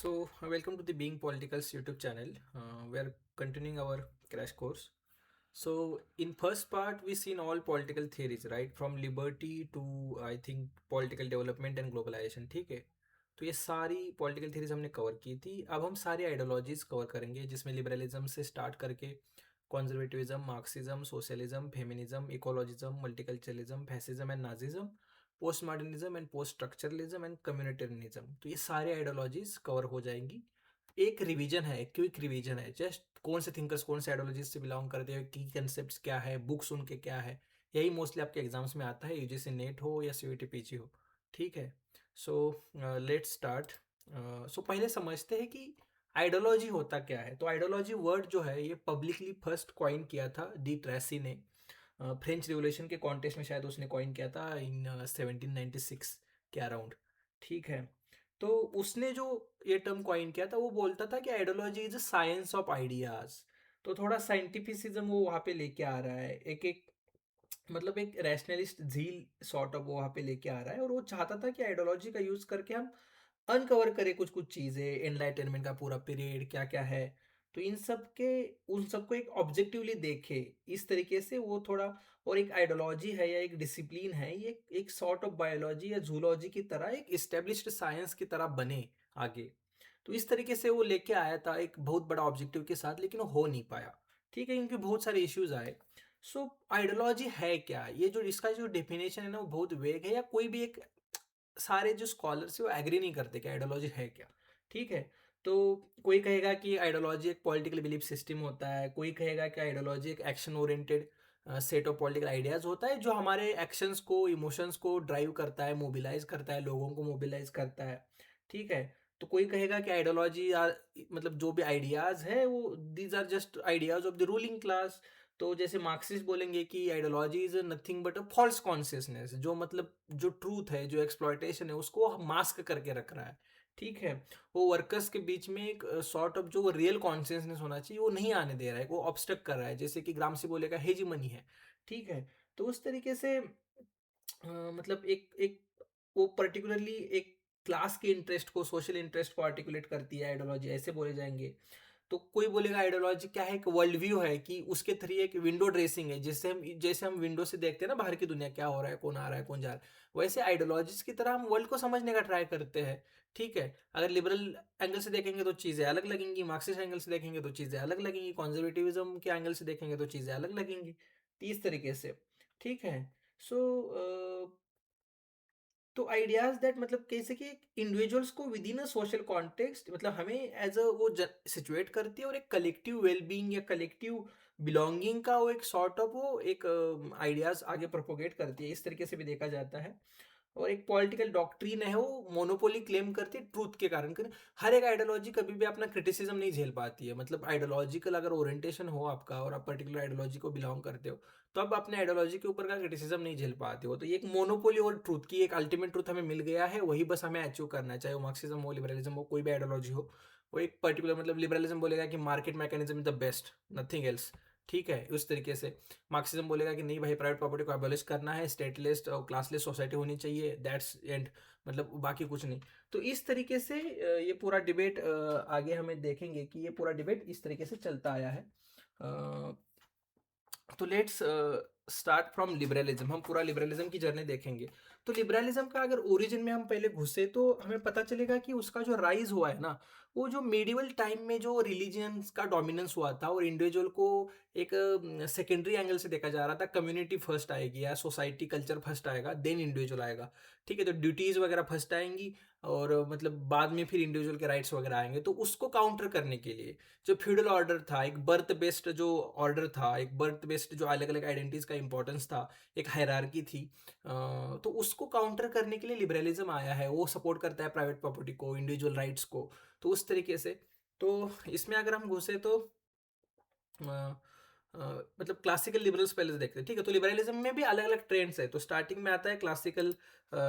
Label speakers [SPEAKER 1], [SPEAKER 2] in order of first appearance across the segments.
[SPEAKER 1] Welcome to the Being Politicals YouTube channel. We are continuing our crash course. So, in first part, we seen all political theories, right? From liberty to I think political development and globalization. ठीक है? तो ये सारी political theories हमने cover की थी. अब हम सारी आइडियोलॉजीज कवर करेंगे, जिसमें लिबरलिज्म से स्टार्ट करके conservatism, Marxism, socialism, feminism, ecologism, multiculturalism, fascism and Nazism, post modernism and post structuralism and communitarianism. तो ये सारे आइडियोलॉजीज कवर हो जाएंगी. एक रिवीजन है, क्विक रिवीजन है, जस्ट कौन से थिंकर्स कौन से आइडियोलॉजीज से बिलोंग करते हैं, की कंसेप्ट क्या है, बुक्स उनके क्या है. यही मोस्टली आपके एग्जाम्स में आता है, यूजीसी नेट हो या सीयूईटी पीजी हो. ठीक है. So let's start. सो पहले समझते हैं कि आइडियोलॉजी होता क्या है. तो आइडियोलॉजी वर्ड जो है ये पब्लिकली फर्स्ट कॉइन किया था डी ट्रेसी ने. फ्रेंच रिवोल्यूशन के कॉन्टेस्ट में शायद उसने कॉइन किया था इन 1796 के अराउंड. ठीक है. तो उसने जो ये टर्म कॉइन किया था वो बोलता था कि ideology is a science of ideas. तो थोड़ा साइंटिफिसिज्म वो वहाँ पे लेके आ रहा है, एक एक मतलब एक रैशनलिस्ट झील सॉर्ट ऑफ वो वहाँ पे लेके आ रहा है. और वो चाहता था कि आइडियोलॉजी का यूज करके हम अनकवर करे कुछ कुछ चीज़ें, एनलाइटनमेंट का पूरा पीरियड क्या क्या है. तो इन सब के उन सबको एक ऑब्जेक्टिवली देखे इस तरीके से वो थोड़ा. और एक आइडियोलॉजी है या एक डिसिप्लिन है, ये एक सॉर्ट ऑफ बायोलॉजी या जूलॉजी की तरह एक इस्टेब्लिश्ड साइंस की तरह बने आगे. तो इस तरीके से वो लेके आया था एक बहुत बड़ा ऑब्जेक्टिव के साथ, लेकिन वो हो नहीं पाया. ठीक है, क्योंकि बहुत सारे इश्यूज आए. सो आइडियोलॉजी है क्या, ये जो इसका जो डेफिनेशन है ना वो बहुत वेग है, या कोई भी एक सारे जो स्कॉलर्स है वो एग्री नहीं करते कि आइडियोलॉजी है क्या. ठीक है. तो कोई कहेगा कि आइडियोलॉजी एक पॉलिटिकल बिलीफ सिस्टम होता है, कोई कहेगा कि आइडियोलॉजी एक action oriented set of political ideas होता है जो हमारे एक्शंस को, इमोशंस को ड्राइव करता है, मोबिलाइज करता है, लोगों को मोबिलाइज करता है. ठीक है. तो कोई कहेगा कि आइडियोलॉजी आर मतलब जो भी आइडियाज है वो these are just ideas of the ruling class. तो जैसे मार्क्सिस्ट बोलेंगे कि ideology is nothing but a false consciousness, जो मतलब जो ट्रूथ है, जो एक्सप्लॉयटेशन है, उसको मास्क करके रख रहा है. ठीक है. वो वर्कर्स के बीच में एक सॉर्ट ऑफ जो रियल कॉन्शियसनेस होना चाहिए वो नहीं आने दे रहा है, वो ऑब्स्ट्रक्ट कर रहा है, जैसे कि ग्रामसी बोलेगा हेजीमनी है. ठीक है. तो उस तरीके से मतलब एक एक वो पर्टिकुलरली एक क्लास के इंटरेस्ट को, सोशल इंटरेस्ट को आर्टिकुलेट करती है आइडियोलॉजी, ऐसे बोले जाएंगे. तो कोई बोलेगा आइडियोलॉजी क्या है, एक वर्ल्ड व्यू है, कि उसके थ्री एक विंडो ड्रेसिंग है, जैसे हम विंडो से देखते हैं ना बाहर की दुनिया, क्या हो रहा है, कौन आ रहा है, कौन जा रहा है, वैसे आइडियोलॉजीज की तरह हम वर्ल्ड को समझने का ट्राई करते हैं. ठीक है. अगर लिबरल एंगल से देखेंगे तो चीज़ें अलग लगेंगी, मार्क्सिस्ट एंगल से देखेंगे तो चीज़ें अलग लगेंगी, कंजर्वेटिविज्म के एंगल से देखेंगे तो चीज़ें अलग लगेंगी. तो इस तरीके से. ठीक है. सो तो आइडियाज दैट मतलब कैसे कि इंडिविजुअल्स को with in a social context, मतलब हमें एज अ वो सिचुएट करती है, और एक कलेक्टिव वेलबींग या कलेक्टिव बिलोंगिंग का वो एक सॉर्ट ऑफ वो एक आइडियाज आगे प्रोपोगेट करती है, इस तरीके से भी देखा जाता है. और एक पॉलिटिकल डॉक्ट्रिन है, वो मोनोपोली क्लेम करती है ट्रूथ के कारण. हर एक आइडियोलॉजी कभी भी अपना क्रिटिसिज्म नहीं झेल पाती है. मतलब आइडियोलॉजिकल अगर ओरिएंटेशन हो आपका और आप पर्टिकुलर आइडियोलॉजी को बिलोंग करते हो, तो आप अपने आइडियोलॉजी के ऊपर का क्रिटिसिज्म नहीं झेल पाते हो. तो ये एक मोनोपोली और ट्रूथ की एक अल्टीमेट ट्रूथ हमें मिल गया है, वही बस हमें अचीव करना है, चाहे वो मार्क्सिज्म हो, लिबरलिज्म हो, कोई भी आइडियोलॉजी हो. वो एक पर्टिकुलर मतलब लिबरलिज्म बोलेगा कि market mechanism is the best, nothing else. ठीक है. उस तरीके से मार्क्सिज्म बोलेगा कि नहीं भाई, प्राइवेट प्रॉपर्टी को एबॉलिश करना है, स्टेटलेस और क्लासलेस सोसाइटी होनी चाहिए, दैट्स एंड, मतलब बाकी कुछ नहीं. तो इस तरीके से ये पूरा डिबेट आगे हमें देखेंगे कि ये पूरा डिबेट इस तरीके से चलता आया है. तो लेट्स स्टार्ट फ्रॉम लिबरलिज्म. हम पूरा लिबरलिज्म की जर्नी देखेंगे. तो लिबरलिज्म का अगर ओरिजिन में हम पहले घुसे तो हमें पता चलेगा कि उसका जो राइज हुआ है ना, वो जो मेडिवल टाइम में जो रिलीजियंस का डोमिनेंस हुआ था और इंडिविजुअल को एक सेकेंडरी एंगल से देखा जा रहा था. कम्युनिटी फर्स्ट आएगी या सोसाइटी कल्चर फर्स्ट आएगा, देन इंडिविजुअल आएगा. ठीक है. तो ड्यूटीज वगैरह फर्स्ट आएंगी, और मतलब बाद में फिर इंडिविजुअल के राइट्स वगैरह आएंगे. तो उसको काउंटर करने के लिए जो फ्यूडल ऑर्डर था, एक बर्थ बेस्ड जो ऑर्डर था, एक बर्थ बेस्ड जो अलग अलग आइडेंटिटीज का इंपॉर्टेंस था, एक हायरार्की थी, तो उसको काउंटर करने के लिए लिबरलिज्म आया है. वो सपोर्ट करता है प्राइवेट प्रॉपर्टी को, इंडिविजुअल राइट्स को. तो उस तरीके से. तो इसमें अगर हम घुसे तो मतलब क्लासिकल लिबरल्स पहले से देखते हैं. ठीक है. तो लिबरलिज्म में भी अलग अलग ट्रेंड्स है. तो स्टार्टिंग में आता है क्लासिकल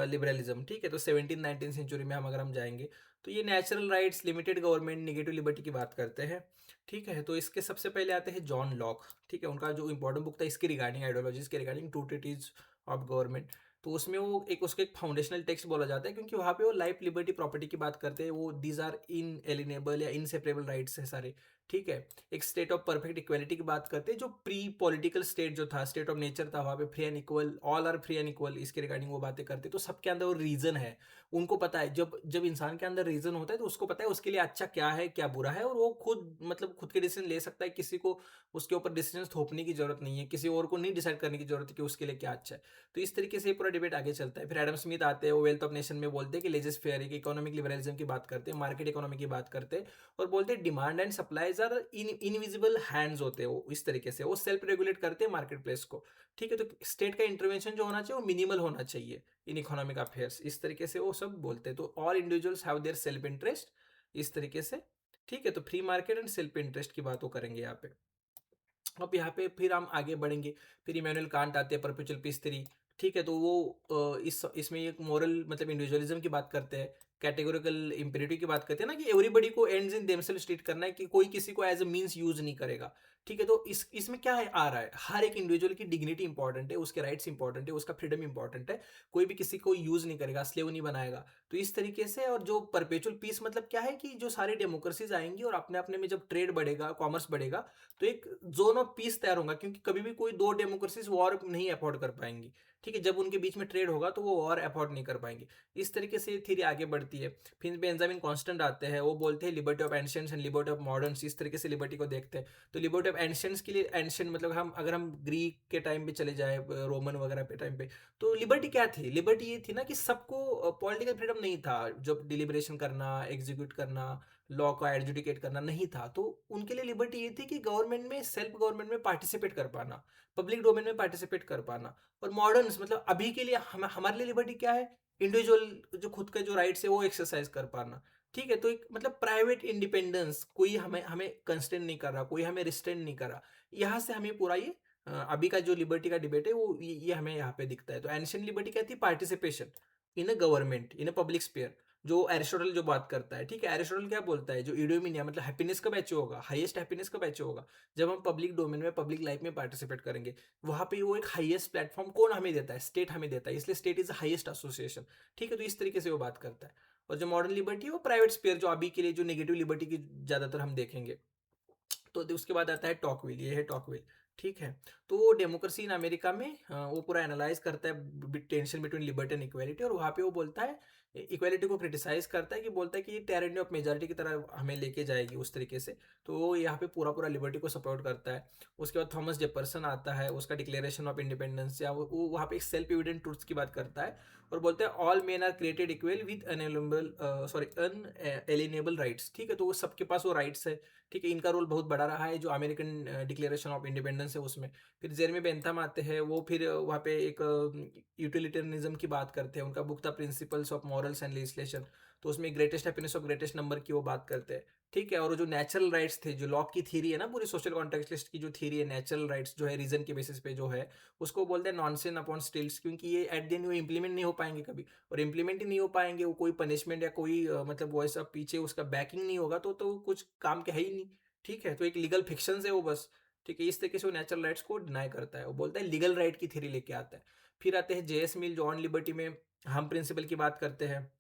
[SPEAKER 1] लिबरलिज्म. ठीक है. तो 17-19 सेंचुरी में हम अगर हम जाएंगे तो ये natural rights, limited government, negative liberty की बात करते हैं. ठीक है. तो इसके सबसे पहले आते हैं जॉन लॉक. ठीक है. उनका जो इंपॉर्टेंट बुक था इसके रिगार्डिंग, आइडियोलॉजीज के regarding, two treatises of government. तो उसमें वो एक उसको एक फाउंडेशनल टेक्स्ट बोला जाता है, क्योंकि वहाँ पे वो लाइफ, लिबर्टी, प्रॉपर्टी की बात करते हैं। वो दीज आर इनएलिनेबल या इनसेपरेबल राइट्स है सारे, ठीक है। एक स्टेट ऑफ परफेक्ट इक्वलिटी की बात करते हैं, जो प्री पॉलिटिकल स्टेट जो था, स्टेट ऑफ नेचर था, वहाँ पे free and equal, all are free and equal, इसके रिगार्डिंग वो बातें करते हैं। तो सबके अंदर वो रीजन है, उनको पता है, जब जब इंसान के अंदर रीजन होता है तो उसको पता है उसके लिए अच्छा क्या है क्या बुरा है, और वो खुद मतलब खुद के डिसीजन ले सकता है। किसी को उसके ऊपर डिसीजन थोपने की जरूरत नहीं है, किसी और को नहीं डिसाइड करने की जरूरत है कि उसके लिए क्या अच्छा है। तो इस तरीके से पूरा डिबेट आगे चलता है। फिर एडम स्मिथ आते हैं, वो वेल्थ ऑफ नेशन में बोलते हैं कि लेजस फेयर, इकोनॉमिक लिबरलिज्म की बात करते हैं, मार्केट इकोनॉमी की बात करते हैं, और बोलते हैं demand and supplies are invisible hands होते हैं। वो इस तरीके से वो सेल्फ रेगुलेट करते हैं मार्केट प्लेस को, ठीक है। तो स्टेट का इंटरवेंशन जो होना चाहिए वो मिनिमल होना चाहिए इन इकोनॉमिक अफेयर्स, इस तरीके से वो सब बोलते हैं। तो all individuals have their self interest, इस तरीके से, ठीक है। तो free market and self interest की बात वो करेंगे यहाँ पे। अब यहाँ पे फिर हम आगे बढ़ेंगे। फिर इमैनुअल कांट आते हैं, परपेचुअल पीस थ्योरी, ठीक है। तो वो इसमें एक मोरल मतलब इंडिविजुअलिज्म की बात करते हैं, कैटेगोरिकल इंपेरेटिव की बात करते हैं ना, कि एवरीबडी को एंड्स इन देमसेल्फ ट्रीट करना है, कि कोई किसी को एज अ मींस यूज नहीं करेगा, ठीक है। तो इसमें क्या है आ रहा है, हर एक इंडिविजुअल की डिग्निटी इंपॉर्टेंट है, उसके राइट्स इंपॉर्टेंट है, उसका फ्रीडम इंपॉर्टेंट है, कोई भी किसी को यूज नहीं करेगा, स्लेव नहीं बनाएगा। तो इस तरीके से, और जो परपेचुअल पीस मतलब क्या है, कि जो सारी डेमोक्रेसीज आएंगी और अपने अपने में जब ट्रेड बढ़ेगा, कॉमर्स बढ़ेगा, तो एक जोन ऑफ पीस तैयार होगा, क्योंकि कभी भी कोई दो डेमोक्रेसीज वॉर नहीं अफोर्ड कर पाएंगी, ठीक है। जब उनके बीच में ट्रेड होगा तो वो वॉर अफोर्ड नहीं कर पाएंगे। इस तरीके से थ्योरी आगे बढ़ती है। फिर बेंजामिन कांस्टेंट आते हैं, वो बोलते हैं liberty of ancients and liberty of moderns, इस तरीके से लिबर्टी को देखते हैं। तो लिबर्टी ऑफ एंशियंट्स के लिए, एंशियंट मतलब हम अगर हम ग्रीक के टाइम पे चले जाए, रोमन वगैरह पे टाइम पे, तो लिबर्टी क्या थी, लिबर्टी ये थी ना कि सबको पॉलिटिकल फ्रीडम नहीं था, जब डिलिब्रेशन करना, एग्जीक्यूट करना, लॉ को एडजुडिकेट करना नहीं था। तो उनके लिए लिबर्टी ये थी कि गवर्नमेंट में, सेल्फ गवर्नमेंट में पार्टिसिपेट कर पाना, पब्लिक डोमेन में पार्टिसिपेट कर पाना। और मॉडर्न्स मतलब अभी के लिए हमारे लिए लिबर्टी क्या है, इंडिविजुअल जो खुद का जो राइट्स है वो एक्सरसाइज कर पाना, ठीक है। तो एक मतलब प्राइवेट इंडिपेंडेंस, कोई हमें हमें कंस्ट्रेंट नहीं कर रहा, कोई हमें रिस्ट्रेंट नहीं कर रहा। यहाँ से हमें पूरा ये अभी का जो लिबर्टी का डिबेट है वो ये हमें यहाँ पे दिखता है। तो एंशियंट लिबर्टी क्या थी, participation in a government, in a public sphere, जो एरिस्टोटल जो बात करता है, ठीक है। एरिस्टोटल क्या बोलता है, जो इडोमिनिया मतलब हैप्पीनेस कब अचीव होगा, हाईएस्ट हैप्पीनेस कब अचीव होगा, जब हम पब्लिक डोमेन में, पब्लिक लाइफ में पार्टिसिपेट करेंगे। वहां पे वो एक हाईएस्ट प्लेटफॉर्म कौन हमें देता है, स्टेट हमें देता है, इसलिए state is the highest association, ठीक है। तो इस तरीके से वो बात करता है। और जो मॉडर्न लिबर्टी है वो प्राइवेट स्पेयर, जो अभी के लिए जो नेगेटिव लिबर्टी की ज्यादातर हम देखेंगे। तो उसके बाद आता है टॉकविल, ये है टॉकविल, ठीक है। तो वो डेमोक्रेसी इन अमेरिका में वो पूरा एनालाइज करता है tension between liberty and equality, और वहाँ पे वो बोलता है, इक्वालिटी को क्रिटिसाइज करता है, कि बोलता है कि ये टायरनी ऑफ मेजॉरिटी की तरह हमें लेके जाएगी उस तरीके से। तो वो यहाँ पे पूरा पूरा लिबर्टी को सपोर्ट करता है। उसके बाद थॉमस जेफरसन आता है, उसका डिक्लेरेशन ऑफ इंडिपेंडेंस, या वो वहाँ पे एक सेल्फ एविडेंट ट्रूथ्स की बात करता है, और बोलते हैं all men are created equal with unalienable, sorry unalienable rights, ठीक है। तो वो सबके पास वो राइट्स है, ठीक है। इनका रोल बहुत बड़ा रहा है जो अमेरिकन डिक्लेरेशन ऑफ इंडिपेंडेंस है उसमें। फिर जेरेमी बेंथम आते हैं, वो फिर वहाँ पे एक यूटिलिटेरियनिज्म की बात करते हैं, उनका बुक था principles of morals and legislation. तो उसमें greatest happiness of greatest number की वो बात करते हैं, ठीक है। और जो नेचुरल राइट्स थे, जो लॉक की थ्योरी है ना, पूरी सोशल कॉन्टेक्स्ट की जो थ्योरी है, नेचुरल राइट्स जो है रीजन के बेसिस पे जो है, उसको बोलते हैं नॉनसेंस अपॉन स्टिल्स, क्योंकि ये एट द एंड वो इंप्लीमेंट नहीं हो पाएंगे कभी। और इंप्लीमेंट ही नहीं हो पाएंगे, वो कोई पनिशमेंट या कोई मतलब वो ऐसा पीछे उसका बैकिंग नहीं होगा, तो कुछ काम के है ही नहीं, ठीक है। तो एक लीगल फिक्शन है वो बस, ठीक है। इस तरीके से वो नेचुरल राइट्स को डिनाई करता है, वो बोलता है लीगल राइट की थ्योरी लेके आता है। फिर आते हैं जेएस मिल, जॉन लिबर्टी में हम प्रिंसिपल की बात करते हैं,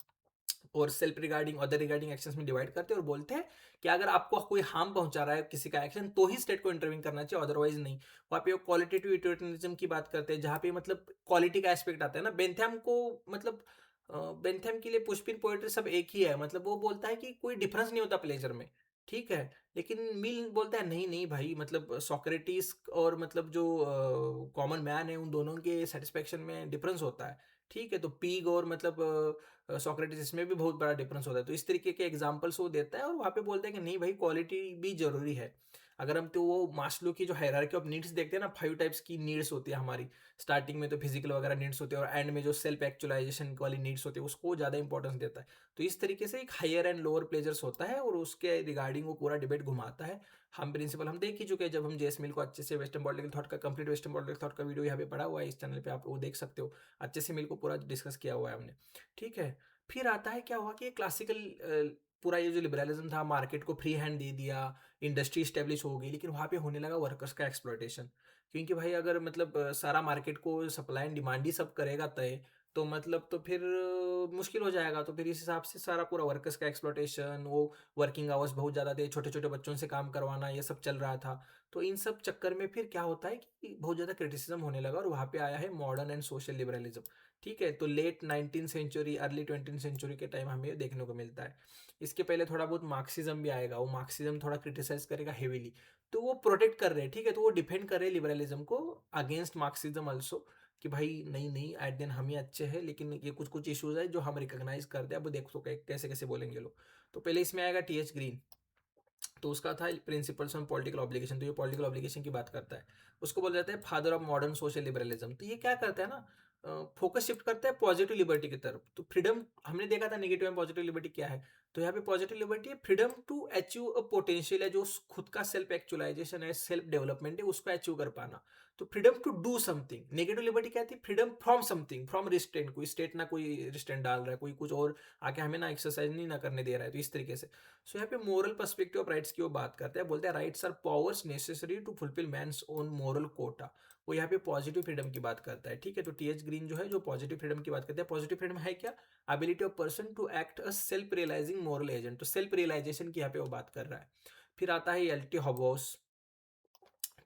[SPEAKER 1] और self regarding, other regarding actions में डिवाइड करते हैं, और बोलते हैं कि अगर आपको कोई हार्म पहुंचा रहा है किसी का एक्शन, तो ही स्टेट को इंटरवीन करना चाहिए, अदरवाइज नहीं। वहाँ पे क्वालिटेटिव यूटिलिटरिज्म की बात करते हैं, जहाँ पे मतलब क्वालिटी का एस्पेक्ट आता है ना। बेंथम को मतलब बेंथम के लिए पुष्पिन पोएट्री सब एक ही है, मतलब वो बोलता है कि कोई डिफरेंस नहीं होता प्लेजर में, ठीक है। लेकिन मिल बोलता है नहीं नहीं भाई, मतलब सोक्रेटिस और मतलब जो कॉमन मैन है, उन दोनों के सेटिस्फेक्शन में डिफरेंस होता है, ठीक है। तो पीग और मतलब सोक्रेटिस, इसमें भी बहुत बड़ा डिफरेंस होता है। तो इस तरीके के एग्जांपल्स वो देता है, और वहाँ पे बोलता है कि नहीं भाई, क्वालिटी भी जरूरी है। अगर हम तो वो मास्लो की जो हायरार्की ऑफ नीड्स देखते हैं ना, 5 टाइप्स की नीड्स होती है हमारी। स्टार्टिंग में तो फिजिकल वगैरह नीड्स होती है, और एंड में जो सेल्फ एक्चुअलाइजेशन वाली नीड्स होती है उसको ज़्यादा इंपॉर्टेंस देता है। तो इस तरीके से एक हायर एंड लोअर प्लेजर्स होता है, और उसके रिगार्डिंग वो पूरा डिबेट घुमाता है। हम प्रिंसिपल हम देख ही चुके हैं, जब हम जेस मिल को अच्छे से वेस्टर्न पॉलिटिकल थॉट का, कंप्लीट वेस्टर्न पॉलिटिकल थॉट का वीडियो यहाँ पे पड़ा हुआ है इस चैनल पे, आप वो देख सकते हो। अच्छे से मिल को पूरा डिस्कस किया हुआ है हमने, ठीक है। फिर आता है क्या हुआ कि क्लासिकल पूरा ये जो लिबरलिज्म था, मार्केट को फ्री हैंड दे दिया, इंडस्ट्री स्टेब्लिश हो गई, लेकिन वहाँ पे होने लगा वर्कर्स का एक्सप्लॉयटेशन। क्योंकि भाई अगर मतलब सारा मार्केट को सप्लाई एंड डिमांड ही सब करेगा तय, तो मतलब तो फिर मुश्किल हो जाएगा। तो फिर इस हिसाब से सारा पूरा वर्कर्स का एक्सप्लॉयटेशन, वो वर्किंग आवर्स बहुत ज़्यादा थे, छोटे छोटे बच्चों से काम करवाना, ये सब चल रहा था। तो इन सब चक्कर में फिर क्या होता है कि बहुत ज़्यादा क्रिटिसिज्म होने लगा, और वहाँ पे आया है मॉडर्न एंड सोशल लिबरलिज्म। ठीक है, तो late 19th century early 20th century के टाइम हमें देखने को मिलता है। इसके पहले थोड़ा बहुत मार्क्सिज्म भी आएगा, वो मार्क्सिज्म थोड़ा क्रिटिसाइज करेगा हेवीली। तो वो प्रोटेक्ट कर रहे हैं, ठीक है, तो वो डिफेंड कर रहे हैं लिबरलिज्म को अगेंस्ट मार्क्सिज्म ऑल्सो, कि भाई नहीं नहीं, एट दिन हम ही अच्छे हैं, लेकिन ये कुछ कुछ इश्यूज है जो हम रिकॉग्नाइज करते हैं। अब देखो कैसे कैसे बोलेंगे लोग। तो पहले इसमें आएगा TH ग्रीन। तो उसका था प्रिंसिपल्स ऑन पॉलिटिकल ऑब्लिगेशन, तो ये पॉलिटिकल ऑब्लिगेशन की बात करता है। उसको बोला जाता है father of modern social liberalism. तो ये क्या करता है ना, फोकस शिफ्ट करता है पॉजिटिव लिबर्टी की तरफ। तो फ्रीडम हमने देखा था नेगेटिव एंड पॉजिटिव लिबर्टी क्या है, तो यहाँ पे पॉजिटिव लिबर्टी है freedom to achieve a potential, है जो खुद का सेल्फ एक्चुअलाइजेशन है, सेल्फ डेवलपमेंट है, उसको अचीव कर पाना। तो freedom to do something. Negative liberty क्या थी, freedom from something, from restraint, कोई स्टेट ना कोई रिस्ट्रेंट डाल रहा है, कोई कुछ और आके हमें ना एक्सरसाइज नहीं ना करने दे रहा है, तो इस तरीके से। सो यहाँ पे मोरल पर्सपेक्टिव ऑफ राइट्स की वो बात करते हैं, बोलते हैं rights are powers necessary to fulfil man's own moral quota. वो यहाँ पे पॉजिटिव फ्रीडम की बात करता है, ठीक है। तो TH ग्रीन जो है जो पॉजिटिव फ्रीडम की बात करते हैं, पॉजिटिव फ्रीडम है क्या, ability of person to act a self realising moral agent. तो सेल्फ रियलाइजेशन की यहाँ पे वो बात कर रहा है। फिर आता है LT हॉबोस।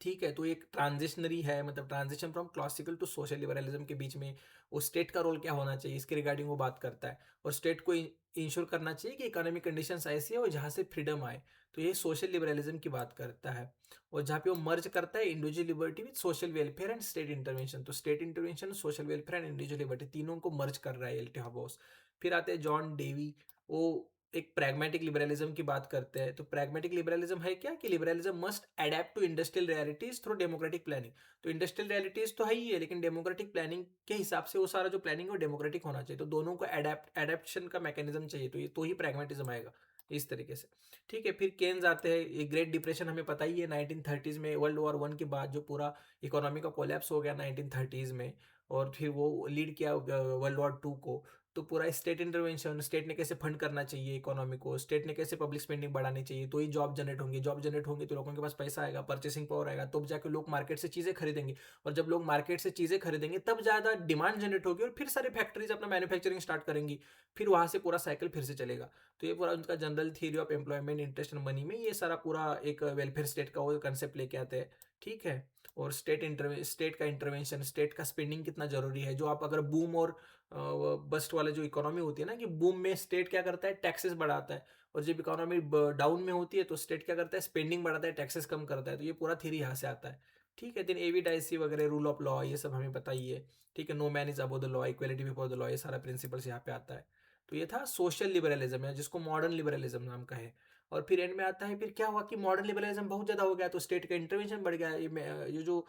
[SPEAKER 1] ठीक है, तो एक ट्रांजिशनरी है, मतलब transition from classical to social liberalism के बीच में वो स्टेट का रोल क्या होना चाहिए, इसके रिगार्डिंग वो बात करता है। और स्टेट को इंश्योर करना चाहिए कि इकोनॉमिक कंडीशंस ऐसी है और जहाँ से फ्रीडम आए। तो ये सोशल लिबरलिज्म की बात करता है। और जहाँ पे वो मर्ज करता है individual liberty with social welfare and state intervention. तो state intervention, social welfare and individual liberty, तीनों को मर्ज कर रहा है एल्टी हॉबोस। फिर आते हैं जॉन डेवी। वो एक प्रैग्मेटिक लिबरलिज्म की बात करते हैं। तो प्रैग्मेटिक लिबरलिज्म है क्या, कि liberalism must adapt to industrial realities through democratic planning. तो इंडस्ट्रियल रियलिटीज तो है ही है, लेकिन डेमोक्रेटिक प्लानिंग के हिसाब से वो सारा जो प्लानिंग है वो डेमोक्रेटिक होना चाहिए। तो दोनों को एडेप्शन का मैकेनिज्म चाहिए, तो ये तो ही प्रैग्मेटिज्म आएगा इस तरीके से। ठीक है, फिर केन्स आते हैं। ये ग्रेट डिप्रेशन हमें पता ही है, 1930s में, वर्ल्ड वॉर 1 के बाद जो पूरा इकोनॉमी का कोलैप्स हो गया 1930s में, और फिर वो लीड किया वर्ल्ड वॉर 2 को। तो पूरा स्टेट इंटरवेंशन, स्टेट ने कैसे फंड करना चाहिए इकोनॉमी को, स्टेट ने कैसे पब्लिक स्पेंडिंग बढ़ानी चाहिए, तो ही जॉब जनरेट होंगे, जॉब जनरेट होंगे तो लोगों के पास पैसा आएगा, परचेसिंग पावर आएगा, तब जाके लोग मार्केट से चीज़ें खरीदेंगे। और जब लोग मार्केट से चीज़ें खरीदेंगे तब ज़्यादा डिमांड जनरेट होगी, और फिर सारी फैक्ट्रीज अपना मैन्युफैक्चरिंग स्टार्ट करेंगी। फिर वहाँ से पूरा साइकिल फिर से चलेगा। तो ये पूरा उनका general theory of employment, interest and money में ये सारा पूरा एक वेलफेयर स्टेट का वो कंसेप्ट लेके आते हैं। ठीक है, और स्टेट का इंटरवेंशन, स्टेट का स्पेंडिंग कितना जरूरी है। जो आप अगर बूम और बस्ट वाले जो इकोनॉमी होती है ना, कि बूम में स्टेट क्या करता है, टैक्सेस बढ़ाता है, और जब इकोनॉमी डाउन में होती है तो स्टेट क्या करता है, स्पेंडिंग बढ़ाता है, टैक्सेस कम करता है। तो ये पूरा थ्योरी यहाँ से आता है। ठीक है, देन एविडाइसी वगैरह, रूल ऑफ लॉ, ये सब हमें पता ही है। ठीक है, no man is above the law, equality before the law, ये सारा प्रिंसिपल्स यहाँ पे आता है। तो ये था सोशल लिबरलिज्म, है जिसको मॉडर्न लिबरलिज्म नाम का है। और फिर एंड में आता है, फिर क्या हुआ कि मॉडर्न लिबरलिज्म बहुत ज़्यादा हो गया, तो स्टेट का इंटरवेंशन बढ़ गया। ये जो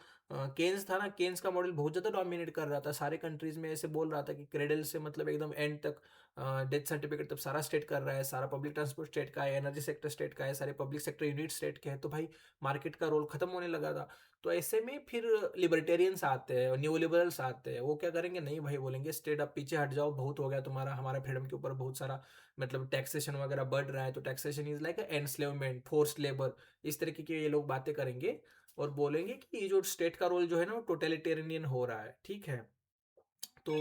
[SPEAKER 1] केन्स था ना, केन्स का मॉडल बहुत ज़्यादा डोमिनेट कर रहा था सारे कंट्रीज में। ऐसे बोल रहा था कि क्रेडल से मतलब एकदम एंड तक डेथ सर्टिफिकेट तब सारा स्टेट कर रहा है, सारा पब्लिक ट्रांसपोर्ट स्टेट का है, एनर्जी सेक्टर स्टेट का है, सारे पब्लिक सेक्टर यूनिट स्टेट के हैं। तो भाई मार्केट का रोल खत्म होने लगा था। तो ऐसे में फिर लिबर्टेरियंस आते हैं, न्यू लिबरल्स आते हैं। वो क्या करेंगे, नहीं भाई बोलेंगे स्टेट अब पीछे हट जाओ, बहुत हो गया तुम्हारा, हमारा फ्रीडम के ऊपर बहुत सारा मतलब टैक्सेशन वगैरह बढ़ रहा है। तो taxation is like enslavement, forced labour, इस तरीके की ये लोग बातें करेंगे। और बोलेंगे कि ये जो स्टेट का रोल जो है ना वो टोटलिटेरियन हो रहा है। ठीक है, तो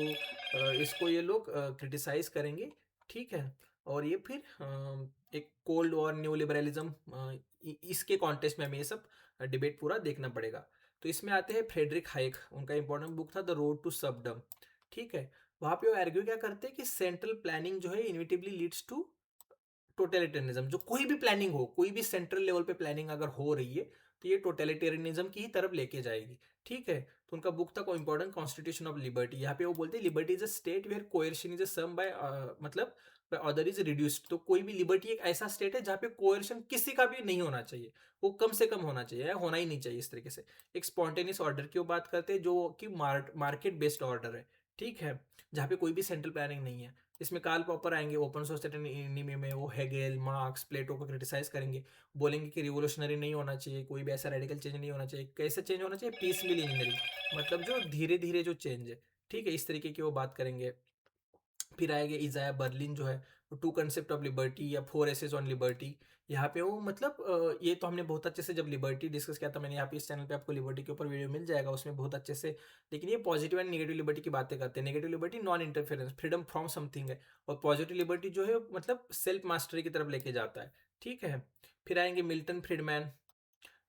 [SPEAKER 1] इसको ये लोग क्रिटिसाइज करेंगे। ठीक है, और ये फिर एक कोल्ड वॉर, न्यू लिबरलिज्म, इसके कॉन्टेस्ट में हमें ये सब डिबेट पूरा देखना पड़ेगा। तो इसमें आते हैं फ्रेडरिक हाइक, उनका इंपॉर्टेंट बुक था द रोड टू सबडम। ठीक है, वहाँ पे वो आर्ग्यू क्या करते हैं कि सेंट्रल प्लानिंग जो है इनविटेबली लीड्स टू टोटलिटेरियनिज्म। जो कोई भी प्लानिंग हो, कोई भी सेंट्रल लेवल पे प्लानिंग अगर हो रही है, तो ये टोटलिटेरियनिज्म की ही तरफ लेके जाएगी। ठीक है, तो उनका बुक था को इंपॉर्टेंट कॉन्स्टिट्यूशन ऑफ लिबर्टी। यहाँ पे वो बोलते हैं liberty is a state where coercion is a sum by, मतलब अदर इज रिड्यूस्ड। तो कोई भी लिबर्टी एक ऐसा स्टेट है जहाँ पे कोएर्शन किसी का भी नहीं होना चाहिए, वो कम से कम होना चाहिए या होना ही नहीं चाहिए, इस तरीके से। एक स्पॉन्टेनियस ऑर्डर की वो बात करते हैं, जो कि मार्केट बेस्ड ऑर्डर है। ठीक है, जहाँ पे कोई भी सेंट्रल प्लानिंग नहीं है। इसमें कार्ल पॉपर आएंगे, ओपन सोसाइटी एनिमी में वो हेगेल, मार्क्स, प्लेटो को क्रिटिसाइज करेंगे। बोलेंगे कि रिवोल्यूशनरी नहीं होना चाहिए, कोई भी ऐसा रेडिकल चेंज नहीं होना चाहिए। कैसे चेंज होना चाहिए, पीसफुल इंजीनियरिंग, मतलब जो धीरे धीरे जो चेंज है। ठीक है, इस तरीके की वो बात करेंगे। फिर आएंगे इजाया बर्लिन जो है, टू कंसेप्ट ऑफ लिबर्टी या फोर एसेज ऑन लिबर्टी। यहाँ पे वो मतलब ये तो हमने बहुत अच्छे से जब लिबर्टी डिस्कस किया था, मैंने यहाँ पे इस चैनल पे आपको लिबर्टी के ऊपर वीडियो मिल जाएगा, उसमें बहुत अच्छे से। लेकिन ये पॉजिटिव एंड नेगेटिव लिबर्टी की बातें करते हैं। Negative liberty non interference, freedom from something है, और पॉजिटिव लिबर्टी जो है मतलब सेल्फ मास्टरी की तरफ लेके जाता है। ठीक है। फिर आएंगे मिल्टन फ्रीडमैन,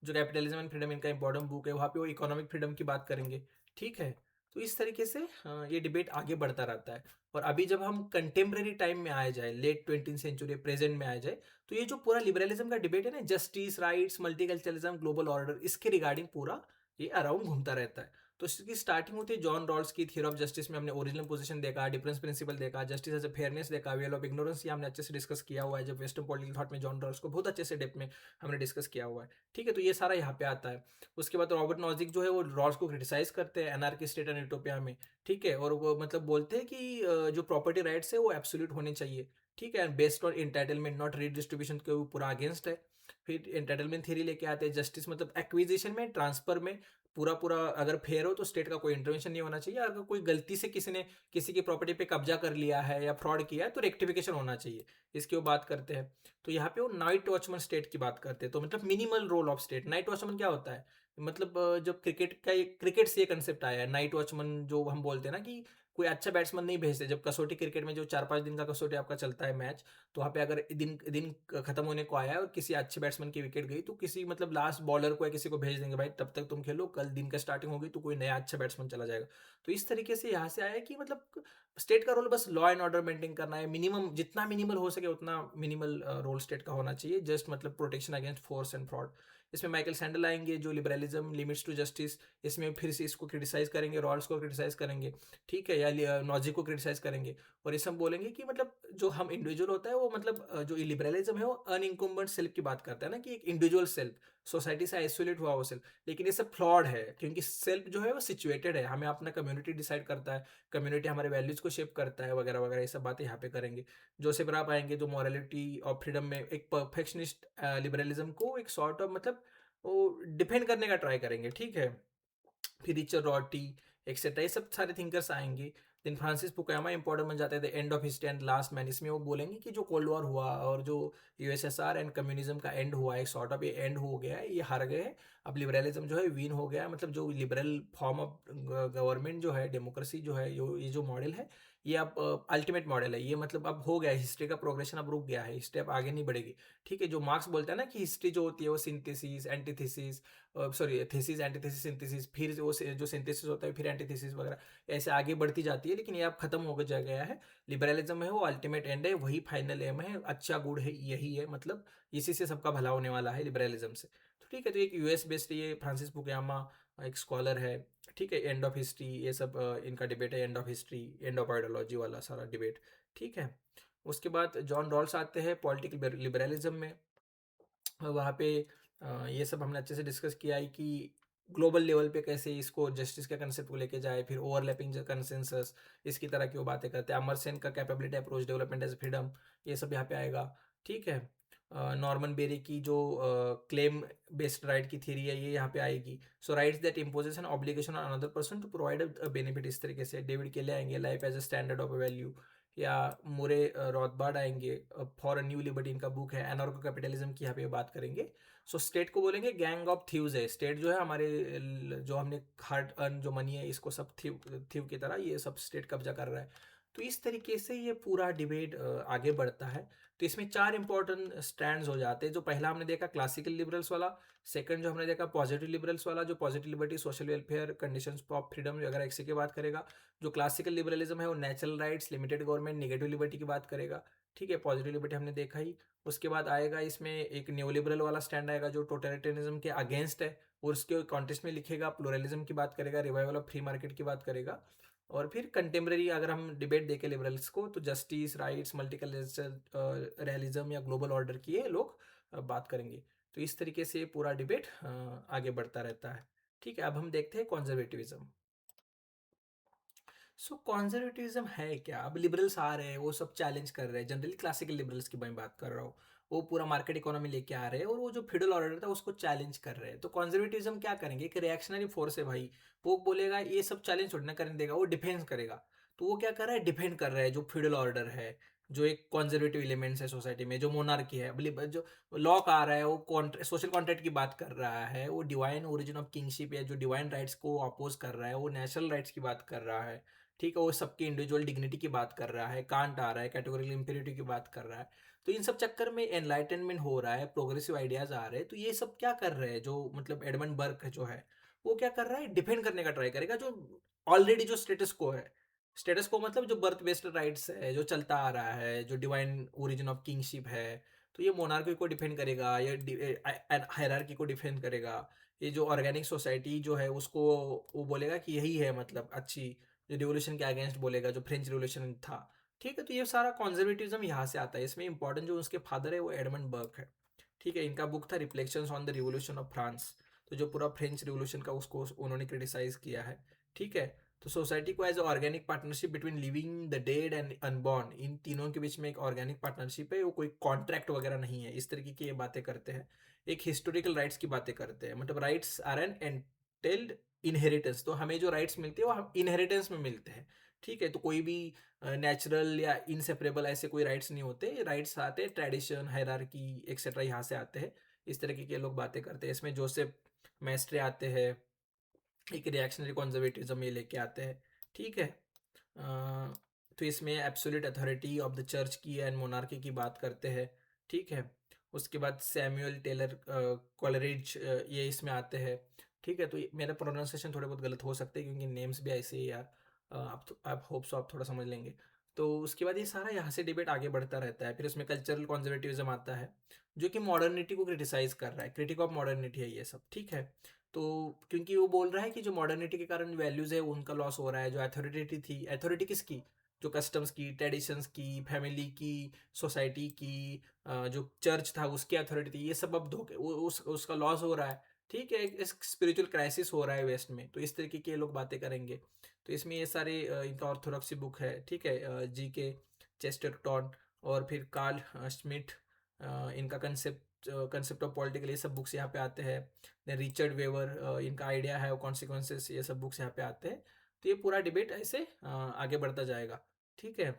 [SPEAKER 1] जो कैपिटलिज्म एंड फ्रीडम इनका इंपॉर्टेंट बुक है, वहाँ पे वो इकोनॉमिक फ्रीडम की बात करेंगे। ठीक है। तो इस तरीके से ये डिबेट आगे बढ़ता रहता है। और अभी जब हम कंटेम्प्रेरी टाइम में आए जाए, लेट 20th सेंचुरी प्रेजेंट में आ जाए, तो ये जो पूरा लिबरलिज्म का डिबेट है ना, justice, rights, multiculturalism, global order, इसके रिगार्डिंग पूरा ये अराउंड घूमता रहता है। तो इसकी स्टार्टिंग होती है जॉन रॉल्स की थियरी ऑफ जस्टिस में, हमने ओरिजिनल पोजीशन देखा, डिफरेंस प्रिंसिपल देखा, जस्टिस एज अ फेयरनेस देखा, वेल ऑफ इग्नोरेंस ये हमने अच्छे से डिस्कस किया हुआ है, जब वेस्टर्न पॉलिटिकल थॉट में जॉन रॉल्स को बहुत अच्छे से डेप्थ में हमने डिस्कस किया हुआ है। ठीक है। तो ये सारा यहाँ पे आता है। उसके बाद रॉबर्ट नॉजिक जो है वो रॉल्स को क्रिटिसाइज करते हैं एनार्की स्टेट एंड यूटोपिया में। ठीक है। और वो मतलब बोलते हैं कि जो प्रॉपर्टी राइट्स है वो एब्सोल्यूट होने चाहिए। ठीक है। Based on entitlement not redistribution के वो पूरा अगेंस्ट है। फिर एंटाइटलमेंट थ्योरी लेके आते हैं, जस्टिस मतलब एक्विजिशन में, ट्रांसफर में पूरा पूरा अगर फेयर हो तो स्टेट का कोई इंटरवेंशन नहीं होना चाहिए। अगर कोई गलती से किसी ने किसी की प्रॉपर्टी पे कब्जा कर लिया है या फ्रॉड किया है तो रेक्टिफिकेशन होना चाहिए। इसकी वो बात करते हैं। तो यहाँ पे वो नाइट वॉचमैन स्टेट की बात करते हैं। तो मतलब minimal role of state. Night watchman क्या होता है, मतलब जब क्रिकेट से ये कंसेप्ट आया है नाइट वॉचमैन, जो हम बोलते हैं ना कि कोई अच्छा बैट्समैन नहीं भेजते। जब कसौटी क्रिकेट में जो 4-5 दिन का कसौटी आपका चलता है मैच, तो वहाँ पे अगर दिन दिन खत्म होने को आया है और किसी अच्छे बैट्समैन की विकेट गई, तो किसी मतलब लास्ट बॉलर को या किसी को भेज देंगे, भाई तब तक तुम खेलो, कल दिन का स्टार्टिंग होगी तो कोई नया अच्छा बैट्समैन चला जाएगा। तो इस तरीके से यहाँ से आया है कि मतलब स्टेट का रोल बस लॉ एंड ऑर्डर मेंटेन करना है, मिनिमम जितना मिनिमल हो सके उतना मिनिमल रोल स्टेट का होना चाहिए, जस्ट मतलब protection against force and fraud. इसमें माइकल सैंडल आएंगे जो लिबरलिज्म लिमिट्स टू जस्टिस, इसमें फिर से इसको क्रिटिसाइज करेंगे, रॉल्स को क्रिटिसाइज करेंगे। ठीक है। या नॉजिक को क्रिटिसाइज करेंगे। और ये सब बोलेंगे कि मतलब जो हम इंडिविजुअल होता है वो मतलब जो लिबरलिज्म है वो अनइंकुम्बेंट सेल्फ की बात करता है ना, कि एक इंडिविजुअल सेल्फ सोसाइटी से आइसोलेट हुआ वो सेल्फ। लेकिन ये सब फ्लॉड है, क्योंकि सेल्फ जो है वो सिचुएटेड है, हमें अपना कम्युनिटी डिसाइड करता है, कम्युनिटी हमारे वैल्यूज को शेप करता है, वगैरह वगैरह, ये सब बातें यहाँ पे करेंगे। जोसेफ राप आएंगे जो मॉरलिटी और फ्रीडम में एक परफेक्शनिस्ट लिबरलिज्म को एक सॉर्ट ऑफ मतलब वो डिफेंड करने का ट्राई करेंगे। ठीक है। फिर रिचर्ड रॉटी एक्सेट्रा, ये सब सारे थिंकर्स आएंगे। देन फ्रांसिस फुकुयामा इंपॉर्टेंट बन जाते हैं, the end of history and last man. इसमें वो बोलेंगे कि जो कोल्ड वॉर हुआ और जो यूएसएसआर एंड कम्युनिज्म का एंड हुआ है, एक सॉर्ट ऑफ ये एंड हो गया है, ये हार गए हैं। अब लिबरलिज्म जो है विन हो गया है, मतलब जो लिबरल फॉर्म ऑफ गवर्नमेंट जो है, डेमोक्रेसी जो है, ये जो मॉडल है, ये अब अल्टीमेट मॉडल है। ये मतलब अब हो गया है, हिस्ट्री का प्रोग्रेशन अब रुक गया है, हिस्ट्री अब आगे नहीं बढ़ेगी। ठीक है। जो मार्क्स बोलता है ना कि हिस्ट्री जो होती है वो synthesis antithesis, sorry thesis antithesis synthesis, फिर वो जो सिंथेसिस होता है फिर एंटीथेसिस वगैरह ऐसे आगे बढ़ती जाती है। लेकिन ये अब खत्म हो गया है। लिबरलिज्म है वो अल्टीमेट एंड है, वही फाइनल एम है, अच्छा गुड है, यही है, मतलब इसी से सबका भला होने वाला है लिबरलिज्म से। तो ठीक है। तो एक यूएस बेस्ड ये फ्रांसिस फुकुयामा एक स्कॉलर है। ठीक है। एंड ऑफ हिस्ट्री ये सब इनका डिबेट है, end of history, and of ideology वाला सारा डिबेट। ठीक है। उसके बाद जॉन रॉल्स आते हैं पॉलिटिकल लिबरलिज्म में। वहाँ पे ये सब हमने अच्छे से डिस्कस किया है कि ग्लोबल लेवल पे कैसे इसको जस्टिस के कंसेप्ट को लेके जाए, फिर ओवरलैपिंग कंसेंसस, इसकी तरह की वो बातें करते हैं। अमर सेन का capability approach development as freedom, ये सब यहाँ पे आएगा। ठीक है। नॉर्मन बेरी की जो क्लेम बेस्ड राइट की थ्योरी है ये यहाँ पे आएगी। So rights that imposes an obligation on another person to provide a benefit, इस तरीके से डेविड के लिए आएंगे, life as a standard of value. या मोरे रॉथबार्ड आएंगे, फॉर अ न्यू लिबर्टी इनका बुक है, एनार्को कैपिटलिज्म की यहाँ पे बात करेंगे। सो स्टेट को बोलेंगे गैंग ऑफ थीव्स है। स्टेट जो है हमारे जो हमने हार्ड अर्न जो मनी है इसको सब थीव थीव की तरह ये सब स्टेट कब्जा कर रहा है। तो इस तरीके से ये पूरा डिबेट आगे बढ़ता है। तो इसमें 4 इंपॉर्टेंट स्टैंड्स हो जाते हैं। जो पहला हमने देखा क्लासिकल लिबरल्स वाला, सेकंड जो हमने देखा पॉजिटिव लिबरल्स वाला, जो positive liberty, social welfare, conditions of freedom वगैरह इसी की बात करेगा। जो क्लासिकल लिबरलिज्म है वो natural rights, limited government, negative liberty की बात करेगा। ठीक है। पॉजिटिव लिबर्टी हमने देखा ही। उसके बाद आएगा इसमें एक न्यू लिबरल वाला स्टैंड आएगा जो टोटलिटेरियनिज्म के अगेंस्ट है, और उसके कॉन्टेक्स्ट में लिखेगा, प्लूरलिज्म की बात करेगा, रिवाइवल ऑफ फ्री मार्केट की बात करेगा। और फिर कंटेम्प्रेरी अगर हम डिबेट देखें लिबरल्स को, तो जस्टिस, राइट्स, मल्टीकल्चरल रियलिज्म या ग्लोबल ऑर्डर की ये लोग बात करेंगे। तो इस तरीके से पूरा डिबेट आगे बढ़ता रहता है। ठीक है। अब हम देखते हैं कॉन्जर्वेटिविज्म। सो कॉन्जर्वेटिज्म है क्या? अब लिबरल्स आ रहे हैं, वो सब चैलेंज कर रहे हैं, जनरली क्लासिकल लिबरल्स की मैं बात कर रहा हूँ। वो पूरा मार्केट इकोनॉमी लेके आ रहे हैं और वो जो फ्यूडल ऑर्डर था उसको चैलेंज कर रहे हैं। तो कॉन्जर्वेटिज्म क्या करेंगे? एक रिएक्शनरी फोर्स है भाई। वो बोलेगा ये सब चैलेंज छोड़ना करने देगा, वो डिफेंस करेगा। तो वो क्या कर रहा है? डिफेंड कर रहा है जो फ्यूडल ऑर्डर है, जो एक कॉन्जर्वेटिव एलिमेंट्स है सोसाइटी में, जो मोनार्की है, जो लॉक आ रहा है वो सोशल कॉन्ट्रैक्ट की बात कर रहा है, वो डिवाइन ओरिजिन ऑफ किंगशिप या जो डिवाइन राइट्स को अपोज कर रहा है, वो नेचुरल राइट्स की बात कर रहा है, ठीक है, वो सबकी इंडिविजुअल डिग्निटी की बात कर रहा है, कांट आ रहा है, कैटेगोरिकल इंपेरेटिव की बात कर रहा है। तो इन सब चक्कर में एनलाइटनमेंट हो रहा है, प्रोग्रेसिव आइडियाज आ रहे हैं, तो ये सब क्या कर रहे हैं, जो मतलब एडमंड बर्क जो है वो क्या कर रहा है, डिफेंड करने का ट्राई करेगा जो ऑलरेडी जो स्टेटस को है। स्टेटस को मतलब जो बर्थ बेस्ड राइट्स है, जो चलता आ रहा है, जो डिवाइन ओरिजिन ऑफ किंगशिप है, तो ये मोनार्की को डिफेंड करेगा, ये हायरार्की को डिफेंड करेगा। ये जो ऑर्गेनिक सोसाइटी जो है उसको वो बोलेगा कि यही है मतलब अच्छी, जो रिवोल्यूशन के अगेंस्ट बोलेगा, जो फ्रेंच रिवोल्यूशन था। ठीक है, तो ये सारा कॉन्जर्वेटिज्म यहाँ से आता है। इसमें इंपॉर्टेंट जो उसके फादर है वो एडमंड बर्क है। ठीक है, इनका बुक था reflections on the revolution of France, तो जो पूरा फ्रेंच रिवोल्यूशन का उसको उन्होंने क्रिटिसाइज किया है। ठीक है, तो सोसाइटी को as organic partnership between living the dead and unborn, इन तीनों के बीच में एक ऑर्गेनिक पार्टनरशिप है, वो कोई कॉन्ट्रैक्ट वगैरह नहीं है, इस तरीके की ये बातें करते हैं। एक हिस्टोरिकल राइट्स की बातें करते हैं, मतलब rights are N entailed inheritance, तो हमें जो राइट्स मिलते हैं वो हम इनहेरिटेंस में मिलते हैं। ठीक है, तो कोई भी नेचुरल या इनसेपरेबल ऐसे कोई राइट्स नहीं होते, राइट्स आते हैं ट्रेडिशन, हायरार्की एक्सेट्रा यहाँ से आते हैं। इस तरीके के लोग बातें करते हैं। इसमें जोसेफ मैस्ट्रे आते हैं, एक रिएक्शनरी कॉन्जर्वेटिज्म ये लेके आते हैं। ठीक है, तो इसमें absolute authority of the church की एंड मोनार्की की बात करते हैं। ठीक है, उसके बाद सैमुअल टेलर कॉलरिज ये इसमें आते हैं। ठीक है, तो मेरा प्रोनाउंसिएशन थोड़े बहुत गलत हो सकते हैं क्योंकि नेम्स भी ऐसे ही यार, आप होप सो आप थोड़ा समझ लेंगे। तो उसके बाद ये सारा यहाँ से डिबेट आगे बढ़ता रहता है। फिर उसमें कल्चरल कॉन्जर्वेटिविज्म आता है, जो कि मॉडर्निटी को क्रिटिसाइज कर रहा है, क्रिटिक ऑफ मॉडर्निटी है ये सब। ठीक है, तो क्योंकि वो बोल रहा है कि जो मॉडर्निटी के कारण वैल्यूज़ है उनका लॉस हो रहा है, जो अथॉरिटी थी, अथॉरिटी किसकी, जो कस्टम्स की, ट्रेडिशंस की, फैमिली की, सोसाइटी की, जो चर्च था उसकी अथॉरिटी थी, ये सब अब धोखे उसका लॉस हो रहा है। ठीक है, एक स्पिरिचुअल क्राइसिस हो रहा है वेस्ट में, तो इस तरीके के लोग बातें करेंगे। तो इसमें ये सारे इनका ऑर्थोडॉक्सी बुक है। ठीक है, जी के चेस्टरटॉन और फिर कार्ल स्मिथ, इनका कंसेप्ट ऑफ पॉलिटिकल, ये सब बुक्स यहाँ पे आते हैं। देन रिचर्ड वेवर, इनका आइडिया है कॉन्सिक्वेंसेस, ये सब बुक्स यहाँ पे आते हैं। तो ये पूरा डिबेट ऐसे आगे बढ़ता जाएगा। ठीक है,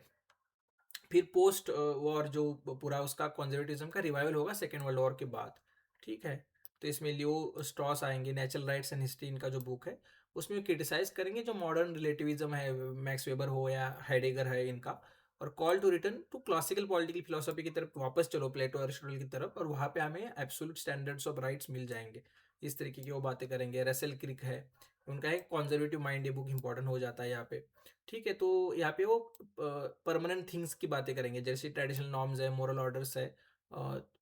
[SPEAKER 1] फिर पोस्ट वॉर जो पूरा उसका कंजर्वेटिज्म का रिवाइवल होगा सेकेंड वर्ल्ड वॉर के बाद। ठीक है, तो इसमें लियो स्ट्रॉस आएंगे, नेचुरल राइट्स एंड हिस्ट्री इनका जो बुक है, उसमें क्रिटिसाइज करेंगे जो मॉडर्न रिलेटिविज्म है, मैक्स वेबर हो या हाइडेगर है इनका, और call to return to classical political philosophy की तरफ वापस चलो, प्लेटो अरिस्टोटल की तरफ, और वहाँ पे हमें एब्सोल्यूट स्टैंडर्ड्स ऑफ राइट्स मिल जाएंगे। इस तरीके की वो बातें करेंगे। रसेल क्रिक है, उनका एक कॉन्जर्वेटिव माइंड, ये बुक इंपॉर्टेंट हो जाता है यहाँ पे। ठीक है, तो यहाँ पे वो परमानेंट थिंग्स की बातें करेंगे, जैसे ट्रेडिशनल नॉर्म्स है, मोरल ऑर्डर्स है,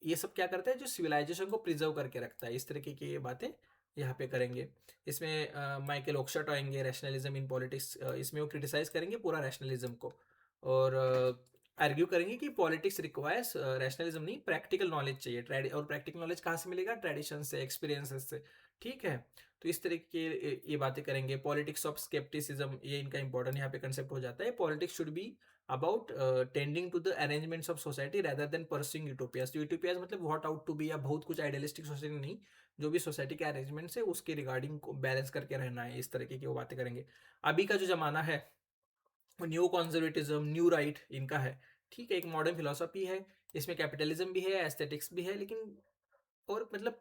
[SPEAKER 1] ये सब क्या करता है जो सिविलाइजेशन को प्रिजर्व करके रखता है, इस तरीके की ये बातें यहाँ पे करेंगे। इसमें माइकल ओक्सर्ट आएंगे, रैशनलिज्म इन पॉलिटिक्स, इसमें वो क्रिटिसाइज करेंगे पूरा रैशनलिज्म को, और आर्ग्यू करेंगे कि पॉलिटिक्स रिक्वायर्स रैशनलिज्म नहीं, प्रैक्टिकल नॉलेज चाहिए। और प्रैक्टिकल नॉलेज कहाँ से मिलेगा, ट्रेडिशन से, एक्सपीरियंसेस से। ठीक है, तो इस तरीके की ये बातें करेंगे। पॉलिटिक्स ऑफ स्केप्टिसिज्म, ये इनका इंपॉर्टेंट यहाँ पे कंसेप्ट हो जाता है। Politics should be about tending to the arrangements of society rather than pursuing utopias. Utopias मतलब व्हाट आउट टू बी, या बहुत कुछ आइडियलिस्टिक सोसाइटी नहीं, जो भी सोसाइटी के अरेंजमेंट्स है उसके रिगार्डिंग को बैलेंस करके रहना है, इस तरीके की वो बातें करेंगे। अभी का जो जमाना है वो न्यू कॉन्जर्वेटिज्म, न्यू राइट इनका है। ठीक है, एक मॉडर्न फिलोसफी है, इसमें कैपिटलिज्म भी है, एस्थेटिक्स भी है, लेकिन और मतलब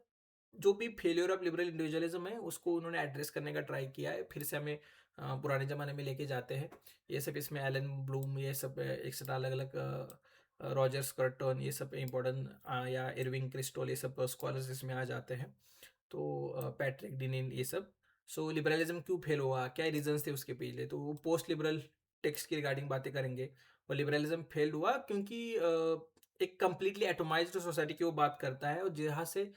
[SPEAKER 1] जो भी फेलियर ऑफ लिबरल इंडिविजुअलिज्म है उसको उन्होंने एड्रेस करने का ट्राई किया है, फिर से हमें पुराने ज़माने में लेके जाते हैं। ये सब इसमें एलन ब्लूम, ये सब एक्सेट्रा अलग अलग, रॉजर स्कर्टन, ये सब इम्पोर्टेंट, या इरविंग क्रिस्टोल, ये सब स्कॉलर्स इसमें आ जाते हैं। तो पैट्रिक डिनिन, ये सब। सो लिबरलिज्म क्यों फेल हुआ, क्या रीजंस थे उसके पीछे, तो वो पोस्ट लिबरल टेक्स्ट की रिगार्डिंग बातें करेंगे। और लिबरलिज्म फेल हुआ क्योंकि एक कंप्लीटली एटोमाइज्ड सोसाइटी की वो बात करता है, और जहाँ से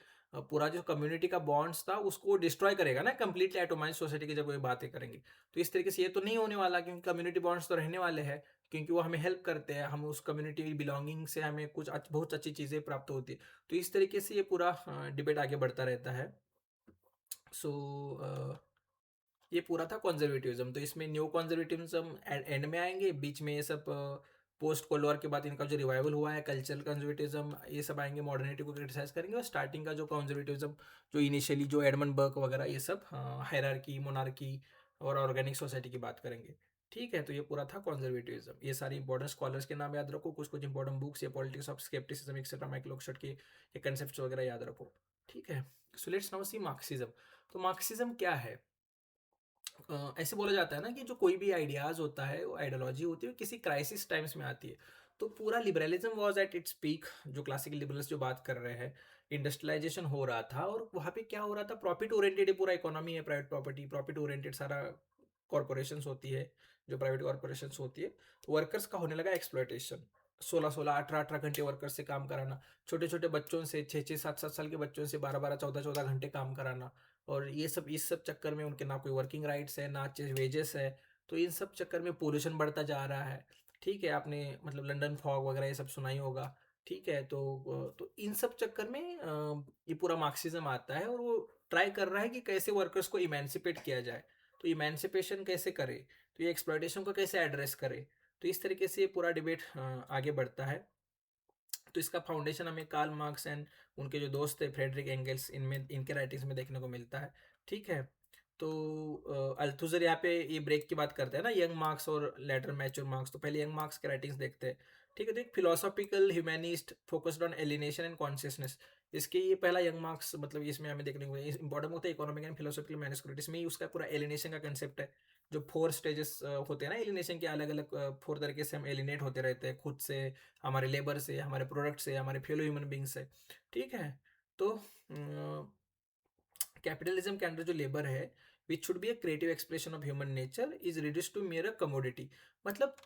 [SPEAKER 1] पूरा जो कम्युनिटी का बॉन्ड्स था उसको डिस्ट्रॉय करेगा ना, कंप्लीटली एटोमाइज्ड सोसाइटी की जब वो बातें करेंगे। तो इस तरीके से ये तो नहीं होने वाला, क्योंकि कम्युनिटी बॉन्ड्स तो रहने वाले हैं, क्योंकि वो हमें हेल्प करते हैं, हम उस कम्युनिटी बिलोंगिंग से हमें कुछ बहुत अच्छी चीज़ें प्राप्त होती है। तो इस तरीके से ये पूरा डिबेट आगे बढ़ता रहता है। सो ये पूरा था कंजर्वेटिविज्म। तो इसमें न्यू कंजर्वेटिविज्म एंड में आएंगे, बीच में ये सब पोस्ट कोल्ड वॉर के बाद इनका जो रिवाइवल हुआ है, कल्चरल कंजर्वेटिज्म, ये सब आएंगे, मॉडर्निटी को क्रिटिसाइज करेंगे। और स्टार्टिंग का जो कंजर्वेटिविज्म, जो इनिशियली जो एडमंड बर्क वगैरह, ये सब हायरार्की, मोनार्की और ऑर्गेनिक सोसाइटी की बात करेंगे। ठीक है, तो ये पूरा था कॉन्जर्वेटिविज्म। ये सारी इंपॉर्टेंट स्कॉलर्स के नाम याद रखो, कुछ कुछ इंपॉर्टेंट बुक्स या politics of scepticism etcetera Michael Oxford के ये कंसेप्ट्स वगैरह याद रखो। ठीक है, so let's now see Marxism. तो मार्क्सिज्म क्या है? ऐसे बोला जाता है ना कि जो कोई भी आइडियाज होता है, वो आइडियोलॉजी होती है, वो किसी क्राइसिस टाइम्स में आती है। तो पूरा liberalism was at its peak, जो क्लासिकल लिबरल्स जो बात कर रहे हैं, इंडस्ट्रियलाइजेशन हो रहा था और वहाँ पे क्या हो रहा था, प्रॉफिट ओरिएंटेड पूरा इकोनॉमी है, प्राइवेट प्रॉपर्टी प्रॉफिट ओरिएंटेड सारा कॉरपोरेशंस होती है, जो प्राइवेट कॉरपोरेशंस होती है। वर्कर्स का होने लगा एक्सप्लॉयटेशन, 16-16 18-18 घंटे वर्कर्स से काम कराना, छोटे छोटे बच्चों से 6-6 7-7 साल के बच्चों से 12-12 14-14 घंटे काम कराना। और ये सब इस सब चक्कर में उनके ना कोई वर्किंग राइट्स है ना अच्छे वेजेस है। तो इन सब चक्कर में पोल्यूशन बढ़ता जा रहा है। ठीक है, आपने मतलब लंदन फॉग वगैरह ये सब सुना ही होगा। ठीक है, तो इन सब चक्कर में ये पूरा मार्क्सिज्म आता है और वो ट्राई कर रहा है कि कैसे वर्कर्स को इमेंसिपेट किया जाए। तो इमेंसिपेशन कैसे करे, तो ये एक्सप्लॉयटेशन को कैसे एड्रेस करे। तो इस तरीके से ये पूरा डिबेट आगे बढ़ता है। तो इसका फाउंडेशन हमें कार्ल मार्क्स एंड उनके जो दोस्त थे फ्रेडरिक एंगल्स, इनमें इनके राइटिंग्स में देखने को मिलता है। ठीक है, तो अल्थुजर यहाँ पे ये ब्रेक की बात करते हैं ना, यंग मार्क्स और लेटर मैच्योर मार्क्स। तो पहले यंग मार्क्स के राइटिंग्स देखते हैं। ठीक है, तो एक philosophical humanist focused on alienation and consciousness. इसके ये पहला यंग मार्क्स, मतलब इसमें हमें देखने को इंपॉर्टेंट होता है इकोनॉमिक एंड फिलोसॉफिकल मैन्युस्क्रिप्ट। इसमें ही उसका पूरा एलिनेशन का कंसेप्ट है। जो 4 स्टेजेस होते हैं ना एलिनेशन के, अलग अलग 4 तरीके से हम एलिनेट होते रहते हैं, खुद से, हमारे लेबर से, हमारे प्रोडक्ट से, हमारे फेलो ह्यूमन बींग से। ठीक है, तो कैपिटलिज्म के अंडर जो लेबर है, which should be a creative expression of human nature, is reduce to mere a commodity. मतलब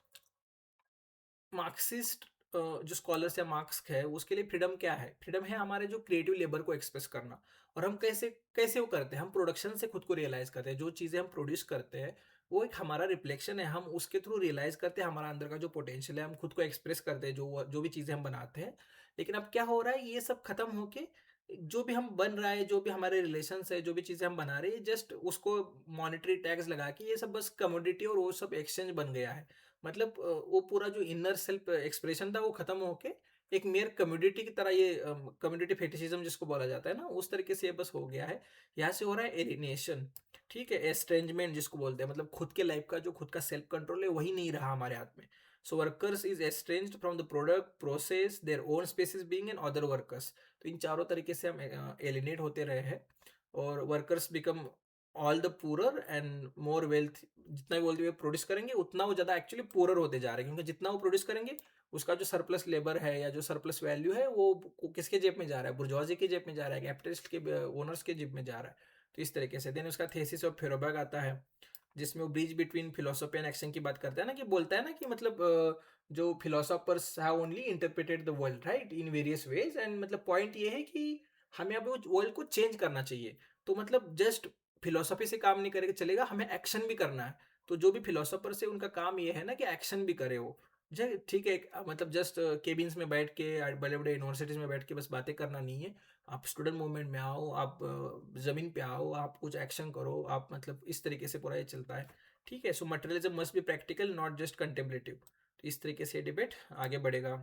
[SPEAKER 1] मार्क्सिस्ट जो स्कॉलर्स या मार्क्स है, उसके लिए फ्रीडम क्या है? फ्रीडम है हमारे जो क्रिएटिव लेबर को एक्सप्रेस करना। और हम कैसे कैसे वो करते हैं? हम प्रोडक्शन से खुद को रियलाइज करते हैं। जो चीज़ें हम प्रोड्यूस करते हैं, वो एक हमारा रिफ्लेक्शन है। हम उसके थ्रू रियलाइज करते हैं हमारा अंदर का जो पोटेंशियल है, हम खुद को एक्सप्रेस करते हैं जो जो भी चीज़ें हम बनाते हैं। लेकिन अब क्या हो रहा है, ये सब खत्म होके जो भी हम बन रहा है, जो भी हमारे रिलेशन है, जो भी चीज़ें हम बना रहे हैं, जस्ट उसको मॉनेटरी टैक्स लगा के ये सब बस कमोडिटी और वो सब एक्सचेंज बन गया है। मतलब वो पूरा जो इनर सेल्फ एक्सप्रेशन था, वो खत्म होके एक मेयर कम्युनिटी की तरह, ये कम्युनिटी फेटिशिज्म जिसको बोला जाता है ना, उस तरीके से ये बस हो गया है। यहाँ से हो रहा है एलिनेशन। ठीक है, एस्ट्रेंजमेंट जिसको बोलते हैं, मतलब खुद के लाइफ का जो खुद का सेल्फ कंट्रोल है, वही नहीं रहा हमारे हाथ में। So workers is estranged from the product process, their own species being and other workers. तो इन चारों तरीके से हम एलिनेट होते रहे हैं। और workers become all the poorer and more wealth. जितना भी बोलते हुए प्रोड्यूस करेंगे, उतना वो ज़्यादा एक्चुअली पुअरर होते जा रहे हैं, क्योंकि जितना वो प्रोड्यूस करेंगे, उसका जो सरप्लस लेबर है या जो सरप्लस वैल्यू है, वो किसके जेब में जा रहा है? बुर्जुआजी के जेब में जा रहा है, कैपिटलिस्ट के ओनर्स के जेब में जा रहा है। तो इस तरीके से देन उसका थेसिस ऑफ फेरोबैग आता है, जिसमें वो bridge between philosophy and action की बात करता है ना, कि बोलता है ना कि मतलब जो philosophers have only interpreted the world right in various ways, and मतलब पॉइंट ये है कि हमें अब वर्ल्ड को चेंज करना चाहिए। तो मतलब जस्ट फिलोसफी से काम नहीं करेगा चलेगा, हमें एक्शन भी करना है। तो जो भी फिलोसोफर से उनका काम ये है ना कि एक्शन भी करे वो। ठीक है, मतलब जस्ट केबिन्स में बैठ के, बड़े बड़े यूनिवर्सिटीज में बैठ के बस बातें करना नहीं है। आप स्टूडेंट मूवमेंट में आओ, आप ज़मीन पे आओ, आप कुछ एक्शन करो, आप मतलब इस तरीके से पूरा ये चलता है। ठीक है, so materialism must be practical, not just contemplative. तो इस तरीके से डिबेट आगे बढ़ेगा।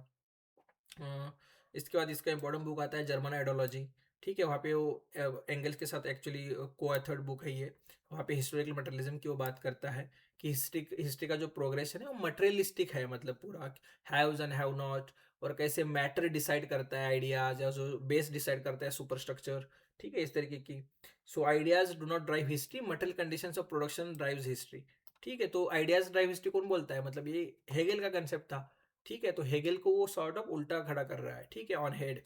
[SPEAKER 1] इसके बाद इसका इंपॉर्टेंट बुक आता है जर्मन आइडियोलॉजी। ठीक है, वहाँ पे वो एंगल्स के साथ एक्चुअली को थर्ड बुक है ये। वहाँ पे हिस्टोरिकल मटेरियलिज्म की वो बात करता है कि हिस्ट्री का जो प्रोग्रेशन है, वो मटेरियलिस्टिक है, मतलब पूरा हैव्स एंड हैव नॉट, और कैसे मैटर डिसाइड करता है आइडियाज, या जो बेस डिसाइड करता है सुपर स्ट्रक्चर। ठीक है, इस तरीके की। So ideas do not drive history, material conditions of production drives history. ठीक है, तो आइडियाज ड्राइव हिस्ट्री कौन बोलता है? मतलब ये हेगेल का कंसेप्ट था। ठीक है, तो हेगेल को वो सॉर्ट ऑफ उल्टा खड़ा कर रहा है। ठीक है, ऑन हेड।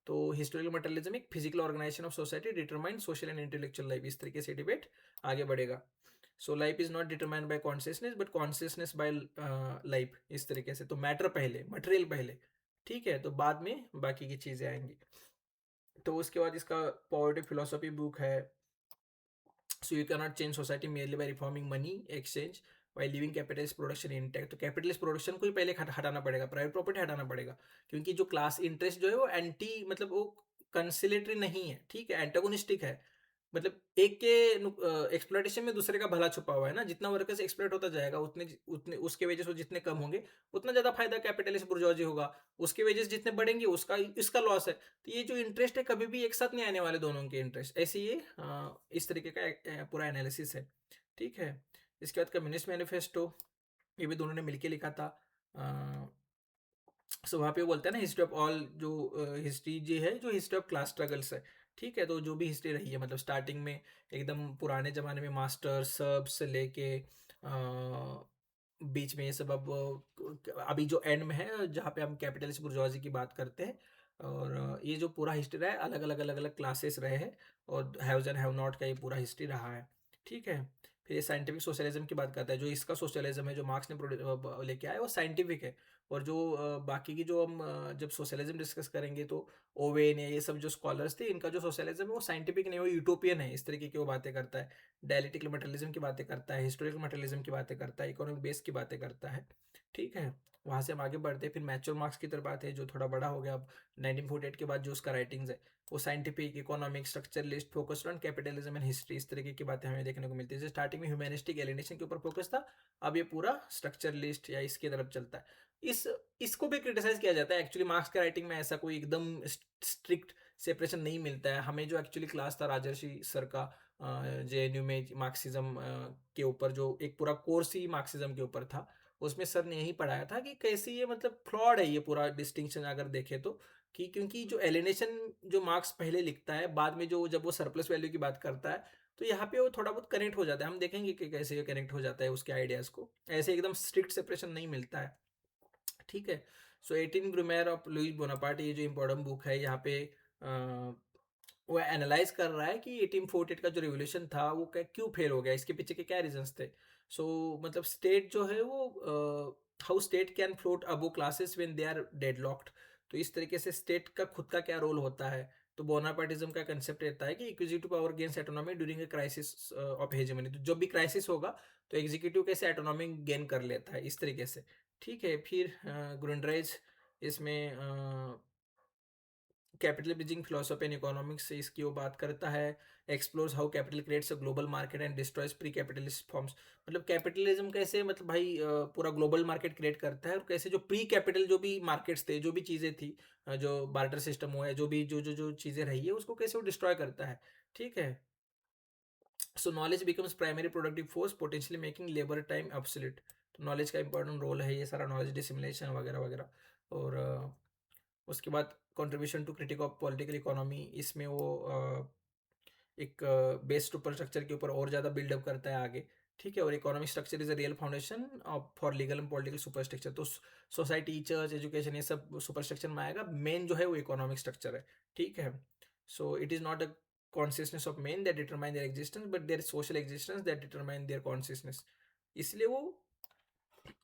[SPEAKER 1] तो हिस्टोरिकल मटेरियलिज्म एक physical organisation of society determine social and intellectual life, इस तरीके से डिबेट आगे बढ़ेगा। So life is not determined by consciousness but consciousness by life, इस तरीके से। तो मैटर पहले, मटेरियल पहले। ठीक है, तो बाद में बाकी की चीजें आएंगी। तो उसके बाद इसका पॉवर्टी फिलोसफी बुक है। So you can not change society merely by reforming money exchange while living capitalist production intact. तो कैपिटलिस्ट प्रोडक्शन को ही पहले हटाना पड़ेगा, प्राइवेट प्रॉपर्टी हटाना पड़ेगा। क्योंकि जो क्लास इंटरेस्ट जो है वो एंटी, मतलब वो कंसिलेटरी नहीं है। ठीक है, एंटागोनिस्टिक है। मतलब एक के एक्सप्लॉयटेशन में दूसरे का भला छुपा हुआ है ना। जितना वर्कर्स एक्सप्लॉयट होता जाएगा, उतने उतने उसके वेजेस जितने कम होंगे, उतना ज़्यादा फायदा कैपिटलिस्ट बुर्जुआजी होगा। उसके वेजेस जितने बढ़ेंगे, उसका इसका लॉस है। तो ये जो इंटरेस्ट है, कभी भी एक साथ नहीं आने वाले दोनों के इंटरेस्ट। ऐसे ये इस तरीके का पूरा एनालिसिस है। ठीक है, इसके बाद कम्युनिस्ट मैनिफेस्टो। ये भी दोनों ने मिलके लिखा था। सो वहाँ पे वो बोलते हैं ना, हिस्ट्री ऑफ ऑल, जो हिस्ट्री जो है, जो हिस्ट्री ऑफ क्लास स्ट्रगल्स है। ठीक है, तो जो भी हिस्ट्री रही है, मतलब स्टार्टिंग में एकदम पुराने ज़माने में मास्टर सर्ब्स से लेके बीच में ये सब, अब अभी जो एंड में है जहाँ पे हम कैपिटलिस्ट बुर्जुआजी की बात करते हैं। और ये जो पूरा हिस्ट्री रहा है, अलग अलग क्लासेस रहे हैं, और हैव्स एंड हैव नॉट का ये पूरा हिस्ट्री रहा है। ठीक है। फिर ये साइंटिफिक सोशलिज्म की बात करता है, जो इसका सोशलिज्म है जो मार्क्स ने लेके आया, वो साइंटिफिक है। और जो बाकी की जो हम जब सोशलिज्म डिस्कस करेंगे, तो ओवेन या ये सब जो स्कॉलर्स थे, इनका जो सोशलिज्म है वो साइंटिफिक नहीं, वो यूटोपियन है। इस तरीके की वो बातें करता है, डायलिटिकल मटेरियलिज्म की बातें करता है, हिस्टोरिकल मटेरियलिज्म की बातें करता है, इकोनॉमिक बेस की बातें करता है। ठीक है। वहाँ से हम आगे बढ़ते हैं, फिर मैच्योर मार्क्स की तरफ आते हैं, जो थोड़ा बड़ा हो गया अब 1948 के बाद। जो उसका राइटिंग्स है वो scientific, economic, structuralist, focused on capitalism and history, इस तरीके की बातें हमें देखने को मिलती है। जैसे स्टार्टिंग में ह्यूमैनिस्टिक एलिनेशन के ऊपर फोकस था, अब ये पूरा स्ट्रक्चरलिस्ट या इसकी तरफ चलता है। इस इसको भी क्रिटिसाइज किया जाता है एक्चुअली। मार्क्स के राइटिंग में ऐसा कोई एकदम स्ट्रिक्ट सेपरेशन नहीं मिलता है हमें। जो एक्चुअली क्लास था राजर्षि सर का जेएनयू में मार्क्सिज्म के ऊपर, जो एक पूरा कोर्स ही मार्क्सिज्म के ऊपर था, उसमें सर ने यही पढ़ाया था कि कैसे ये मतलब फ्लॉड है ये पूरा डिस्टिंक्शन अगर देखें तो। कि क्योंकि जो एलिनेशन जो मार्क्स पहले लिखता है, बाद में जो जब वो सरप्लस वैल्यू की बात करता है, तो यहाँ पे वो थोड़ा बहुत कनेक्ट हो जाता है। हम देखेंगे कि कैसे ये कनेक्ट हो जाता है उसके आइडियाज़ को। ऐसे एकदम स्ट्रिक्ट सेपरेशन नहीं मिलता है। ठीक है। सो 18 ग्रूमेर ऑफ लुइस बोनापार्ट, ये जो इम्पोर्टेंट बुक है, यहाँ पे वो एनालाइज कर रहा है कि 1848 का जो रिवोल्यूशन था वो क्यों फेल हो गया, इसके पीछे के क्या रीजंस थे। मतलब स्टेट जो है वो, how state can float above classes when they are deadlocked. तो इस तरीके से स्टेट का खुद का क्या रोल होता है। तो बोनापार्टिज्म का कंसेप्ट रहता है कि acquisitive power gains autonomy during a crisis of hegemony. तो जब भी क्राइसिस होगा, तो एग्जीक्यूटिव कैसे ऑटोनॉमी गेन कर लेता है, इस तरीके से। ठीक है। फिर ग्रुंडराइज इसमें capital bridging philosophy and economics से इसकी वो बात करता है। Explores how capital creates a global market and destroys pre capitalist forms. मतलब कैपिटलिज्म कैसे, मतलब भाई पूरा ग्लोबल मार्केट क्रिएट करता है, और कैसे जो प्री कैपिटल जो भी मार्केट्स थे, जो भी चीज़ें थी, जो बार्टर सिस्टम हुआ है, जो भी जो चीज़ें रही है, उसको कैसे वो डिस्ट्रॉय करता है। ठीक है। सो knowledge becomes primary productive force, potentially making labour time obsolete. तो नॉलेज का इंपॉर्टेंट रोल है ये सारा, नॉलेज डिसिमिलेशन वगैरह वगैरह। और उसके बाद contribution to critique of political economy, इसमें वो एक बेस सुपर स्ट्रक्चर के ऊपर और ज़्यादा बिल्डअप करता है आगे। ठीक है। और economic structure is a real foundation of for legal and political super structure. तो सोसाइटी, चर्च, एजुकेशन, ये सब सुपर स्ट्रक्चर में आएगा। मेन जो है वो इकोनॉमिक स्ट्रक्चर है। ठीक है। So it is not a consciousness of main that determine there existence, but their social existence that determine there consciousness. इसलिए वो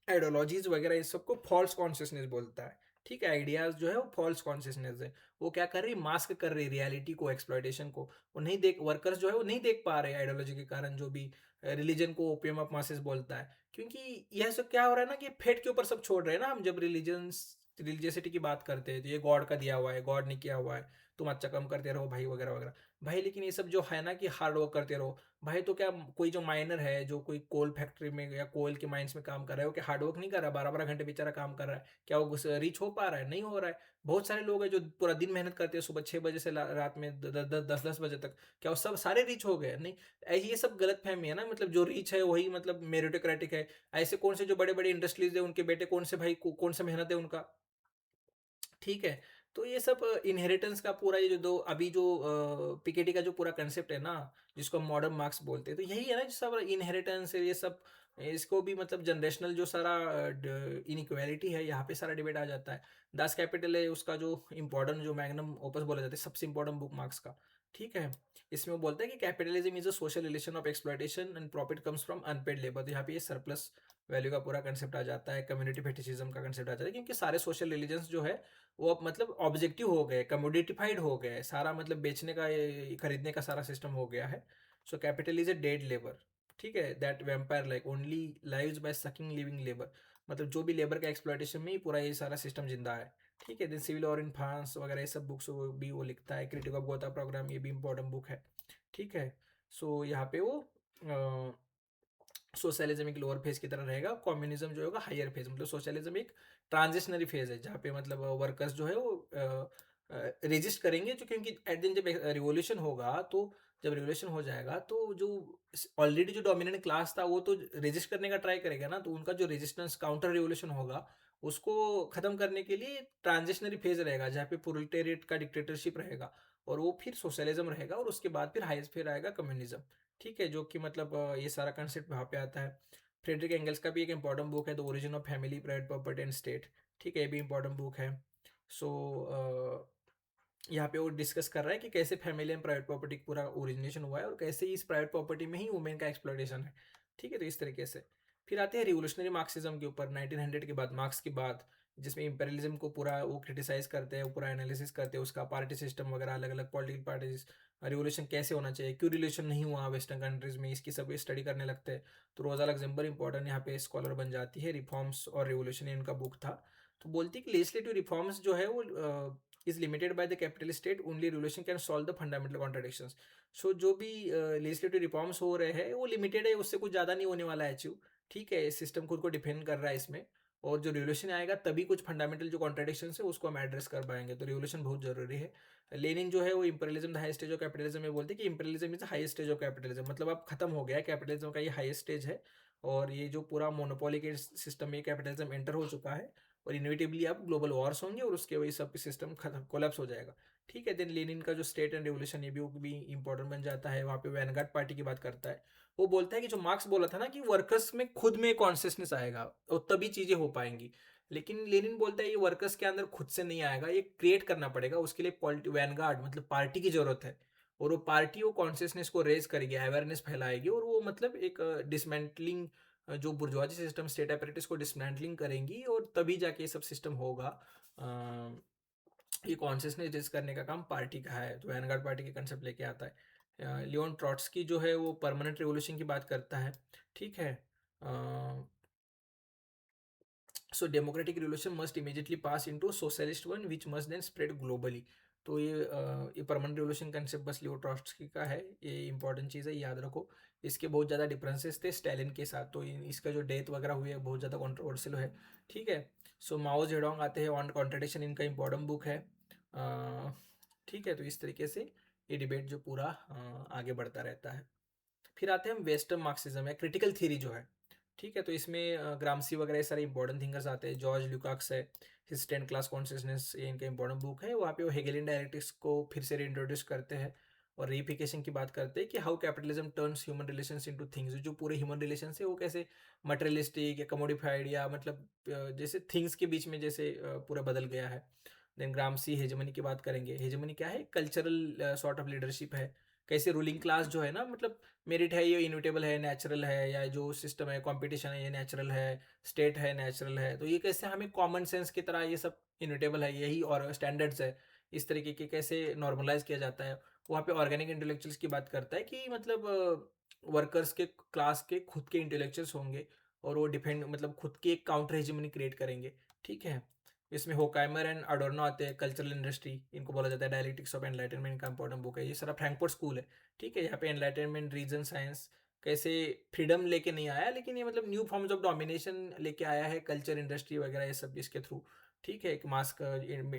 [SPEAKER 1] आइडियोलॉजीज वगैरह इस सबको फॉल्स कॉन्शियसनेस बोलता है। ठीक है। आइडियाज जो है वो फॉल्स कॉन्शियसनेस है। वो क्या कर रही, मास्क कर रही रियलिटी को, एक्सप्लॉइटेशन को। वो नहीं देख, वर्कर्स जो है वो नहीं देख पा रहे आइडियोलॉजी के कारण, जो भी रिलीजन को ओपियम ऑफ मासेस बोलता है। क्योंकि यह सब क्या हो रहा है ना, कि फेट के ऊपर सब छोड़ रहे हैं ना। हम जब रिलीजियसिटी की बात करते हैं, तो ये गॉड का दिया हुआ है, गॉड ने किया हुआ है, तुम अच्छा कम करते रहो भाई, वगैरह वगैरह। भाई लेकिन ये सब जो है ना, कि हार्ड वर्क करते रहो भाई, तो क्या कोई जो माइनर है, जो कोई कोल फैक्ट्री में या कोल के माइंस में काम कर रहा है, वो क्या हार्ड वर्क नहीं कर रहा है? 12 12 घंटे बेचारा काम कर रहा है, क्या वो रीच हो पा रहा है? नहीं हो रहा है। बहुत सारे लोग हैं जो पूरा दिन मेहनत करते हैं, सुबह 6 बजे से रात में 10 10 बजे तक, क्या वो सब सारे रीच हो गए? नहीं। ये सब गलत फहमी है ना। मतलब जो रीच है वही मतलब मेरिटोक्रेटिक है। ऐसे कौन से जो बड़े बड़े इंडस्ट्रीज है, उनके बेटे कौन से भाई, कौन सा मेहनत है उनका। ठीक है। तो ये सब इनहेरिटेंस का पूरा, ये जो दो अभी जो पिकेटी का जो पूरा कंसेप्ट है ना, जिसको हम मॉडर्न मार्क्स बोलते हैं, तो यही है ना, जो सब इनहेरिटेंस है ये सब। इसको भी मतलब जनरेशनल जो सारा इनइक्वालिटी है, यहाँ पे सारा डिबेट आ जाता है। दास कैपिटल है उसका जो इम्पोर्टेंट, जो मैग्नम ओपस बोला जाता है, सबसे इम्पोर्टेंट बुक मार्क्स का। ठीक है। इसमें वो बोलता है कि capitalism is a social relation of exploitation and profit comes from unpaid labour. तो यहाँ पे ये सरप्लस वैल्यू का पूरा कंसेप्ट आ जाता है, कम्युनिटी फेटिशिज्म का कंसेप्ट आ जाता है, क्योंकि सारे सोशल रिलीजन्स जो है वो अब मतलब ऑब्जेक्टिव हो गए, कमोडिटिफाइड हो गए सारा, मतलब बेचने का, खरीदने का सारा सिस्टम हो गया है। So capital is a dead labour. ठीक है। That vampire like only lives by sucking living labour. मतलब जो भी लेबर का एक्सप्लॉइटेशन में ही पूरा ये सारा सिस्टम जिंदा है। ठीक है। देन सिविल और इन फ्रांस वगैरह ये सब बुक्स भी वो लिखता है। क्रिटिक ऑफ गोता प्रोग्राम, ये भी इंपॉर्टेंट बुक है। ठीक है। यहाँ पे वो सोशलिज्म एक लोअर फेज की तरह रहेगा, कम्युनिज्म जो होगा हायर फेज। मतलब सोशलिज्म एक ट्रांजिशनरी फेज है, जहाँ पे मतलब वर्कर्स जो है वो रेजिस्ट करेंगे, जो क्योंकि एट दिन जब रिवॉल्यूशन होगा, तो जब रिवॉल्यूशन हो जाएगा तो जो ऑलरेडी जो डोमिनेंट क्लास था वो तो रेजिस्ट करने का ट्राई करेगा ना, तो उनका जो रेजिस्टेंस काउंटर रिवॉल्यूशन होगा उसको खत्म करने के लिए ट्रांजिशनरी फेज रहेगा जहाँ पे प्रोलेटेरिएट का डिक्टेटरशिप रहेगा, और वो फिर सोशलिज्म रहेगा, और उसके बाद फिर हाईएस्ट फिर आएगा कम्युनिज्म। ठीक है, जो कि मतलब ये सारा कंसेप्ट वहाँ पे आता है। फ्रेडरिक एंगल्स का भी एक इंपॉर्टेंट बुक है the origin of family, private property and state. ठीक है, ये भी इंपॉर्टेंट बुक है। सो यहाँ पे वो डिस्कस कर रहा है कि कैसे फैमिली एंड प्राइवेट प्रॉपर्टी पूरा ओरिजिनेशन हुआ है, और कैसे इस प्राइवेट प्रॉपर्टी में ही वुमेन का एक्सप्लॉयटेशन है। ठीक है, तो इस तरीके से फिर आते हैं रिवोल्यूशनरी मार्क्सिज्म के ऊपर 1900 के बाद, मार्क्स के बाद, जिसमें इंपेरियलिज्म को पूरा वो क्रिटिसाइज करते हैं, वो पूरा एनालिसिस करते हैं उसका, पार्टी सिस्टम वगैरह, अलग अलग पॉलिटिकल पार्टीज, रिवोल्यूशन कैसे होना चाहिए, क्यों रिवोल्यूशन नहीं हुआ वेस्टर्न कंट्रीज में, इसकी सब स्टडी करने लगते हैं। तो रोजा लग्जमबर्ग इंपॉर्टेंट यहाँ पे स्कॉलर बन जाती है, रिफॉर्म्स और रिवोल्यूशन इनका बुक था। तो बोलती है कि लेजिस्लेटिव रिफॉर्म्स जो है वो is limited by the capitalist state, only regulation can solve the fundamental contradictions. So जो भी legislative reforms हो रहे हैं वो लिमिटेड है, उससे कुछ ज़्यादा नहीं होने वाला है अचीव। ठीक है, सिस्टम खुद को डिफेंड कर रहा है इसमें, और जो रिवोल्यूशन आएगा तभी कुछ फंडामेंटल जो कॉन्ट्राडिक्शन है उसको हम एड्रेस कर पाएंगे, तो रिवोल्यूशन बहुत जरूरी है। लेनिन जो है वो imperialism the highest stage of capitalism में बोलते हैं कि imperialism is the highest stage of capitalism, मतलब अब खत्म हो गया है कैपिटलिज्म का, ये हाईएस्ट स्टेज है, और ये जो पूरा मोनोपोली के सिस्टम में कैपिटलिज्म एंटर हो चुका है, और इनविटेबली अब ग्लोबल वॉर्स होंगे और उसके वजह सब सिस्टम खत्म कोलैप्स हो जाएगा। ठीक है, देन लेनिन का जो स्टेट एंड रेवोल्यूशन, ये भी इंपॉर्टेंट बन जाता है। वहाँ पे वैनगार्ड पार्टी की बात करता है, वो बोलता है कि जो मार्क्स बोला था ना कि वर्कर्स में खुद में कॉन्शियसनेस आएगा और तभी चीजें हो पाएंगी, लेकिन लेनिन बोलता है ये वर्कर्स के अंदर खुद से नहीं आएगा, ये क्रिएट करना पड़ेगा, उसके लिए वैनगार्ड मतलब पार्टी की जरूरत है, और वो पार्टी वो कॉन्शियसनेस को रेज करेगी, अवेयरनेस फैलाएगी, और वो मतलब एक डिसमेंटलिंग, जो बुर्जुआजी सिस्टम स्टेट अपैरेटस को डिसमेंटलिंग करेंगी, और तभी जाके ये सब सिस्टम होगा। ये कॉन्शियसनेस रेज करने का काम पार्टी का है, तो वैनगार्ड पार्टी के कंसेप्ट लेके आता है। लियोन ट्रॉट्स्की जो है वो परमानेंट रेवोल्यूशन की बात करता है। ठीक है, so democratic revolution must immediately pass into socialist one which must then spread globally. तो ये परमानेंट रिवोल्यूशन कंसेप्ट बस लियो ट्रॉट्स्की का है, ये इंपॉर्टेंट चीज़ है, याद रखो। इसके बहुत ज़्यादा डिफरेंसेस थे स्टैलिन के साथ, तो इसका जो डेथ वगैरह हुई है बहुत ज़्यादा कॉन्ट्रोवर्शियल है। ठीक है, सो माओ जेडोंग आते हैं, ऑन कॉन्ट्रडिक्शन इनका इंपॉर्टेंट बुक है। ठीक है, तो इस तरीके से ये डिबेट जो पूरा आगे बढ़ता रहता है। फिर आते हैं हम वेस्टर्न मार्क्सिज्म या क्रिटिकल थ्योरी जो है। ठीक है, तो इसमें ग्रामसी वगैरह सारे इंपॉर्टेंट थिंकर्स आते हैं, जॉर्ज ल्यूकाक्स है, हिज 10 क्लास कॉन्शियसनेस, ये इनका इंपॉर्टेंट बुक है। वहाँ पे वो हेगेलियन डायरेक्टिक्स को फिर से रीइंट्रोड्यूस करते हैं, और रीफिकेशन की बात करते हैं कि how capitalism turns human relations into things, जो पूरे ह्यूमन रिलेशंस है वो कैसे मटेरियलिस्टिक या कमोडिफाइड, या मतलब जैसे थिंग्स के बीच में जैसे पूरा बदल गया है। देन ग्रामसी हेजेमनी की बात करेंगे, हेजेमनी क्या है, कल्चरल सॉर्ट ऑफ लीडरशिप है, कैसे रूलिंग क्लास जो है ना, मतलब मेरिट है ये इनविटेबल है, नेचुरल है, या जो सिस्टम है कंपटीशन है ये नेचुरल है, स्टेट है नेचुरल है, तो ये कैसे हमें कॉमन सेंस की तरह ये सब इनविटेबल है यही, और स्टैंडर्ड्स है, इस तरीके के कैसे नॉर्मलाइज किया जाता है। वहाँ पे ऑर्गेनिक इंटेलेक्चुअल्स की बात करता है कि मतलब वर्कर्स के क्लास के खुद के इंटेलेक्चुअल्स होंगे, और वो डिफेंड मतलब खुद की एक काउंटर हेजेमनी क्रिएट करेंगे। ठीक है, इसमें होकाइमर एंड अडोर्नो आते हैं, कल्चरल इंडस्ट्री इनको बोला जाता है, डायलेक्टिक्स ऑफ एनलाइटनमेंट का इंपॉर्टेंट बुक है, ये सारा फ्रैंकफर्ट स्कूल है। ठीक है, यहाँ पे एनलाइटनमेंट रीजन साइंस कैसे फ्रीडम लेके नहीं आया, लेकिन ये मतलब न्यू फॉर्म्स ऑफ डोमिनेशन लेके आया है, कल्चर इंडस्ट्री वगैरह ये सब इसके थ्रू। ठीक है, एक मास्क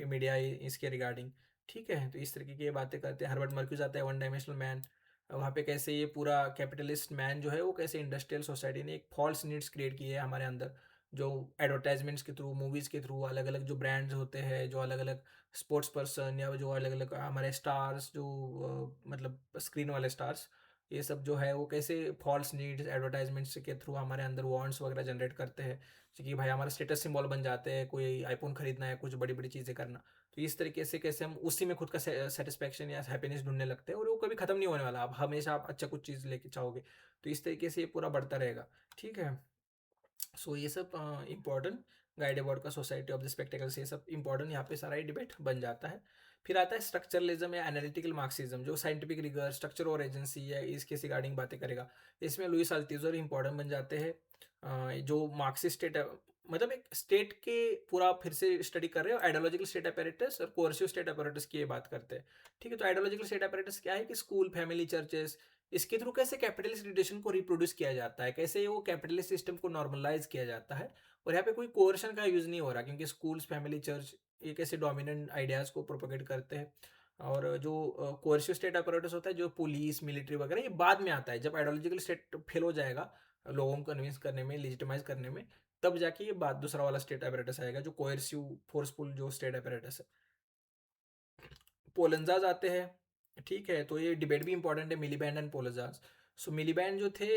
[SPEAKER 1] मीडिया इसके रिगार्डिंग। ठीक है, तो इस तरीके की ये बातें करते हैं। हर्बर्ट मर्क्यूज आता है, वन डायमेंशनल मैन, वहाँ पे कैसे ये पूरा कैपिटलिस्ट मैन जो है वो कैसे इंडस्ट्रियल सोसाइटी ने एक फॉल्स नीड्स क्रिएट की है हमारे अंदर, जो एडवर्टाइजमेंट्स के थ्रू, मूवीज़ के थ्रू, अलग अलग जो ब्रांड्स होते हैं, जो अलग अलग स्पोर्ट्स पर्सन, या जो अलग अलग हमारे स्टार्स जो मतलब स्क्रीन वाले स्टार्स, ये सब जो है वो कैसे फॉल्स नीड्स एडवर्टाइजमेंट्स के थ्रू हमारे अंदर वांट्स वगैरह जनरेट करते हैं, जैसे कि भाई हमारा स्टेटस सिंबल बन जाते हैं, कोई आईफोन खरीदना है, कुछ बड़ी बड़ी चीज़ें करना, तो इस तरीके से कैसे हम उसी में खुद का सेटिस्फैक्शन या हैप्पीनेस ढूंढने लगते हैं, और वो कभी खत्म नहीं होने वाला, आप हमेशा आप अच्छा कुछ चीज़ लेके चाहोगे, तो इस तरीके से ये पूरा बढ़ता रहेगा। ठीक है, सो ये सब इम्पोर्टेंट, गाइड अबाउट का सोसाइटी ऑफ द स्पेक्टेकल्स, ये सब इंपॉर्टेंट यहाँ पे सारा ही डिबेट बन जाता है। फिर आता है स्ट्रक्चरलिज्म या एनालिटिकल मार्क्सिज्म, जो साइंटिफिक रिगर, स्ट्रक्चर और एजेंसी या इसके रिगार्डिंग बातें करेगा। इसमें लुइस अल्थीजर इंपॉर्टेंट बन जाते हैं, जो मार्क्सिस्ट स्टेट मतलब एक स्टेट के पूरा फिर से स्टडी कर रहे हो, आइडियोलॉजिकल स्टेट अपैरेटस और कोर्सिव स्टेट अपैरेटस की ये बात करते हैं। ठीक है, तो आइडियोलॉजिकल स्टेट अपैरेटस क्या है कि स्कूल, फैमिली, चर्चेस, इसके थ्रू कैसे कैपिटलिस्ट रिलेशन को रिप्रोड्यूस किया जाता है, कैसे वो कैपिटलिस्ट सिस्टम को नॉर्मलाइज किया जाता है, और यहाँ पे कोई कोर्शन का यूज नहीं हो रहा, क्योंकि स्कूल्स, फैमिली, चर्च ये कैसे डोमिनेंट आइडियाज़ को प्रोपोगेट करते हैं। और जो कोर्सिव स्टेट अपरेटस होता है, जो पुलिस मिलिट्री वगैरह, ये बाद में आता है जब आइडियोलॉजिकल स्टेट फेल हो जाएगा लोगों को कन्विंस करने में, लेजिटिमाइज करने में, तब जाके ये बात दूसरा वाला स्टेट अपरेटस आएगा जो कोर्सिव फोर्सफुल जो स्टेट अपरेटस है। पोलंजाज आते हैं, ठीक है, तो ये डिबेट भी इंपॉर्टेंट है, मिलीबैंड एंड पोलंजाज। सो मिलीबैंड जो थे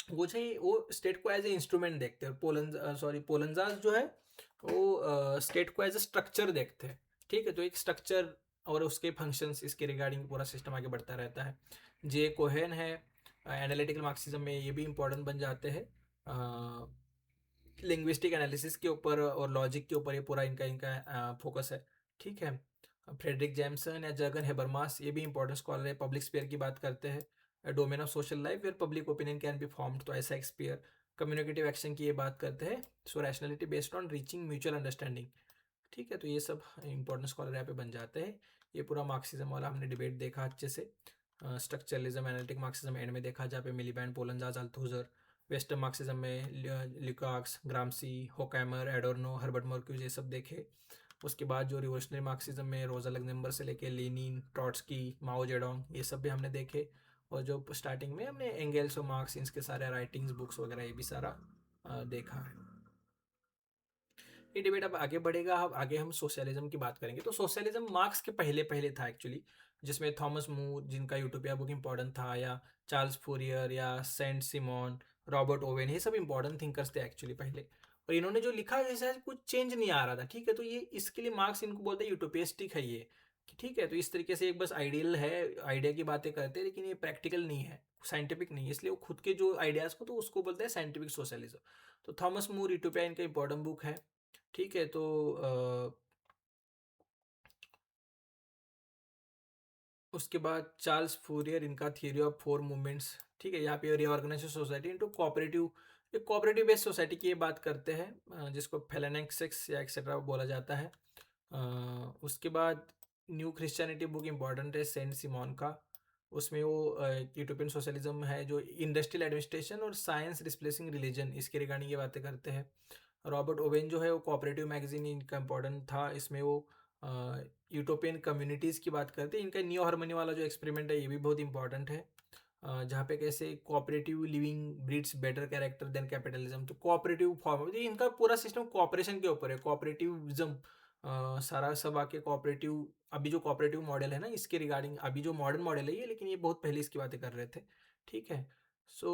[SPEAKER 1] वो स्टेट को एज ए इंस्ट्रूमेंट देखते हैं, पोलंजाज जो है वो स्टेट को एज ए स्ट्रक्चर देखते हैं, ठीक है। तो एक स्ट्रक्चर और उसके फंक्शंस, इसके रिगार्डिंग पूरा सिस्टम आगे बढ़ता रहता है। जे कोहेन है एनालिटिकल मार्क्सिज्म में, ये भी इंपॉर्टेंट बन जाते हैं लिंग्विस्टिक एनालिसिस के ऊपर और लॉजिक के ऊपर, ये पूरा इनका इनका फोकस है, ठीक है। फ्रेडरिक जैमसन या जर्गन हेबरमास, ये भी इंपॉर्टेंट स्कॉलर है, पब्लिक स्पेयर की बात करते हैं। Domain of social life where public opinion can be formed, तो ऐसा एक स्पेयर। कम्युनिकेटिव एक्शन की ये बात करते हैं, so rationality based on reaching mutual understanding, ठीक है। तो ये सब इंपॉर्टेंट स्कॉलर यहाँ पे बन जाते हैं। ये पूरा मार्क्सिज्म वाला हमने डिबेट देखा अच्छे से। स्ट्रक्चरलिज्म एनालिटिक मार्क्सिज्म एंड में देखा, जहाँ पे मिलीबैंड, पोलंजाज, अल्थुजर। वेस्टर्न मार्क्सिज्म में ल्यूकाक्स, ग्रामसी, होकैमर, एडोर्नो, हर्बर्ट मार्क्यूज, ये सब देखे। उसके बाद जो रिवोल्यूशनरी मार्क्सिज्म में रोजा लग्जमबर्ग से लेके लेनिन, ट्रॉट्स्की, माओ जेडोंग, ये सब भी हमने देखे। और जो स्टार्टिंग में हमने एंगेल्स और मार्क्स, इनके सारे राइटिंग्स, बुक्स वगैरह, ये भी सारा देखा है। ये डिबेट अब आगे बढ़ेगा, अब आगे हम सोशलिज्म की बात करेंगे। तो सोशलिज्म मार्क्स के पहले पहले था एक्चुअली, जिसमें थॉमस मूर, जिनका यूटोपिया बुक इंपॉर्टेंट था, या चार्ल्स फूरियर, या सेंट सिमोन, रॉबर्ट ओवेन, ये सब इंपॉर्टेंट थिंकर्स थे एक्चुअली पहले। और इन्होंने जो लिखा जैसे कुछ चेंज नहीं आ रहा था, ठीक है। तो ये इसके लिए मार्क्स इनको बोलते हैं यूटोपिस्टिक है ये, ठीक है। तो इस तरीके से एक बस आइडियल है, आइडिया की बातें करते हैं, लेकिन ये प्रैक्टिकल नहीं है, साइंटिफिक नहीं है, इसलिए वो खुद के जो आइडियाज़ को तो उसको बोलते हैं साइंटिफिक सोशलिज्म। तो थॉमस मूर यूटोपिया इनका इंपॉर्टेंट बुक है, ठीक है। तो उसके बाद चार्ल्स फूरियर, इनका थियरी ऑफ फोर मूवमेंट्स, ठीक है। यहाँ पे रीऑर्गेनाइजेशन सोसाइटी इनटू कोऑपरेटिव, एक कोऑपरेटिव बेस्ड सोसाइटी की ये बात करते हैं, जिसको फेलेनेक्सिस या एक्सेट्रा बोला जाता है। उसके बाद न्यू क्रिश्चियनिटी बुक इंपॉर्टेंट है सेंट सिमोन का, उसमें वो यूटोपियन सोशलिज्म है जो इंडस्ट्रियल एडमिनिस्ट्रेशन और साइंस रिप्लेसिंग रिलीजन, इसके रिगार्डिंग ये बातें करते हैं। रॉबर्ट ओवेन जो है वो कोऑपरेटिव मैगजीन इनका इंपॉर्टेंट था, इसमें वो यूटोपियन कम्युनिटीज़ की बात करते हैं। इनका न्यू हार्मनी वाला जो एक्सपेरिमेंट है ये भी बहुत इंपॉर्टेंट है, जहाँ पे कैसे cooperative living breeds better character than capitalism. तो कोऑपरेटिव फॉर्म, इनका पूरा सिस्टम कोऑपरेशन के ऊपर है, कोऑपरेटिविज्म, सारा सब आके कोऑपरेटिव। अभी जो कोऑपरेटिव मॉडल है ना, इसके रिगार्डिंग अभी जो मॉडर्न मॉडल है ये, लेकिन ये बहुत पहले इसकी बातें कर रहे थे, ठीक है। सो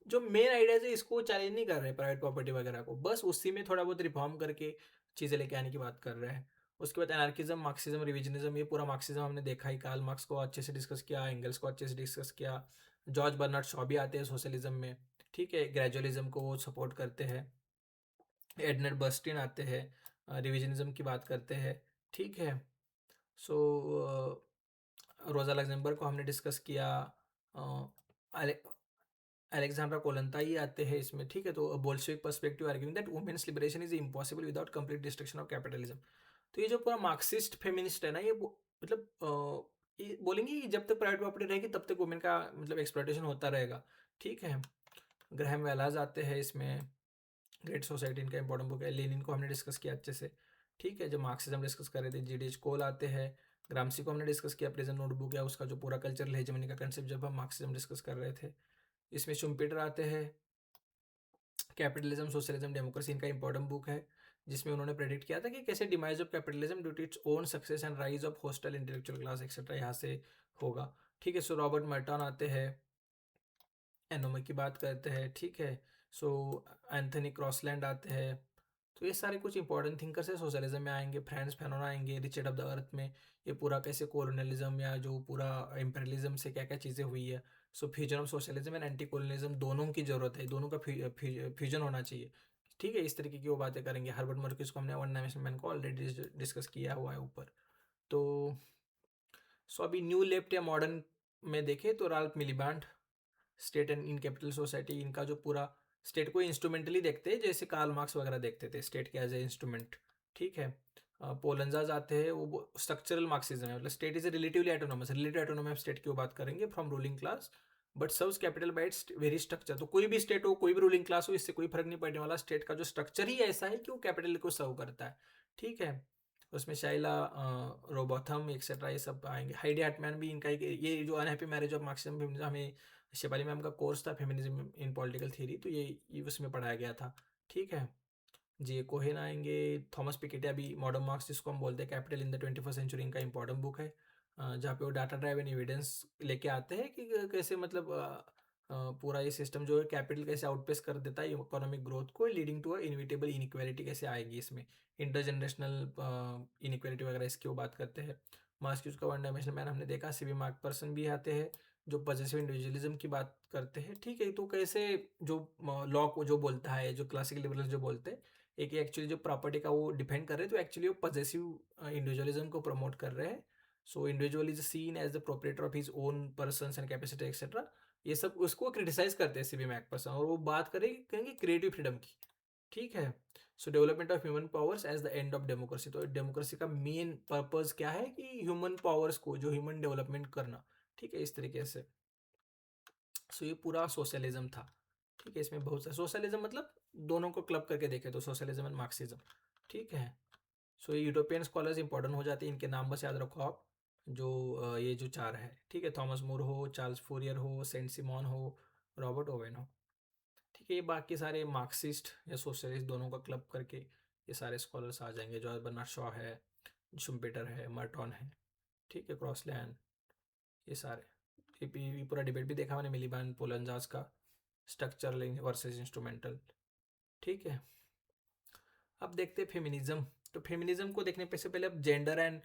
[SPEAKER 1] जो मेन आइडियाज है इसको चैलेंज नहीं कर रहे प्राइवेट प्रॉपर्टी वगैरह को, बस उसी में थोड़ा बहुत रिफॉर्म करके चीज़ें लेके आने की बात कर रहे हैं। उसके बाद एनार्किज्म, मार्क्सिज्म, रिविजनिज्म, ये पूरा मार्क्सिज्म हमने देखा ही, कार्ल मार्क्स को अच्छे से डिस्कस किया, एंगल्स को अच्छे से डिस्कस किया, जॉर्ज बर्नार्ड शॉ भी आते हैं सोशलिज्म में, ठीक है। ग्रेजुअलिज्म को वो सपोर्ट करते हैं। एडनर बर्स्टिन आते हैं, रिविजनिज्म की बात करते हैं, ठीक है। सो रोजा लग्जमबर्ग को हमने डिस्कस किया, अलेक्जेंड्रा कोलंताई आते हैं इसमें, ठीक है। तो Bolshevik perspective arguing that women's liberation is impossible without complete destruction of capitalism. तो ये जो पूरा मार्क्सिस्ट फेमिनिस्ट है ना, ये मतलब ये बोलेंगे कि जब तक प्राइवेट प्रॉपर्टी रहेगी तब तक वुमेन का मतलब एक्सप्लॉयटेशन होता रहेगा, ठीक है। ग्राहम वेलाज आते हैं इसमें, ग्रेट सोसाइटी इनका इंपॉर्टेंट बुक है। लेनिन को हमने डिस्कस किया अच्छे से, ठीक है, जब मार्क्सिज्म डिस्कस कर रहे थे। जी.डी.एच. कोल आते हैं। ग्रामसी को हमने डिस्कस किया, प्रेजेंट नोटबुक है उसका, जो पूरा कल्चरल हेजेमनी का कंसेप्ट जब हम मार्क्सिज्म डिस्कस कर रहे थे। इसमें शुम्पेटर आते हैं, कैपिटलिज्म, सोशलिज्म, डेमोक्रेसी, इनका इंपॉर्टेंट बुक है, जिसमें उन्होंने प्रेडिक्ट किया था कि कैसे demise of capitalism due to its own success and rise of hostile intellectual class etcetera यहाँ से होगा, ठीक है। सो रॉबर्ट मर्टन आते हैं, एनोमे की बात करते हैं, ठीक है। सो एंथनी क्रॉसलैंड आते हैं। तो ये सारे कुछ इंपॉर्टेंट थिंकर्स है सोशलिज्म में आएंगे। फ्रांस फैनोन आएंगे, रिचर्ड ऑफ द अर्थ में, ये पूरा कैसे कोलोनियलिज्म या जो पूरा इम्पेरियलिज्म से क्या क्या चीज़ें हुई है। So fusion of socialism and anti colonialism, दोनों की ज़रूरत है, दोनों का फ्यूजन होना चाहिए, ठीक है। इस तरीके की वो बातें करेंगे। हर्बर्ट मार्क्यूज को हमने वन डायमेंशन मैन को ऑलरेडी डिस्कस किया हुआ है ऊपर। तो सो अभी न्यू लेफ्ट या मॉडर्न में देखें तो Ralph Miliband, state and in capital society, इनका जो पूरा स्टेट को इंस्ट्रूमेंटली देखते हैं, जैसे कार्ल मार्क्स वगैरह देखते थे स्टेट के एज ए इंस्ट्रूमेंट, ठीक है। पोलंजाज आते हैं, वो स्ट्रक्चरल मार्क्सिज्म है, मतलब state is a relatively autonomous, relative autonomy of state की वो बात करेंगे from ruling class, but serves capital by it's very structure. तो कोई भी स्टेट हो, कोई भी रूलिंग क्लास हो, इससे कोई फर्क नहीं पड़ने वाला, स्टेट का जो स्ट्रक्चर ही ऐसा है कि वो कैपिटल को सर्व करता है, ठीक है। उसमें शाइला रोबोथम एक्सेट्रा ये सब आएंगे। हाइडी हटमैन भी इनका ये जो unhappy marriage of Marxism feminism, हमें शेफाली मैम का कोर्स था फेमिनिज्म इन पॉलिटिकल थ्योरी, तो ये उसमें पढ़ाया गया था। ठीक है जी। कोहेन आएंगे। थॉमस पिकेटी, अभी मॉडर्न मार्क्स जिसको हम बोलते हैं, capital in the 21st century, इनका इंपॉर्टेंट बुक है, जहाँ पे वो डाटा ड्राइवन एविडेंस लेके आते हैं कि कैसे मतलब पूरा ये सिस्टम जो है कैपिटल कैसे आउटपेस कर देता है इकोनॉमिक ग्रोथ को, leading to a inevitable inequality कैसे आएगी इसमें, इंटरजनरेशनल इनइक्वालिटी वगैरह, इसकी वो बात करते हैं। मार्क्स का वन डायमेंशनल मैन हमने देखा। सीवी मार्क पर्सन भी आते हैं जो पॉजिटिव इंडिविजुअलिज्म की बात करते हैं। ठीक है, तो कैसे जो लॉ को जो बोलता है, जो क्लासिकल लिबरल्स जो बोलते हैं, एक एक्चुअली जो प्रॉपर्टी का वो डिफेंड कर रहे हैं, तो एक्चुअली वो पॉजिटिव इंडिविजुअलिज्म को प्रमोट कर रहे हैं। So individual is seen as the proprietor of his own person and capacity etcetera, ये सब उसको क्रिटिसाइज करते हैं सीबी मैक पर्सन, और वो बात करेंगे क्रिएटिव फ्रीडम की। ठीक है। So development of human powers as the end of democracy, तो डेमोक्रेसी का मेन पर्पज क्या है कि ह्यूमन पावर्स को, जो ह्यूमन डेवलपमेंट करना। ठीक है, इस तरीके से। सो ये पूरा सोशलिज्म था। ठीक है, इसमें बहुत सा सोशलिज्म मतलब दोनों को क्लब करके देखे तो सोशलिज्म एंड मार्क्सिज्म। ठीक है। सो ये यूरोपियन स्कॉलर्स इंपॉर्टेंट हो जाते हैं, इनके नाम बस याद रखो आप, जो ये जो चार है। ठीक है, थॉमस मोर हो, चार्ल्स फोरियर हो, सेंट सिमोन हो, रॉबर्ट ओवेन हो। ठीक है, ये बाकी सारे मार्क्सिस्ट या सोशलिस्ट दोनों का क्लब करके ये सारे स्कॉलर्स आ जाएंगे, जॉर्ज बर्नार्ड शॉ है, शुम्पेटर है, मर्टॉन है। ठीक है, क्रॉसलैंड, ये सारे। ये पूरा डिबेट भी देखा मैंने मिलीबान पोलंजास का, स्ट्रक्चरल वर्सेस इंस्ट्रूमेंटल। ठीक है। अब देखते हैं फेमिनिज्म। तो फेमिनिज्म को देखने पे से पहले अब जेंडर एंड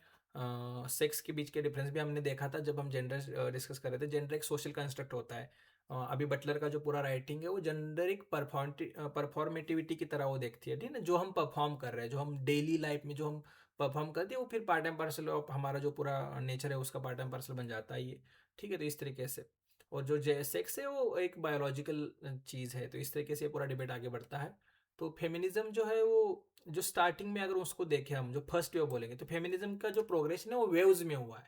[SPEAKER 1] सेक्स के बीच के डिफरेंस भी हमने देखा था जब हम जेंडर डिस्कस कर रहे थे। जेंडर एक सोशल कंस्ट्रक्ट होता है। अभी बटलर का जो पूरा राइटिंग है वो जेंडर एक परफॉर्मेटिविटी की तरह वो देखती है। ठीक है ना, जो हम परफॉर्म कर रहे हैं, जो हम डेली लाइफ में जो हम परफॉर्म करते हैं, वो फिर पार्ट एंड पार्सल ऑफ हमारा जो पूरा नेचर है उसका पार्ट एंड पार्सल बन जाता है ये। ठीक है, तो इस तरीके से। और जो सेक्स है वो एक बायोलॉजिकल चीज़ है, तो इस तरीके से पूरा डिबेट आगे बढ़ता है। तो फेमिनिज्म जो है वो, जो स्टार्टिंग में अगर उसको देखें हम, जो फर्स्ट वेव बोलेंगे, तो फेमिनिज्म का जो प्रोग्रेशन है वो वेव्स में हुआ है।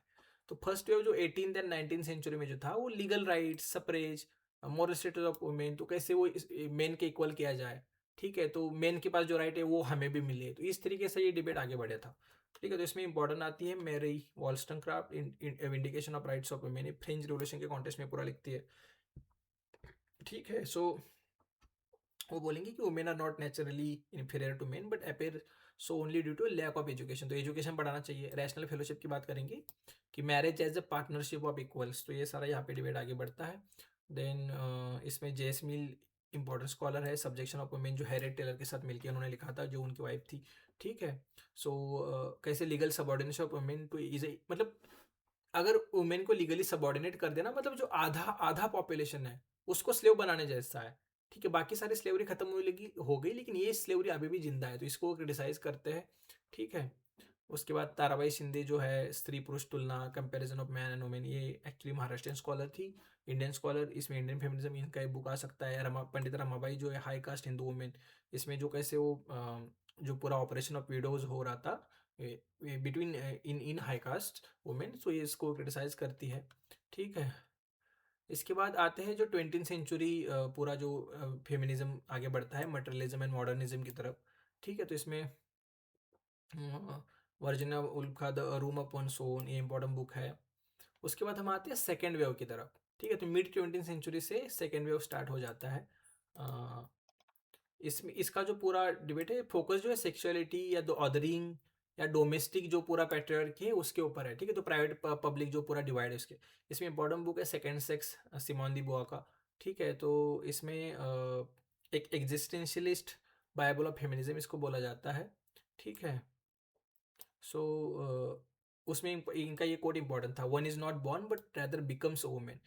[SPEAKER 1] तो फर्स्ट वेव जो 18th एंड 19th सेंचुरी में जो था, वो legal rights, suffrage, moral status of women, तो कैसे वो मेन के इक्वल किया जाए। ठीक है, तो मेन के पास जो राइट है वो हमें भी मिले, तो इस तरीके से ये डिबेट आगे बढ़ा था। ठीक है, तो इसमें इंपॉर्टेंट आती है Mary Wollstonecraft, vindication of rights of women, French revolution के कॉन्टेक्स्ट में पूरा लिखती है। ठीक है। सो वो बोलेंगे कि women are not naturally inferior to men but appear so only due to lack of education, तो एजुकेशन बढ़ाना चाहिए। रैशनल फेलोशिप की बात करेंगे कि marriage as a partnership of equals, तो ये सारा यहाँ पे डिबेट आगे बढ़ता है। देन इसमें जेस मिल इंपॉर्टेंट स्कॉलर है। सब्जेक्शन ऑफ वुमेन जो हैरियट टेलर के साथ मिलकर उन्होंने लिखा था, जो उनकी वाइफ थी। ठीक है। सो कैसे legal subordination of women two is मतलब अगर वुमेन को लीगली सबॉर्डिनेट कर देना, मतलब जो आधा आधा पॉपुलेशन है उसको स्लेव बनाने जैसा है। ठीक है, बाकी सारी स्लेवरी खत्म हो गई, लेकिन ये स्लेवरी अभी भी जिंदा है, तो इसको क्रिटिसाइज करते हैं। ठीक है। उसके बाद ताराबाई शिंदे जो है, स्त्री पुरुष तुलना, comparison of man and women, ये एक्चुअली महाराष्ट्रियन स्कॉलर थी, इंडियन स्कॉलर। इसमें इंडियन फेमिनिज्म इनका एक बुक आ सकता है। पंडित रमाबाई जो है, हाई कास्ट हिंदू वुमेन, इसमें जो कैसे वो जो पूरा ऑपरेशन ऑफ विडोज हो रहा था between in high caste women, so ये इसको क्रिटिसाइज करती है। ठीक है। इसके बाद आते हैं जो 20th सेंचुरी पूरा जो फेमिनिज्म आगे बढ़ता है मटेरियलिज्म एंड मॉडर्निज्म की तरफ। ठीक है, तो इसमें वर्जिनिया वुल्फ का द रूम अपॉन सोन, ये इंपॉर्टेंट बुक है। उसके बाद हम आते हैं सेकेंड वेव की तरफ। ठीक है, तो मिड 20th सेंचुरी से सेकेंड वेव स्टार्ट हो जाता है। अ, इसमें इसका जो पूरा डिबेट है, फोकस जो है सेक्सुअलिटी या दो अदरिंग या डोमेस्टिक जो पूरा पैट्रियार्की है उसके ऊपर है। ठीक है, तो प्राइवेट पब्लिक जो पूरा डिवाइड है उसके। इसमें इंपॉर्टेंट बुक है सेकेंड सेक्स, सिमोन दी बुआ का। ठीक है, तो इसमें एक एग्जिस्टेंशियलिस्ट बाइबल ऑफ फेमिनिज्म इसको बोला जाता है। ठीक है। सो उसमें इनका ये कोड इंपॉर्टेंट था, one is not born but rather becomes women.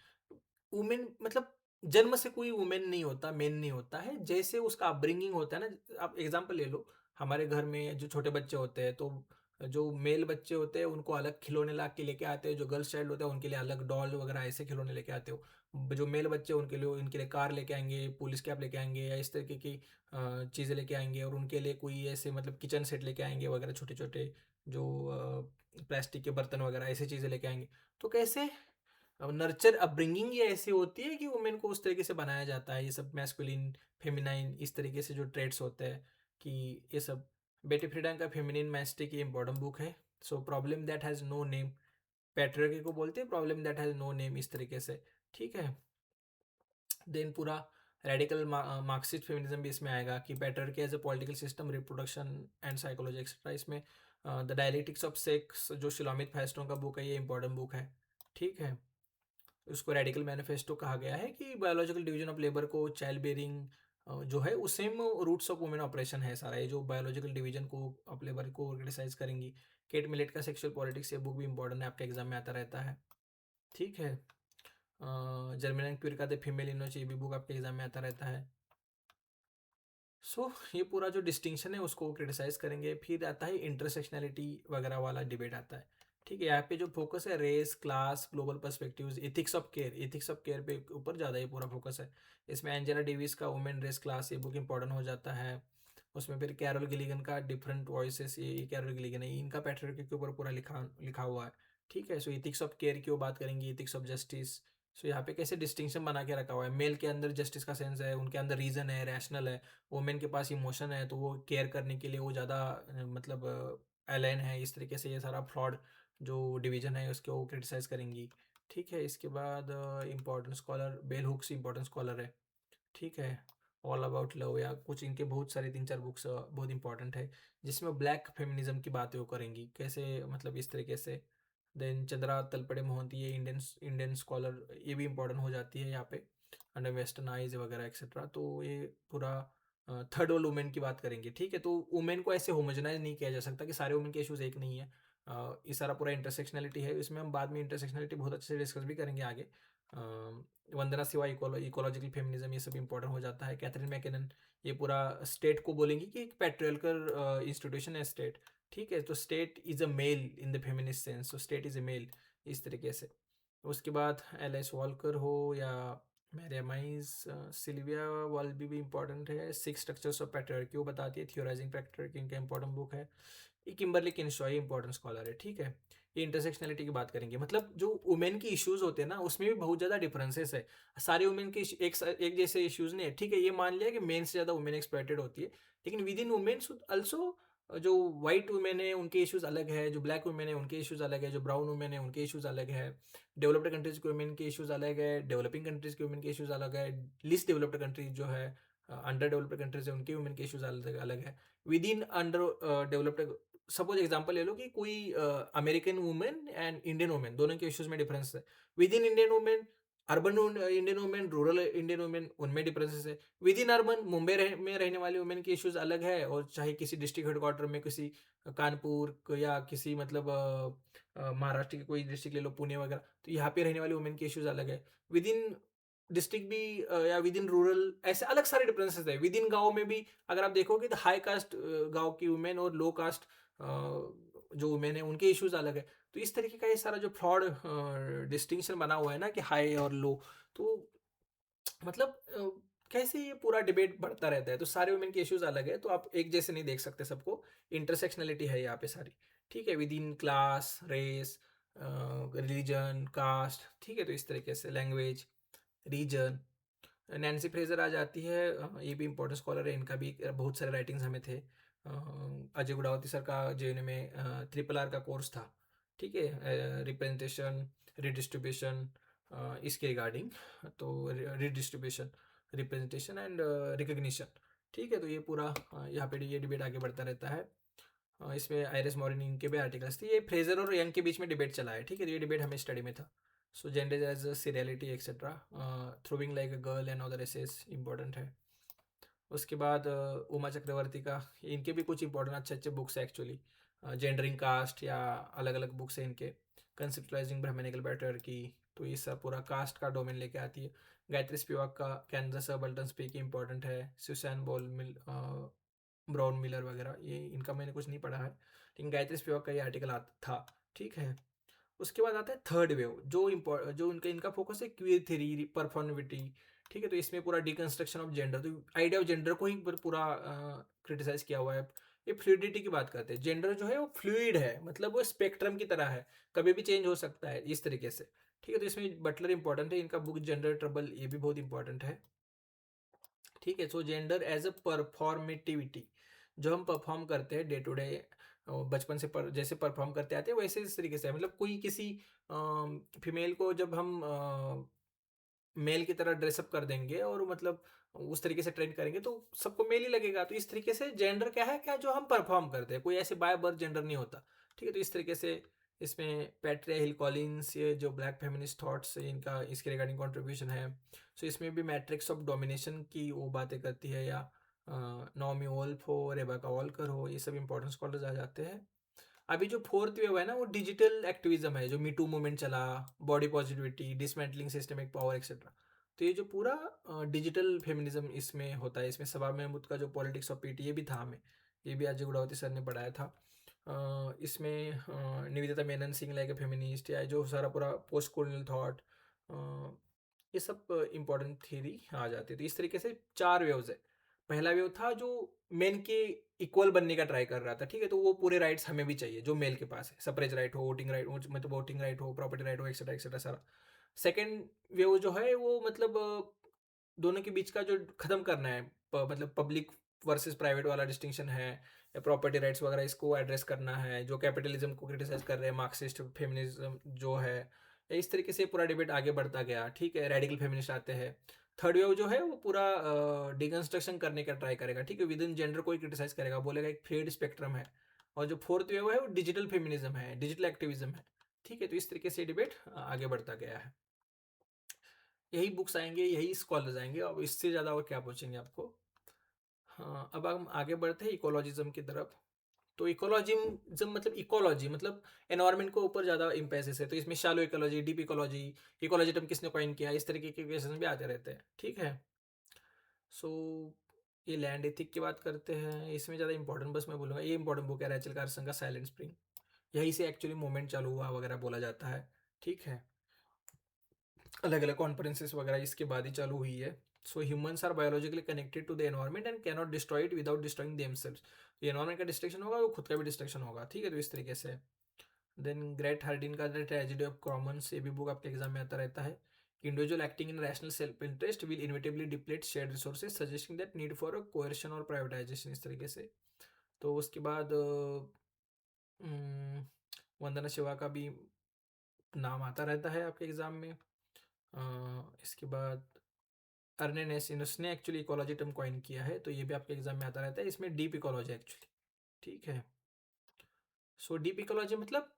[SPEAKER 1] Women मतलब जन्म से कोई वुमेन नहीं होता, मेन नहीं होता है, जैसे उसका अपब्रिंगिंग होता है ना। आप एग्जांपल ले लो, हमारे घर में जो छोटे बच्चे होते हैं, तो जो मेल बच्चे होते हैं उनको अलग खिलौने ला के लेके आते हैं, जो गर्ल्स चाइल्ड होता है उनके लिए अलग डॉल वगैरह ऐसे खिलौने लेके आते हो। जो मेल बच्चे उनके लिए कार लेके आएंगे, पुलिस कैप लेके आएंगे, या इस तरीके की चीज़ें लेके आएंगे, और उनके लिए कोई ऐसे मतलब किचन सेट लेके आएंगे वगैरह, छोटे छोटे जो प्लास्टिक के बर्तन वगैरह ऐसी चीज़ें लेके आएंगे। तो कैसे नर्चर अपब्रिंगिंग ये ऐसी होती है कि वुमेन को उस तरीके से बनाया जाता है। ये सब मैस्कुलिन फेमिनाइन इस तरीके से जो ट्रेड्स होते हैं कि ये सब बेटी फ्रीडा का फेमिनिन मैस्टिक ये इंपॉर्टेंट बुक है। So problem that has no name, patriarchy को बोलते हैं problem that has no name, इस तरीके से, ठीक है। देन पूरा रेडिकल मार्क्सिस्ट फेमिनिज्म भी इसमें आएगा कि patriarchy as a political system, reproduction and psychology etcetera. इसमें द डायलेक्टिक्स ऑफ सेक्स जो शिलोमित फैस्टों का बुक है, ये इंपॉर्टेंट बुक है, ठीक है। उसको रेडिकल मैनिफेस्टो कहा गया है कि बायोलॉजिकल डिवीजन ऑफ लेबर को चाइल्ड बेयरिंग जो है वो same roots of women oppression है सारा, ये जो बायोलॉजिकल डिवीजन को ऑफ लेबर को क्रिटिसाइज करेंगी। केट मिलेट का सेक्सुअल पॉलिटिक्स, ये बुक भी इंपॉर्टेंट है, आपके एग्जाम में आता रहता है, ठीक है। जर्मिनन क्विर का द फीमेल इनोच, ये भी बुक आपके एग्जाम में आता रहता है। ये पूरा जो डिस्टिंक्शन है उसको क्रिटिसाइज करेंगे। फिर आता है इंटरसेक्शनैलिटी वगैरह वाला डिबेट आता है, ठीक है। यहाँ पे जो फोकस है race, class, global perspectives, ethics of care पे ऊपर ज़्यादा ये पूरा फोकस है। इसमें एंजेला डेविस का वुमेन, रेस, क्लास, ये बुक इंपॉर्टेंट हो जाता है। उसमें फिर कैरोल गिलिगन का डिफरेंट वॉइसेस, ये कैरोल गिलिगन है, इनका पैट्रियार्की के ऊपर पूरा लिखा लिखा हुआ है, ठीक है। एथिक्स ऑफ केयर की वो बात करेंगे, एथिक्स ऑफ जस्टिस। यहाँ पे कैसे डिस्टिंक्शन बना के रखा हुआ है, मेल के अंदर जस्टिस का सेंस है, उनके अंदर रीजन है, रैशनल है। वुमेन के पास इमोशन है तो वो केयर करने के लिए वो ज़्यादा मतलब अलाइन है, इस तरीके से ये सारा फ्रॉड जो डिवीजन है उसको वो क्रिटिसाइज करेंगी, ठीक है। इसके बाद important scholar bell hooks important scholar है, ठीक है। ऑल अबाउट लव या कुछ इनके बहुत सारे 3-4 बुक्स बहुत इंपॉर्टेंट है, जिसमें ब्लैक फेमिनिज्म की बातें वो करेंगी कैसे, मतलब इस तरीके से। देन चंद्रा तलपड़े मोहंती, ये इंडियन इंडियन स्कॉलर, ये भी इंपॉर्टेंट हो जाती है यहाँ पे, अंडर वेस्टर्न आइज वगैरह एक्सेट्रा। तो ये पूरा थर्ड वर्ल्ड वुमेन की बात करेंगे, ठीक है। तो वुमेन को ऐसे होमोजेनाइज नहीं किया जा सकता कि सारे वुमेन के इश्यूज एक नहीं है। ये सारा पूरा इंटरसेक्शनलिटी है, इसमें हम बाद में इंटरसेक्शनलिटी बहुत अच्छे से डिस्कस भी करेंगे आगे। वंदना सिवा इकोलॉजिकल फेमिनिज्म, ये सब इंपॉर्टेंट हो जाता है। कैथरीन मैकेनन, ये पूरा स्टेट को बोलेंगी कि एक पैट्रियर्कल इंस्टीट्यूशन है स्टेट, ठीक है। तो state is a male in the feminist sense, तो स्टेट इज अ मेल, इस तरीके से। उसके बाद एल एस वॉलकर हो या मैरिया माइज, सिल्विया वॉल्बी भी इंपॉर्टेंट है। 6 स्ट्रक्चर्स ऑफ पैट्रियार्की वो बताती है, थियोराइजिंग पैट्रियार्की इनका इंपॉर्टेंट बुक है। ये किम्बरली किनशॉय इंपॉर्टेंट स्कॉलर है, ठीक है। ये इंटरसेक्शनलिटी की बात करेंगे, मतलब जो वुमेन की इश्यूज होते हैं ना उसमें भी बहुत ज़्यादा डिफरेंसेस है। सारे वुमेन के एक जैसे इश्यूज नहीं है, ठीक है। ये मान लिया कि मेन से ज़्यादा वुमेन एक्सप्लॉइटेड होती है, लेकिन विद इन वुमेन अल्सो जो वाइट वुमेन है उनके इश्यूज अलग है, जो ब्लैक वुमेन है उनके इश्यूज अलग है, जो ब्राउन वुमेन है उनके इश्यूज अलग है, डेवलप्ड कंट्रीज के वुमेन के इश्यूज अलग है, डेवलपिंग कंट्रीज के वुमेन के इश्यूज अलग है, लिस्ट डेवलप्ड कंट्रीज जो है, अंडर डेवलप्ड कंट्रीज है उनके वुमेन के इश्यूज अलग अलग है। With in under developed, suppose example ले लो कि कोई American women and Indian women दोनों के इश्यूज में डिफरेंस है। With in Indian women, urban Indian women, rural Indian women, उनमें डिफरेंसेस है। विद इन अर्बन, मुंबई में रहने वाले वुमेन के इश्यूज अलग है, और चाहे किसी डिस्ट्रिक्ट हेडक्वार्टर में किसी कानपुर या किसी मतलब महाराष्ट्र की कोई डिस्ट्रिक्ट ले लो, पुणे वगैरह, तो यहाँ पे रहने वाले वुमेन के इश्यूज अलग है। विद इन डिस्ट्रिक्ट भी या विद इन रूरल, ऐसे अलग सारे डिफरेंसेस है। विद इन गाँव में भी अगर आप देखोगे तो हाई कास्ट गाँव की वुमेन और लो कास्ट जो वुमेन है उनके इश्यूज अलग है। तो इस तरीके का ये सारा जो फ्रॉड डिस्टिंक्शन बना हुआ है ना कि हाई और लो, तो मतलब कैसे ये पूरा डिबेट बढ़ता रहता है। तो सारे वुमेन के इश्यूज अलग है, तो आप एक जैसे नहीं देख सकते सबको। इंटरसेक्शनलिटी है यहाँ पे सारी, ठीक है। Within class, race, religion, caste, ठीक है। तो इस तरीके से लैंग्वेज, रीजन। नैन्सी फ्रेजर आ जाती है, ये भी इंपॉर्टेंट स्कॉलर है, इनका भी बहुत सारे राइटिंग्स हमें थे। अजय गुडावती सर का जेएनयू में ट्रिपल आर का कोर्स था, ठीक है। रिप्रेजेंटेशन, रिडिस्ट्रीब्यूशन, इसके रिगार्डिंग, तो रिडिस्ट्रीब्यूशन, रिप्रेजेंटेशन एंड रिकग्निशन, ठीक है। तो ये पूरा यहाँ पे ये डिबेट आगे बढ़ता रहता है। इसमें आयरिस मॉरिन इनके भी आर्टिकल्स थे। ये फ्रेजर और यंग के बीच में डिबेट चला है, ठीक है। तो ये डिबेट हमें स्टडी में था। So gender as a seriality etcetera, throwing like a girl and other essays important है। उसके बाद उमा चक्रवर्ती का, इनके भी कुछ इंपॉर्टेंट अच्छे अच्छे बुक्स है एक्चुअली। जेंडरिंग कास्ट या अलग अलग बुक्स हैं इनके। कंसेप्चुलाइजिंग ब्राह्मणिकल पैट्रियार्की, तो ये सब पूरा कास्ट का डोमेन लेके आती है। गायत्री स्पिवाक का can the subaltern speak important है। सुसैन बॉल मिल, ब्राउन मिलर वगैरह, ये इनका मैंने कुछ नहीं पढ़ा है, लेकिन गायत्री स्पिवाक का ये आर्टिकल था, ठीक है। उसके बाद आता है थर्ड वेव, जो इनका इनका फोकस है क्वीर थ्योरी, परफॉर्मेटिविटी, ठीक है। तो इसमें पूरा डिकंस्ट्रक्शन ऑफ जेंडर, तो आइडिया ऑफ जेंडर को ही पूरा क्रिटिसाइज किया हुआ है। ये फ्लूइडिटी की बात करते हैं, जेंडर जो है वो फ्लूइड है, मतलब वो स्पेक्ट्रम की तरह है, कभी भी चेंज हो सकता है, इस तरीके से, ठीक है। तो इसमें बटलर इंपॉर्टेंट है, इनका बुक जेंडर ट्रबल, ये भी बहुत इंपॉर्टेंट है, ठीक है। सो जेंडर एज अ परफॉर्मेटिविटी, जो हम परफॉर्म करते हैं डे टू डे, बचपन से जैसे परफॉर्म करते आते हैं वैसे इस तरीके से है। मतलब कोई किसी फीमेल को जब हम मेल की तरह ड्रेसअप कर देंगे और मतलब उस तरीके से ट्रेन करेंगे तो सबको मेल ही लगेगा। तो इस तरीके से जेंडर क्या है, क्या जो हम परफॉर्म करते हैं, कोई ऐसे बाय बर्थ जेंडर नहीं होता। ठीक है, तो इस तरीके से इसमें पैट्रिया हिल कॉलिन्स, ये जो ब्लैक फेमिनिस्ट थॉट्स इनका इसके रिगार्डिंग कंट्रीब्यूशन है। सो इसमें भी मैट्रिक्स ऑफ डोमिनेशन की वो बातें करती है, या नॉमी वोल्फ हो, रेबेका वॉल्कर हो, ये सब इंपॉर्टेंट स्कॉलर्स आ जाते हैं। अभी जो फोर्थ वेव है ना, वो डिजिटल एक्टिविज्म है, जो मीटू मूवमेंट चला, body positivity, dismantling systemic power etcetera. तो ये जो पूरा डिजिटल फेमिनिज्म इसमें होता है। इसमें सबा महमूद का जो पॉलिटिक्स ऑफ पीटी, ये भी था हमें, ये भी अजय गुड़ावती सर ने पढ़ाया था। इसमें Nivedita Menon Singh like a feminist, या जो सारा पूरा पोस्ट कॉलोनियल थॉट, ये सब इंपॉर्टेंट थ्योरी आ जाती है। तो इस तरीके से 4 वेव्स है। पहला वेव था जो मेन के इक्वल बनने का ट्राई कर रहा था। ठीक है, तो वो पूरे राइट्स हमें भी चाहिए जो मेल के पास है, सप्रेज राइट हो, वोटिंग राइट, मतलब वोटिंग राइट हो, प्रॉपर्टी राइट हो, एक्सेट्रा एक्सेट्रा सारा। सेकेंड वेव जो है वो मतलब दोनों के बीच का जो खत्म करना है, मतलब पब्लिक वर्सेस प्राइवेट वाला डिस्टिंक्शन है, या प्रॉपर्टी राइट्स वगैरह, इसको एड्रेस करना है। जो कैपिटलिज्म को क्रिटिसाइज कर रहे हैं, मार्क्सिस्ट फेमिनिज्म जो है, इस तरीके से पूरा डिबेट आगे बढ़ता गया। ठीक है, रेडिकल फेमिनिस्ट आते हैं। थर्ड वेव जो है वो पूरा डिकंस्ट्रक्शन करने का ट्राई करेगा। ठीक है, विद इन जेंडर को ही क्रिटिसाइज करेगा, बोलेगा एक फ्लूइड स्पेक्ट्रम है। और जो फोर्थ वेव है वो डिजिटल फेमिनिज्म है, डिजिटल एक्टिविज्म है। ठीक है, तो इस तरीके से डिबेट आगे बढ़ता गया है। यही बुक्स आएंगे, यही स्कॉलर्स आएंगे, अब इससे ज़्यादा और क्या पूछेंगे आपको। हाँ, अब हम आगे बढ़ते हैं इकोलॉजिज्म की तरफ। तो इकोलॉजिज्म मतलब इकोलॉजी मतलब एनवायरनमेंट को ऊपर ज़्यादा इम्पेसिस है। तो इसमें shallow ecology, deep ecology, ecology term किसने कॉइन किया, इस तरीके के क्वेश्चन भी आते रहते हैं। ठीक है, सो ये लैंड एथिक की बात करते हैं। इसमें ज़्यादा इंपॉर्टेंट बस मैं बोलूँगा, ये इंपॉर्टेंट बुक है रैचल कार्सन का साइलेंट स्प्रिंग। यहीं से एक्चुअली मूवमेंट चालू हुआ वगैरह बोला जाता है। ठीक है, अलग अलग कॉन्फ्रेंसेस वगैरह इसके बाद ही चालू हुई है। So humans are biologically connected to the environment and can not destroy it without destroying themselves. तो एनवायरनमेंट का डिस्ट्रक्शन होगा, वो खुद का भी डिस्ट्रक्शन होगा। ठीक है, तो इस तरीके से। देन ग्रेट हार्डिन का द ट्रेजेडी ऑफ कॉमन्स, ये भी बुक आपके एग्जाम में आता रहता है। Individual acting in rational self interest will inevitably deplete shared resources, suggesting that need for a coercion और प्राइवेटाइजेशन, इस तरीके से। तो उसके बाद वंदना शिवा का भी नाम आता रहता है आपके एग्जाम में। इसके बाद अर्ने नेसिन, उसने एक्चुअली इकोलॉजी टर्म कॉइन किया है, तो ये भी आपके एग्जाम में आता रहता है। इसमें डीप इकोलॉजी एक्चुअली। ठीक है, सो डीप इकोलॉजी मतलब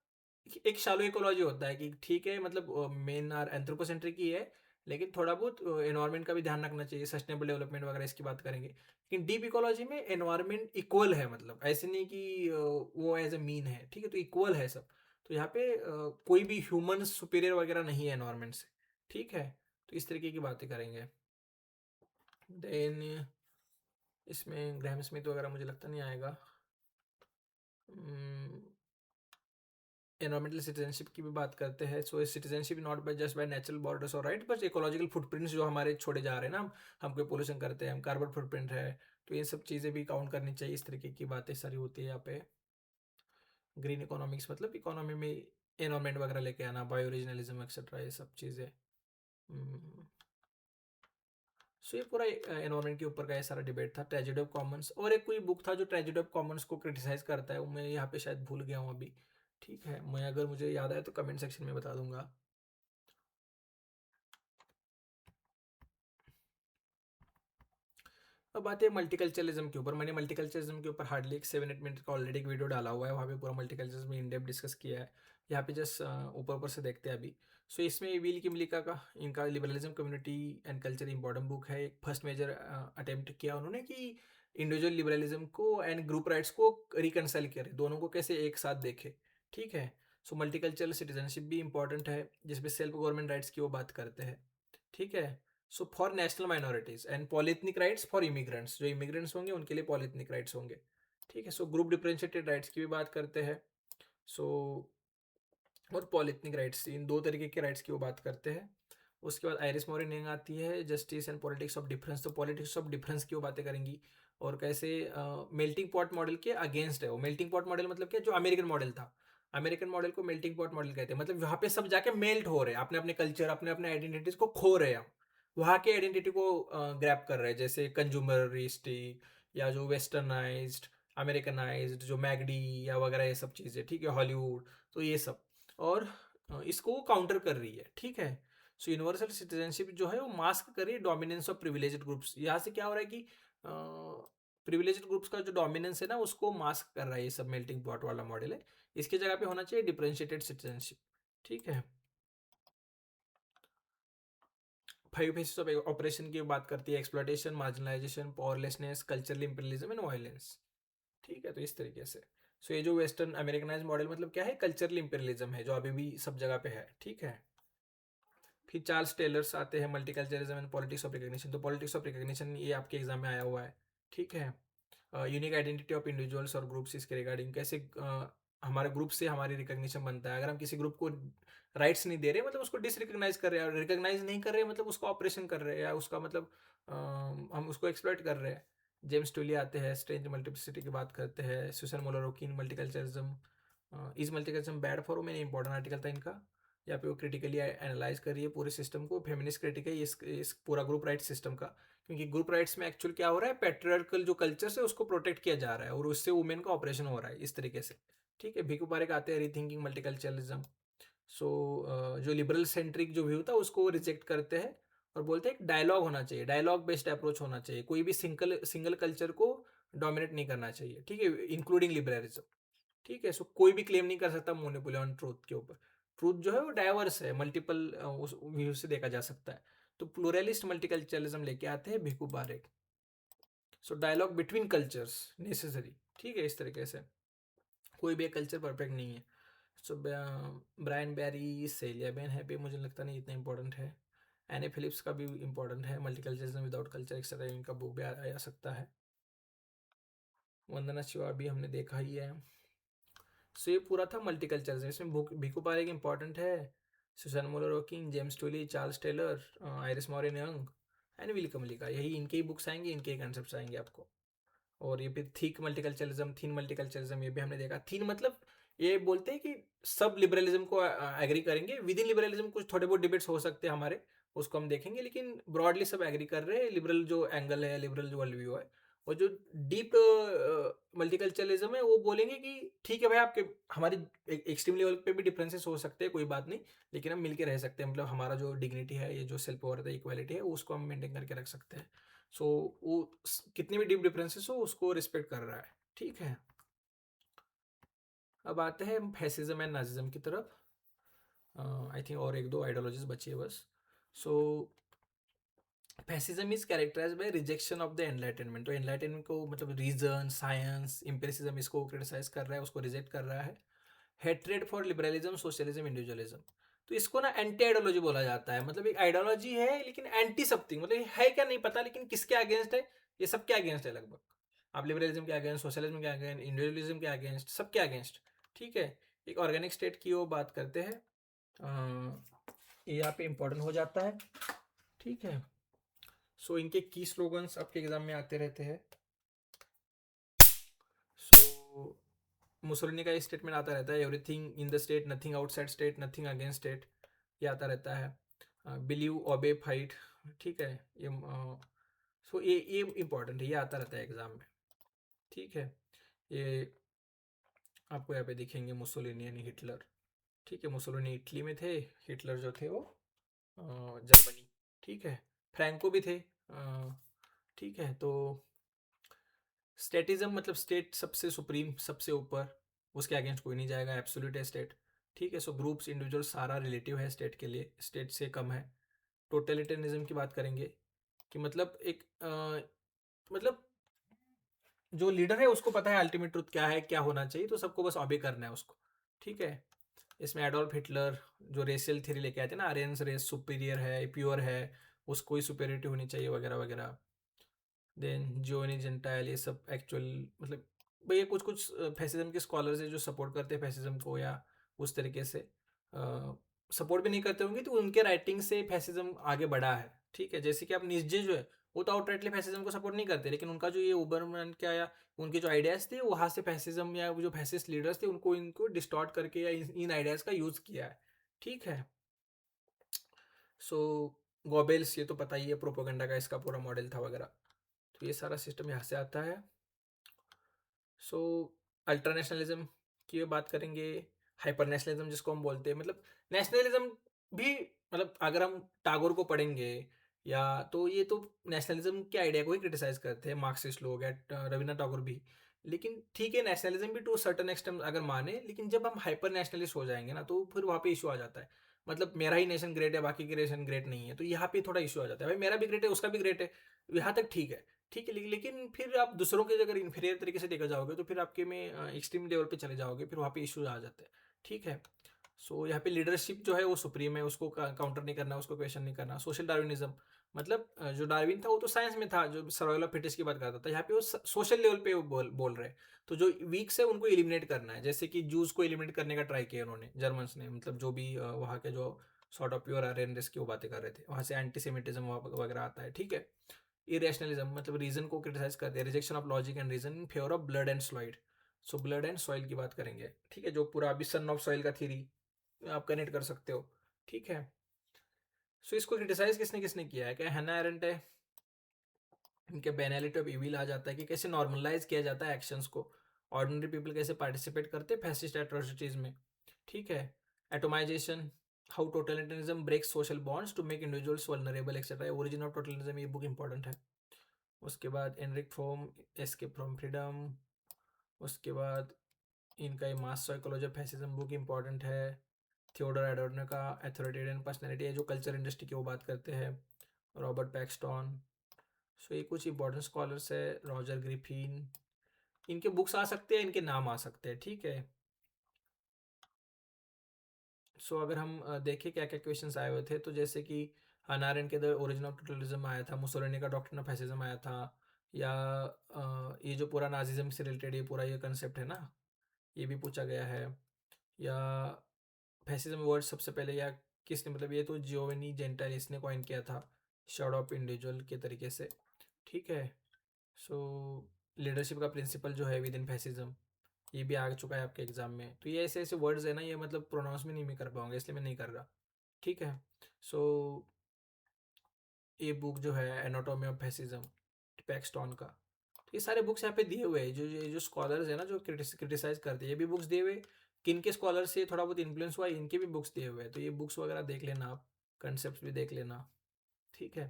[SPEAKER 1] एक शैलो इकोलॉजी होता है कि ठीक है, मतलब मेन आर एंथ्रोपोसेंट्रिक ही है, लेकिन थोड़ा बहुत एनवायरनमेंट का भी ध्यान रखना चाहिए, सस्टेनेबल डेवलपमेंट वगैरह इसकी बात करेंगे। लेकिन डीप इकोलॉजी में एनवायरनमेंट इक्वल है, मतलब ऐसे नहीं कि वो एज ए मीन है। ठीक है, तो इक्वल है सब। तो यहाँ पे कोई भी ह्यूमन सुपीरियर वगैरह नहीं है एनवायरनमेंट से। ठीक है, तो इस तरीके की बातें करेंगे। देन इसमें ग्रैम स्मिथ वगैरह मुझे लगता नहीं आएगा। एनवायरमेंटल सिटीजनशिप की भी बात करते हैं। So citizenship not by just by natural borders और राइट, बट इकोलॉजिकल फुटप्रिंट्स जो हमारे छोड़े जा रहे हैं ना, हम कोई पोल्यूशन करते हैं, हम कार्बन फुटप्रिंट है, तो ये सब चीज़ें भी काउंट करनी चाहिए। इस तरीके की बातें सारी होती है यहाँ पे। ग्रीन इकोनॉमिक्स मतलब इकोनॉमी में एनवायरमेंट वगैरह लेके आना, बायो ओरिजिनलिज्म एक्सेट्रा, ये सब चीज़ें। सो ये पूरा एनवायरमेंट के ऊपर का ये सारा डिबेट था। ट्रेजेडी ऑफ कॉमन्स, और एक कोई बुक था जो ट्रेजेडी ऑफ कॉमन्स को क्रिटिसाइज करता है, वो मैं यहाँ पे शायद भूल गया हूँ अभी। ठीक है, मैं अगर मुझे याद आए तो कमेंट सेक्शन में बता दूंगा। अब बात है मल्टीकल्चरलिज्म के ऊपर। मैंने मल्टीकल्चरलिज्म के ऊपर हार्डली एक 7-8 मिनट का ऑलरेडी एक वीडियो डाला हुआ है, वहाँ पे पूरा मल्टीकल्चरलिज्म में इन डेप्थ डिस्कस किया है। यहाँ पे जस्ट ऊपर ऊपर से देखते हैं अभी। सो इसमें विल किमलिका का, इनका liberalism community and culture important book है। एक फर्स्ट मेजर अटेम्प्ट किया उन्होंने कि इंडिविजुअल लिबरलिज्म को एंड ग्रुप राइट्स को रिकनसाइल करे, दोनों को कैसे एक साथ देखे। ठीक है, सो मल्टीकल्चरल सिटीजनशिप भी इंपॉर्टेंट है, जिसमें सेल्फ गवर्नमेंट राइट्स की वो बात करते हैं। ठीक है, so for national minorities and polyethnic rights for immigrants, जो इमिग्रेंट्स होंगे उनके लिए पॉलिथनिक राइट्स होंगे। ठीक है, सो ग्रुप डिफरेंशिएटेड राइट्स की भी बात करते हैं। सो और पॉलिथनिक राइट्स, इन दो तरीके के राइट्स की वो बात करते हैं। उसके बाद आयरिस मोरिन आती है, justice and politics of difference, तो पॉलिटिक्स ऑफ डिफरेंस की वो बातें करेंगी। और कैसे मेल्टिंग पॉट मॉडल के अगेंस्ट है वो। मेल्टिंग पॉट मॉडल मतलब क्या, जो अमेरिकन मॉडल था, अमेरिकन मॉडल को मेल्टिंग पॉट मॉडल कहते हैं। मतलब वहाँ पे सब जाके मेल्ट हो रहे हैं, अपने अपने कल्चर, अपने अपने आइडेंटिटीज को खो रहे हैं हम, वहाँ के आइडेंटिटी को ग्रैप कर रहे हैं, जैसे कंज्यूमरिस्टिक या जो वेस्टर्नाइज्ड अमेरिकनाइज्ड, जो मैगडी या वगैरह ये सब चीज़ें, ठीक है, हॉलीवुड, तो ये सब। और इसको वो काउंटर कर रही है, ठीक है। सो यूनिवर्सल सिटीजनशिप जो है वो मास्क कर रही है डोमिनेंस ऑफ प्रिविलेज्ड ग्रुप्स। यहाँ से क्या हो रहा है कि प्रिविलेज्ड ग्रुप्स का जो डोमिनेंस है ना उसको मास्क कर रहा है, ये सब मेल्टिंग पॉट वाला मॉडल है। इसकी जगह पे होना चाहिए डिफरेंशिएटेड सिटीजनशिप, ठीक है। फाइव फेसेस ऑफ ऑपरेशन की बात करती है, exploitation, marginalisation, powerlessness, cultural imperialism and violence, ठीक है। तो इस तरीके से सो ये जो वेस्टर्न अमेरिकनाइज मॉडल मतलब क्या है, कल्चरल इंपीरियलिज्म है जो अभी भी सब जगह पे है, ठीक है। फिर चार्ल्स टेलर्स आते हैं, multiculturalism and politics of recognition. तो पॉलिटिक्स ऑफ रिकग्निशन ये आपके एग्जाम में आया हुआ है, ठीक है। यूनिक आइडेंटिटी ऑफ इंडिविजुअल्स और ग्रुप्स, इसके रिगार्डिंग कैसे हमारे ग्रुप से हमारी रिकग्निशन बनता है। अगर हम किसी ग्रुप को राइट्स नहीं दे रहे मतलब उसको डिसरिकग्नाइज कर रहे हैं, और रिकग्नाइज नहीं कर रहे मतलब उसका ऑपरेशन कर रहे हैं, या उसका मतलब हम उसको एक्सप्लॉइट कर रहे हैं। जेम्स टूली आते हैं, स्ट्रेंज मल्टीप्लिसिटी की बात करते हैं। Susan Moller Okin, multiculturism is multiculturism bad for women, important article था इनका। यहाँ पे वो क्रिटिकली एनालाइज कर रही है पूरे सिस्टम को। फेमिनिस्ट क्रिटिक है इस पूरा ग्रुप राइट सिस्टम का, क्योंकि ग्रुप राइट्स में एक्चुअल क्या हो रहा है, पेट्रियार्कल जो कल्चर है उसको प्रोटेक्ट किया जा रहा है और उससे वुमेन का ऑपरेशन हो रहा है इस तरीके से, ठीक है। भिकू पारेख आते हैं, रीथिंकिंग मल्टीकल्चरलिज्म। सो जो लिबरल सेंट्रिक जो व्यू था उसको रिजेक्ट करते हैं और बोलते हैं एक डायलॉग होना चाहिए, डायलॉग बेस्ड अप्रोच होना चाहिए, कोई भी सिंगल सिंगल कल्चर को डोमिनेट नहीं करना चाहिए, ठीक है, इंक्लूडिंग लिबरलिज्म, ठीक है। सो कोई भी क्लेम नहीं कर सकता मोनोपोली ऑन ट्रूथ के ऊपर। ट्रूथ जो है वो डाइवर्स है, मल्टीपल उस व्यू से देखा जा सकता है। तो प्लूरलिस्ट मल्टीकल्चरलिज्म लेके आते हैं Bhikhu Parekh. So dialogue between cultures necessary, ठीक है, इस तरीके से। कोई भी एक कल्चर परफेक्ट नहीं है। सो ब्रायन बैरी, सेलिया बेन हैप्पी मुझे लगता नहीं इतना इंपॉर्टेंट है। एने फिलिप्स का भी इंपॉर्टेंट है, मल्टीकल्चरिज्म विदाउट कल्चर एक्सेट्रा, इनका बुक भी आ सकता है। वंदना शिवा भी हमने देखा ही है। सो ये पूरा था मल्टीकल्चरिज्म। इसमें भिकू पारेख इंपॉर्टेंट है, Susan Moller Okin, James Tully, Charles Taylor, Iris Marion Young and Will Kymlicka, यही इनके ही बुक्स आएंगे, इनके ही कंसेप्ट आएंगे आपको। और ये फिर थिक मल्टीकल्चरलिज्म, थीन मल्टीकल्चरलिज्म, ये भी हमने देखा। थीन मतलब ये बोलते हैं कि सब लिबरलिज्म को एग्री करेंगे, विद इन लिबरलिज्म कुछ थोड़े बहुत डिबेट्स हो सकते हैं हमारे, उसको हम देखेंगे, लेकिन ब्रॉडली सब एग्री कर रहे हैं, लिबरल जो एंगल है, लिबरल जो वर्ल्ड व्यू है। और जो डीप मल्टीकल्चरलिज्म है वो बोलेंगे कि ठीक है भाई, आपके हमारी एक्सट्रीम लेवल पे भी डिफरेंसेस हो सकते हैं, कोई बात नहीं, लेकिन हम मिलके रह सकते हैं, मतलब हमारा जो डिग्निटी है, ये जो सेल्फ वर्थ है, इक्वालिटी है, उसको हम मेंटेन करके रख सकते हैं। सो वो कितनी भी डीप डिफरेंसेस हो उसको रिस्पेक्ट कर रहा है, ठीक है। अब आते हैं फैसिज्म एंड नाजिज्म की तरफ। आई थिंक और एक दो आइडियोलॉजीज बची है बस। So fascism is characterise by rejection of the Enlightenment. तो एनलाइटनमेंट को मतलब रीजन, साइंस, एम्पिरिसिज्म, इसको क्रिटिसाइज कर रहा है, उसको रिजेक्ट कर रहा है। Hatred for liberalism, socialism, individualism. तो इसको ना एंटी आइडियोलॉजी बोला जाता है, मतलब एक आइडियोलॉजी है लेकिन एंटी समथिंग, मतलब ये है क्या नहीं पता, लेकिन किसके अगेंस्ट है, ये सब के अगेंस्ट है लगभग। आप लिबरलिज्म के अगेंस्ट, सोशलिज्म के अगेंस्ट, इंडिविजुअलिज्म के अगेंस्ट, सबके अगेंस्ट, ठीक है। एक ऑर्गेनिक स्टेट की वो बात करते हैं, ये यहाँ पे इंपॉर्टेंट हो जाता है, ठीक है। सो इनके की स्लोगन्स आपके एग्जाम में आते रहते हैं। सो मुसोलिनी का स्टेटमेंट आता रहता है, everything in the state, nothing outside state, nothing against state, ये आता रहता है। बिलीव, ओबे, फाइट, ठीक है। ये सो ये इंपॉर्टेंट है, ये आता रहता है एग्जाम में, ठीक है। ये आपको यहाँ पे दिखेंगे मुसोलिनी यानी हिटलर, ठीक है। मुसोलिनी इटली में थे, हिटलर जो थे वो जर्मनी, ठीक है। फ्रैंको भी थे, ठीक है। तो स्टेटिज्म मतलब स्टेट सबसे सुप्रीम, सबसे ऊपर, उसके अगेंस्ट कोई नहीं जाएगा, एब्सोल्यूट है स्टेट, ठीक है। सो ग्रुप्स, इंडिविजुअल, सारा रिलेटिव है स्टेट के लिए, स्टेट से कम है। टोटलिटेरियनिज्म की बात करेंगे कि मतलब एक मतलब जो लीडर है उसको पता है अल्टीमेट ट्रुथ क्या है, क्या होना चाहिए, तो सबको बस ऑबे करना है उसको, ठीक है। इसमें एडोल्फ हिटलर जो रेशियल थ्योरी लेके आए थे ना, आर्यंस रेस सुपीरियर है, प्योर है, उसको ही सुपेरिटी होनी चाहिए वगैरह वगैरह। देन जोनी जेंटाइल, ये सब एक्चुअल मतलब भैया कुछ कुछ फैसिज्म के स्कॉलर्स हैं जो सपोर्ट करते हैं फैसिज्म को, या उस तरीके से सपोर्ट भी नहीं करते होंगे, तो उनके राइटिंग से फैसिज्म आगे बढ़ा है, ठीक है। जैसे कि आप निज्जे जो है वो तो आउटराइटली फैसिज्म को सपोर्ट नहीं करते, लेकिन उनका जो ये उबरमैन क्या या उनके जो आइडियाज़ थे वहाँ से फैसिज्म या जो फैसिस्ट लीडर्स थे उनको इनको डिस्टॉर्ट करके या इन आइडियाज़ का यूज़ किया है, ठीक है। सो गॉबेल्स, ये तो पता ही है, प्रोपोगंडा का इसका पूरा मॉडल था वगैरह। तो ये सारा सिस्टम यहाँ से आता है। सो अल्ट्रानेशनलिज्म की बात करेंगे, हाइपर नेशनलिज्म जिसको हम बोलते हैं, मतलब नेशनलिज्म भी, मतलब अगर हम टागोर को पढ़ेंगे या, तो ये तो नेशनलिज्म के आइडिया को ही क्रिटिसाइज करते हैं मार्क्सिस्ट लोग या रविन्द्रनाथ टैगोर भी। लेकिन ठीक है, नेशनलिज्म भी टू सर्टन एक्सटेंट अगर माने, लेकिन जब हम हाइपर नेशनलिस्ट हो जाएंगे ना, तो फिर वहाँ पे इशू आ जाता है। मतलब मेरा ही नेशन ग्रेट है, बाकी के नेशन ग्रेट नहीं है, तो यहाँ पे थोड़ा इशू आ जाता है। भाई मेरा भी ग्रेट है, उसका भी ग्रेट है, यहाँ तक ठीक है। ठीक है, लेकिन फिर आप दूसरों के अगर इन्फीरियर तरीके से देखा जाओगे, तो फिर आपके में एक्सट्रीम लेवल पे चले जाओगे, फिर वहाँ पे इश्यूज आ जाते हैं। ठीक है। सो यहाँ पे लीडरशिप जो है वो सुप्रीम है, उसको काउंटर नहीं करना, उसको क्वेश्चन नहीं करना। सोशल डार्विनिज्म, मतलब जो डार्विन था वो तो साइंस में था, जो सर्वाइवल ऑफ फिटेस्ट की बात करता था, यहाँ पे वो सोशल लेवल पे वो बोल रहे हैं। तो जो वीक्स है उनको एलिमिनेट करना है, जैसे कि जूस को एलिमिनेट करने का ट्राई किया उन्होंने, जर्मन्स ने, मतलब जो भी वहाँ के जो sort of pure Aryan race की वो बातें कर रहे थे, वहाँ से एंटीसेमिटिज्म वगैरह आता है। ठीक है। इरेशनलिज्म, मतलब रीजन को क्रिटिसाइज करते हैं, rejection of logic and reason in favour of blood and soil. So blood and soil की बात करेंगे। ठीक है, जो पूरा अभी सन ऑफ सॉइल का थ्योरी आप कनेक्ट कर सकते हो। ठीक है। सो इसको क्रिटिसाइज किसने किसने किया है, क्या हैना एरेंट है। इनके बेनालिटी ऑफ इविल आ जाता है कि कैसे नॉर्मलाइज किया जाता है एक्शंस को, ऑर्डिनरी पीपल कैसे पार्टिसिपेट करते हैं फैसिस्ट एट्रोसिटीज में। ठीक है। Atomisation, how totalitarianism breaks social bonds to make individuals vulnerable etcetera. Origin of totalitarianism, ये बुक इंपॉर्टेंट है। उसके बाद एनरिक फ्रोम, एस्केप फ्रॉम फ्रीडम। उसके बाद इनका ये mass psychology of fascism book important है। थियोडर एडोर्नो का अथॉरिटेरियन पर्सनैलिटी है, जो कल्चर इंडस्ट्री की वो बात करते हैं। Robert Paxton. सो ये कुछ इंपॉर्टेंट स्कॉलर्स है। रॉजर ग्रिफिन, इनके बुक्स आ सकते हैं, इनके नाम आ सकते हैं। ठीक है। सो अगर हम देखें क्या क्या क्वेश्चंस आए हुए थे, तो जैसे कि हनारेन के द ओरिजिन ऑफ टोटलिज्म आया था, मुसोलिनी का डॉक्ट्रिन ऑफ फैसिज्म आया था, या ये जो पूरा नाजिज्म से रिलेटेड ये पूरा ये कंसेप्ट है ना, ये भी पूछा गया है। या फैसिज्म वर्ड सबसे पहले या किसने, मतलब ये तो जियोवेनी जेंटाइल इसने कॉइन किया था, शॉर्ट ऑफ इंडिविजुअल के तरीके से। ठीक है। सो लीडरशिप का प्रिंसिपल जो है विद इन फैसिज्म, ये भी आ चुका है आपके एग्जाम में। तो ये ऐसे ऐसे वर्ड्स है ना, ये मतलब प्रोनाउंस भी नहीं मैं कर पाऊंगा, इसलिए मैं नहीं कर रहा। ठीक है। सो ये बुक जो है एनाटॉमी ऑफ फैसिज्म, पैक्सटॉन का। तो ये सारे बुक्स यहाँ पे दिए हुए हैं, जो स्कॉलर्स है ना, जो क्रिटिसाइज करते हैं, ये भी बुक्स दिए हुए। किन के स्कॉलर से थोड़ा बहुत इन्फ्लुएंस हुआ, इनके भी बुक्स दिए हुए हैं, तो ये बुक्स वगैरह देख लेना आप, कंसेप्ट भी देख लेना। ठीक है।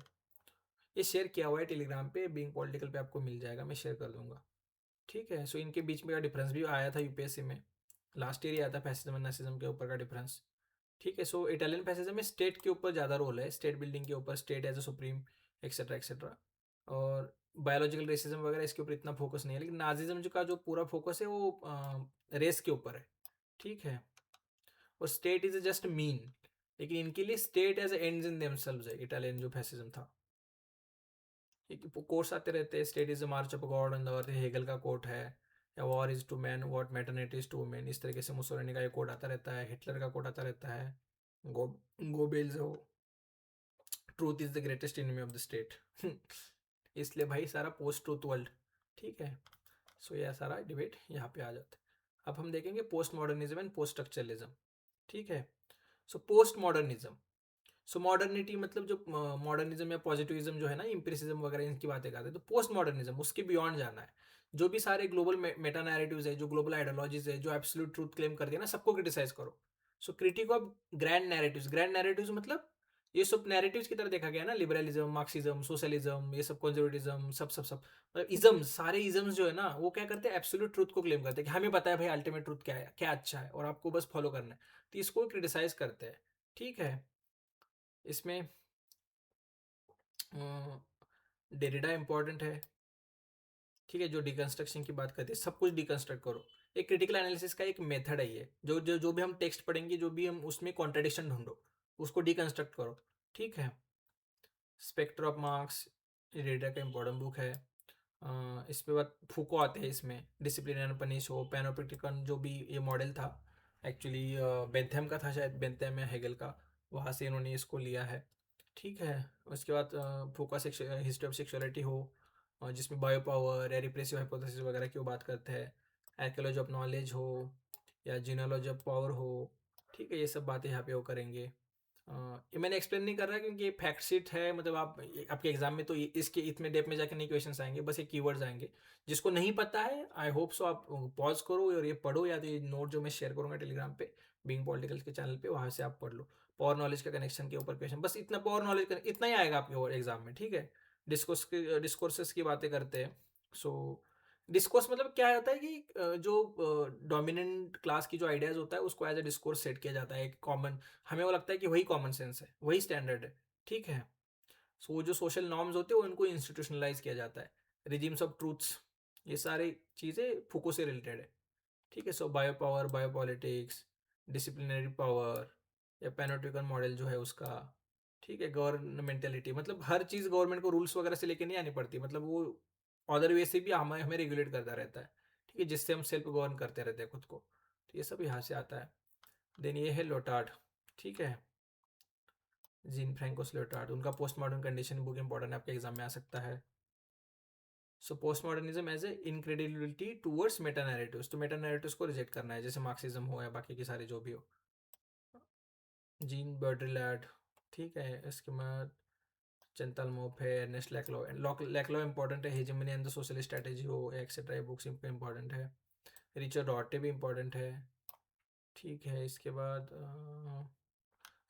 [SPEAKER 1] ये शेयर किया हुआ है टेलीग्राम पे, बीइंग पॉलिटिकल पे आपको मिल जाएगा, मैं शेयर कर दूंगा। ठीक है। सो इनके बीच में का डिफरेंस भी आया था यूपीएससी में, लास्ट ईयर ही आया था फैसिज्म एंड नासिज्म के ऊपर का डिफरेंस। ठीक है। सो इटालियन फैसिज्म में स्टेट के ऊपर ज़्यादा रोल है, स्टेट बिल्डिंग के ऊपर, state as a supreme, etcetera etcetera. और बायोलॉजिकल रेसिज्म वगैरह इसके ऊपर इतना फोकस नहीं है, लेकिन नाजिज्म जो का जो पूरा फोकस है वो रेस के ऊपर है। ठीक है। और स्टेट इज जस्ट मीन, लेकिन इनके लिए state as ends in themselves है, इटालियन जो फैसिज्म था। कोर्स आते रहते हैं, state is the march of God on the earth, Hegel का कोट है। या war is to man what maternity is to women, इस तरीके से मुसोलिनी का ये कोट आता रहता है, हिटलर का कोट आता रहता है। गो गोबेल्स हो, truth is the greatest enemy of the state. इसलिए भाई सारा पोस्ट ट्रूथ वर्ल्ड। ठीक है। सो यह सारा डिबेट यहाँ पे आ जाता है। अब हम देखेंगे post modernism and post structuralism. ठीक है। सो पोस्ट मॉडर्निज्म, सो मॉडर्निटी मतलब जो मॉडर्निज्म या पॉजिटिविज्म जो है ना, इम्प्रेसिज्म वगैरह इनकी बातें करते हैं, तो पोस्ट मॉडर्निज्म उसके बियॉन्ड जाना है। जो भी सारे ग्लोबल मेटा नैरेटिव्स है, जो ग्लोबल आइडियोलॉजीज है, जो एब्सोल्यूट ट्रूथ क्लेम करती है ना, सबको क्रिटिसाइज करो। So critique of grand narratives, grand narratives मतलब ये सब नैरेटिव्स की तरह देखा गया ना, लिबरलिज्म, मार्क्सिज्म, सोशलिज्म, ये सब कंजर्वेटिज्म, सब सब सब मतलब इजम्स, सारे इजम्स जो है ना, वो क्या करते हैं, एब्सोल्यूट ट्रूथ को क्लेम करते हैं कि हमें पता है भाई अल्टीमेट ट्रूथ क्या है, क्या अच्छा है, और आपको बस फॉलो करना है। तो इसको क्रिटिसाइज करते हैं। ठीक है। इसमें डेरिडा इंपॉर्टेंट है। ठीक है। जो डिकंस्ट्रक्शन की बात करते हैं, सब कुछ डिकंस्ट्रक्ट करो। एक क्रिटिकल एनालिसिस का एक मेथड है ये, जो भी हम टेक्स्ट पढ़ेंगे, जो भी हम उसमें कॉन्ट्रडिक्शन ढूंढो, उसको डिकंस्ट्रक्ट करो। ठीक है। स्पेक्टर ऑफ मार्क्स, डेरिडा का इंपॉर्टेंट बुक है। इसके बाद फूको आते हैं इसमें, डिसिप्लिन एंड पनिश हो, पैनोप्टिकन जो भी ये मॉडल था, एक्चुअली बेंथम का था शायद, बेंथम या हेगल का, वहाँ से इन्होंने इसको लिया है। ठीक है। उसके बाद फोकस हिस्ट्री ऑफ सेक्सुअलिटी हो, जिसमें बायो पावर या रिप्रेसिव हाइपोथेसिस वगैरह की वो बात करते हैं। आर्कियोलॉजी ऑफ नॉलेज हो, या जीनोलॉजी ऑफ पावर हो। ठीक है। ये सब बातें यहाँ पे वो करेंगे। ये मैंने एक्सप्लेन नहीं कर रहा क्योंकि ये फैक्ट शीट है, मतलब आप आपके एग्जाम में तो इसके इतने डेप में जाके नहीं क्वेश्चंस आएंगे, बस ये कीवर्ड्स आएंगे। जिसको नहीं पता है, आई होप सो आप पॉज करो और ये पढ़ो, या तो ये नोट जो मैं शेयर करूंगा टेलीग्राम पे बीइंग पॉलिटिकल के चैनल पे, वहां से आप पढ़ लो। पावर नॉलेज का कनेक्शन के ऊपर क्वेश्चन, बस इतना पावर नॉलेज इतना ही आएगा आपके एग्जाम में, ठीक है। डिस्कोर्सेस की बातें करते हैं। सो डिस्कोर्स मतलब क्या होता है कि जो डोमिनेंट क्लास की जो आइडियाज होता है उसको एज ए डिस्कोर्स सेट किया जाता है, एक कॉमन, हमें वो लगता है कि वही कॉमन सेंस है, वही स्टैंडर्ड है, ठीक है। सो वो जो सोशल नॉर्म्स होते हैं उनको इंस्टीट्यूशनलाइज किया जाता है। रिजिम्स ऑफ ट्रूथ्स, ये सारी चीज़ें फुको से रिलेटेड है, ठीक है। So bio power, bio politics, disciplinary power, या पैनोप्टिकल मॉडल जो है उसका, ठीक है। गवर्नमेंटेलिटी, मतलब हर चीज़ गवर्नमेंट को रूल्स वगैरह से लेके नहीं आनी पड़ती, मतलब वो अदर वे से भी हमें हमें रेगुलेट करता रहता है, ठीक है, जिससे हम सेल्फ गवर्न करते रहते हैं खुद को। तो ये सब यहाँ से आता है। देन ये है लोटार्ड, ठीक है, जीन फ्रैंकोस लोटार्ड, उनका post modern condition book important है, आपके एग्जाम में आ सकता है। So post modernism as a incredibility towards meta narratives, तो मेटा नैरेटिव्स को रिजेक्ट करना है, जैसे मार्क्सिज्म हो या बाकी के सारे जो भी हो। जीन बर्ड्रिलैड, ठीक है। इसके बाद चंतल मोफे, अर्नेस्ट लैक्लो, लैक्लो इंपॉर्टेंट है, hegemony and the social strategy हो एक्सेट्रा, ये बुक्स इंपॉर्टेंट है। रिचर्ड रॉटे भी इंपॉर्टेंट है, ठीक है। इसके बाद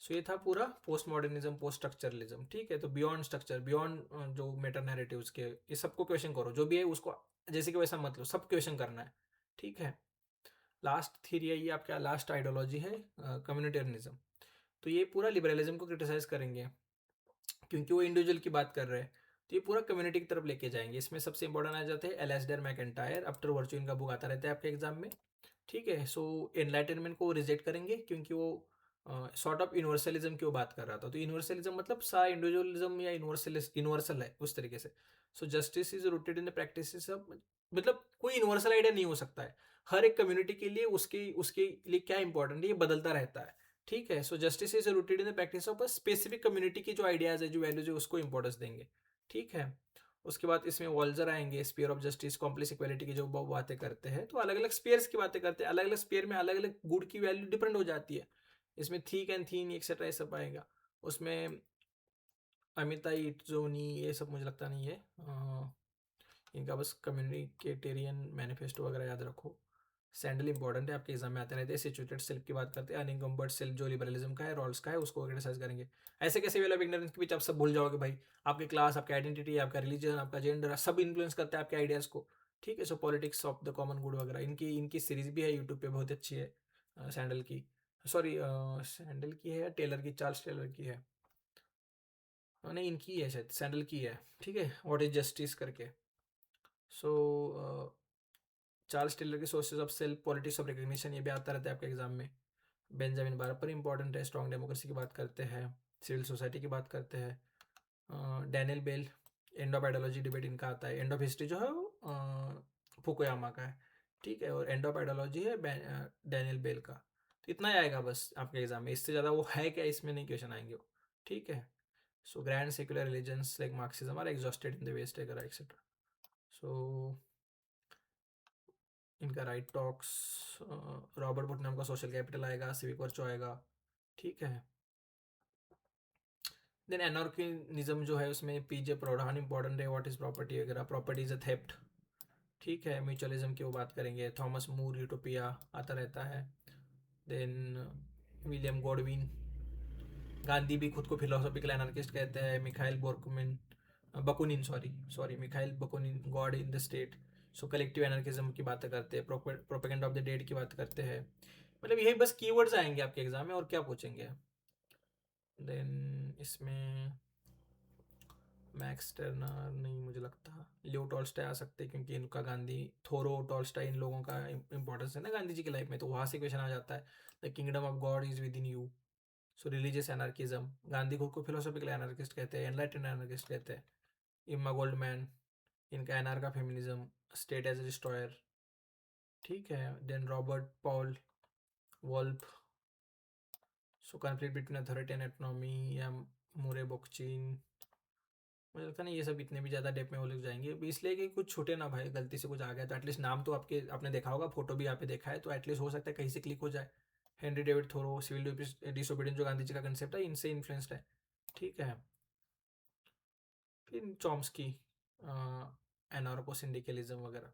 [SPEAKER 1] सो ये था पूरा पोस्ट मॉडर्निज्म, पोस्ट स्ट्रक्चरलिज्म, ठीक है। तो बियॉन्ड स्ट्रक्चर, बियॉन्ड जो मेटा नैरेटिव्स के, ये सबको क्वेश्चन करो, जो भी है उसको जैसे कि वैसा मत लो, सब क्वेश्चन करना है, ठीक है। लास्ट थ्योरी है ये आपका, लास्ट आइडियोलॉजी है कम्युनिटेरियनिज्म। तो ये पूरा लिबरलिज्म को क्रिटिसाइज करेंगे क्योंकि वो इंडिविजुअल की बात कर रहे हैं, तो ये पूरा कम्युनिटी की तरफ लेके जाएंगे। इसमें सबसे इंपॉर्टेंट आ जाते हैं एलेस्डर मैकेंटायर, आफ्टर वर्चू, इनका बुक आता रहता है आपके एग्जाम में, ठीक है। सो एनलाइटनमेंट को रिजेक्ट करेंगे क्योंकि वो सॉर्ट ऑफ यूनिवर्सलिज्म की वो बात कर रहा था, तो यूनिवर्सलिज्म मतलब सा इंडिविजुअलिज्म या यूनिवर्सल है उस तरीके से। So justice is rooted in the practice of, मतलब कोई यूनिवर्सल आइडिया नहीं हो सकता है, हर एक कम्युनिटी के लिए उसके उसके लिए क्या इंपॉर्टेंट है ये बदलता रहता है, ठीक है। So justice is rooted in the practice of specific community की जो आइडियाज है, जो वैल्यूज है, उसको इंपॉर्टेंस देंगे, ठीक है। उसके बाद इसमें वॉल्जर आएंगे, sphere of justice, complex equality की जो बातें करते हैं, तो अलग अलग स्पेयर्स की बातें करते हैं, अलग अलग स्पेयर में अलग अलग गुड की वैल्यू डिफरेंट हो जाती है। इसमें थीक एंड थीन एक्सेट्रा ये सब आएगा। उसमें अमिताई इट्जोनी ये सब मुझे लगता नहीं है, इनका बस कम्युनिकेटेरियन मैनिफेस्टो वगैरह याद रखो। सैंडल इंपॉर्टेंट है, आपके एग्जाम में आते रहते हैं। सिचुएटेड सेल्फ की बात करते हैं, अनइनकम्बर्ड सेल्फ जो लिबरलिज्म का है, रॉल्स का है, उसको क्रिटिसाइज करेंगे। ऐसे कैसे वेल ऑफ इग्नोरेंस के बीच आप सब भूल जाओगे भाई, आपकी क्लास, आपका आइडेंटिटी, आपका रिलीजन, आपका जेंडर, सब इन्फ्लुएंस करता है आपके आइडियाज़ को, ठीक है। सो politics of the common good वगैरह, इनकी इनकी सीरीज भी है यूट्यूब पे, बहुत अच्छी है। सैंडल की, सॉरी सैंडल की है या टेलर की, चार्ल्स टेलर की है, नहीं इनकी है शायद, सैंडल की है, ठीक है। व्हाट इज जस्टिस करके। सो चार्ल्स टेलर के sources of self, politics of recognition, ये भी आता रहता है आपके एग्जाम में। बेंजामिन बारपर इंपॉर्टेंट है, स्ट्रॉन्ग डेमोक्रेसी की बात करते हैं, सिविल सोसाइटी की बात करते हैं। Daniel Bell, end of ideology debate इनका आता है। एंड ऑफ हिस्ट्री जो है वो फुकुयामा का है, ठीक है। और एंड ऑफ आइडियोलॉजी है डैनियल बेल का। तो इतना ही आएगा बस आपके एग्जाम में, इससे ज़्यादा वो है क्या, इसमें नहीं क्वेश्चन आएंगे वो, ठीक है। So grand secular religions like Marxism are exhausted in the west वगैरह एक्सेट्रा। सो इनका राइट टॉक्स, रॉबर्ट पुटनम का सोशल कैपिटल आएगा, सिविक वर्चू आएगा, ठीक है। देन एनार्किज्म जो है उसमें पीजे प्रोडान इंपॉर्टेंट है, व्हाट इज प्रॉपर्टी वगैरह, प्रॉपर्टी इज अ थेफ्ट, ठीक है। म्यूचुअलिज्म की वो बात करेंगे, थॉमस मूर, यूटोपिया आता रहता है। देन विलियम गॉडविन, गांधी भी खुद को फिलोसॉफिकल एनार्किस्ट कहते हैं। Mikhail Bookchin, Bakunin, sorry sorry Mikhail Bakunin, God in the state. So collective anarchism की बात करते हैं, प्रोपेगेंडा ऑफ द डेड की बात करते हैं। मतलब यही बस कीवर्ड्स आएंगे आपके एग्जाम में, और क्या पूछेंगे। देन इसमें मैक्स टर्नर नहीं मुझे लगता, लियो टॉल्स्टाय आ सकते हैं क्योंकि इनका गांधी, थोरो टॉल्स्टाय, इन लोगों का इंपॉर्टेंस है ना गांधी जी की लाइफ में, तो वहाँ से क्वेश्चन आ जाता है। The kingdom of God is within you. So religious anarchism, Gandhi खुद को फिलोसॉफिकल एनार्किस्ट कहते हैं, एनलाइटेंड एनार्किस्ट कहते हैं। इम्मा गोल्डमैन, इनका anarcha feminism, state as a destroyer, ठीक है। Then Robert Paul Wolff, so conflict between authority and autonomy, या मुरे बोकचिन। मुझे लगता नहीं ये सब इतने भी ज़्यादा डेप में वो लोग जाएंगे, इसलिए कि कुछ छूटे ना भाई, गलती से कुछ आ गया तो एटलीस्ट नाम तो आपके आपने देखा होगा, फोटो भी यहाँ पे देखा है, तो एटलीस्ट हो सकता है कहीं से क्लिक हो जाए, Henry David Thoreau, civil disobedience जो गांधी जी का कंसेप्ट है, इनसे इन्फ्लुएंस्ड है। ठीक है। फिर चॉम्स्की, एनार्को सिंडिकलिज्म वगैरह।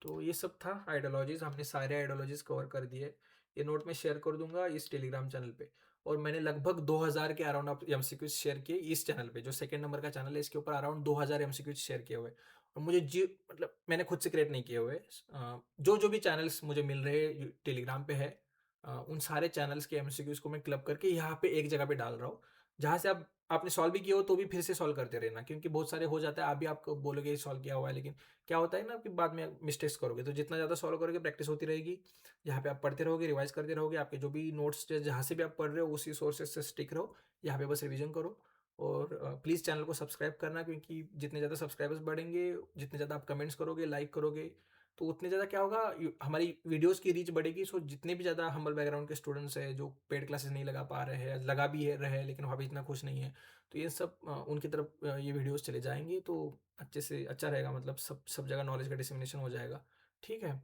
[SPEAKER 1] तो ये सब था आइडियोलॉजीज, हमने सारे आइडियोलॉजीज कवर कर दिए। ये नोट में शेयर कर दूंगा इस टेलीग्राम चैनल पे। और मैंने लगभग 2000 के अराउंड आप एमसीक्यूज शेयर किए इस चैनल पे, जो सेकंड नंबर का चैनल है, इसके ऊपर अराउंड 2000 एमसीक्यूज शेयर किए हुए। और मुझे जी मतलब मैंने खुद से क्रिएट नहीं किए हुए, जो जो भी चैनल्स मुझे मिल रहे टेलीग्राम पे है, उन सारे चैनल्स के एमसीक्यूज को मैं क्लब करके यहाँ पे एक जगह पे डाल रहा हूँ, जहाँ से आप आपने सॉल्व भी किया हो तो भी फिर से सॉल्व करते रहना, क्योंकि बहुत सारे हो जाता है, आप भी आपको बोलोगे सॉल्व किया हुआ है, लेकिन क्या होता है ना कि बाद में मिस्टेक्स करोगे, तो जितना ज़्यादा सॉल्व करोगे प्रैक्टिस होती रहेगी। यहाँ पे आप पढ़ते रहोगे, रिवाइज करते रहोगे, आपके जो भी नोट्स जहाँ से भी आप पढ़ रहे हो उसी सोर्सेज से स्टिक रहो, यहाँ पे बस रिवीजन करो। और प्लीज़ चैनल को सब्सक्राइब करना, क्योंकि जितने ज़्यादा सब्सक्राइबर्स बढ़ेंगे, जितने ज़्यादा आप कमेंट्स करोगे, लाइक करोगे, तो उतने ज़्यादा क्या होगा, हमारी वीडियोस की रीच बढ़ेगी। सो जितने भी ज़्यादा हम्बल बैकग्राउंड के स्टूडेंट्स हैं जो पेड क्लासेस नहीं लगा पा रहे हैं, लगा भी है रहे लेकिन वहाँ भी इतना खुश नहीं है, तो ये सब उनकी तरफ ये वीडियोस चले जाएंगे, तो अच्छे से अच्छा रहेगा, मतलब सब सब जगह नॉलेज का डिसमिनेशन हो जाएगा। ठीक है।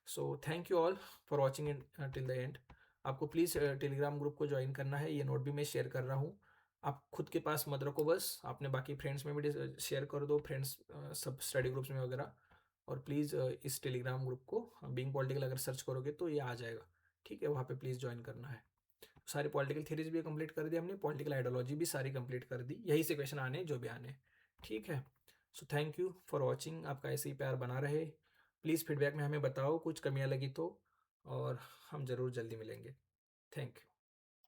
[SPEAKER 1] So thank you all for watching in till the end. आपको प्लीज़ टेलीग्राम ग्रुप को ज्वाइन करना है, ये नोट भी मैं शेयर कर रहा हूँ। आप खुद के पास मत रखो, बस अपने बाकी फ्रेंड्स में भी शेयर कर दो, फ्रेंड्स सब स्टडी ग्रुप्स में वगैरह। और प्लीज़ इस टेलीग्राम ग्रुप को बीइंग पॉलिटिकल अगर सर्च करोगे तो ये आ जाएगा। ठीक है, वहाँ पे प्लीज़ ज्वाइन करना है। सारी पॉलिटिकल थ्योरीज भी कंप्लीट कर दी हमने, पॉलिटिकल आइडियोलॉजी भी सारी कंप्लीट कर दी, यही से क्वेश्चन आने जो भी आने। ठीक है। So thank you for watching, आपका ऐसे ही प्यार बना रहे। प्लीज़ फीडबैक में हमें बताओ कुछ कमियाँ लगी तो, और हम ज़रूर जल्दी मिलेंगे। Thank you.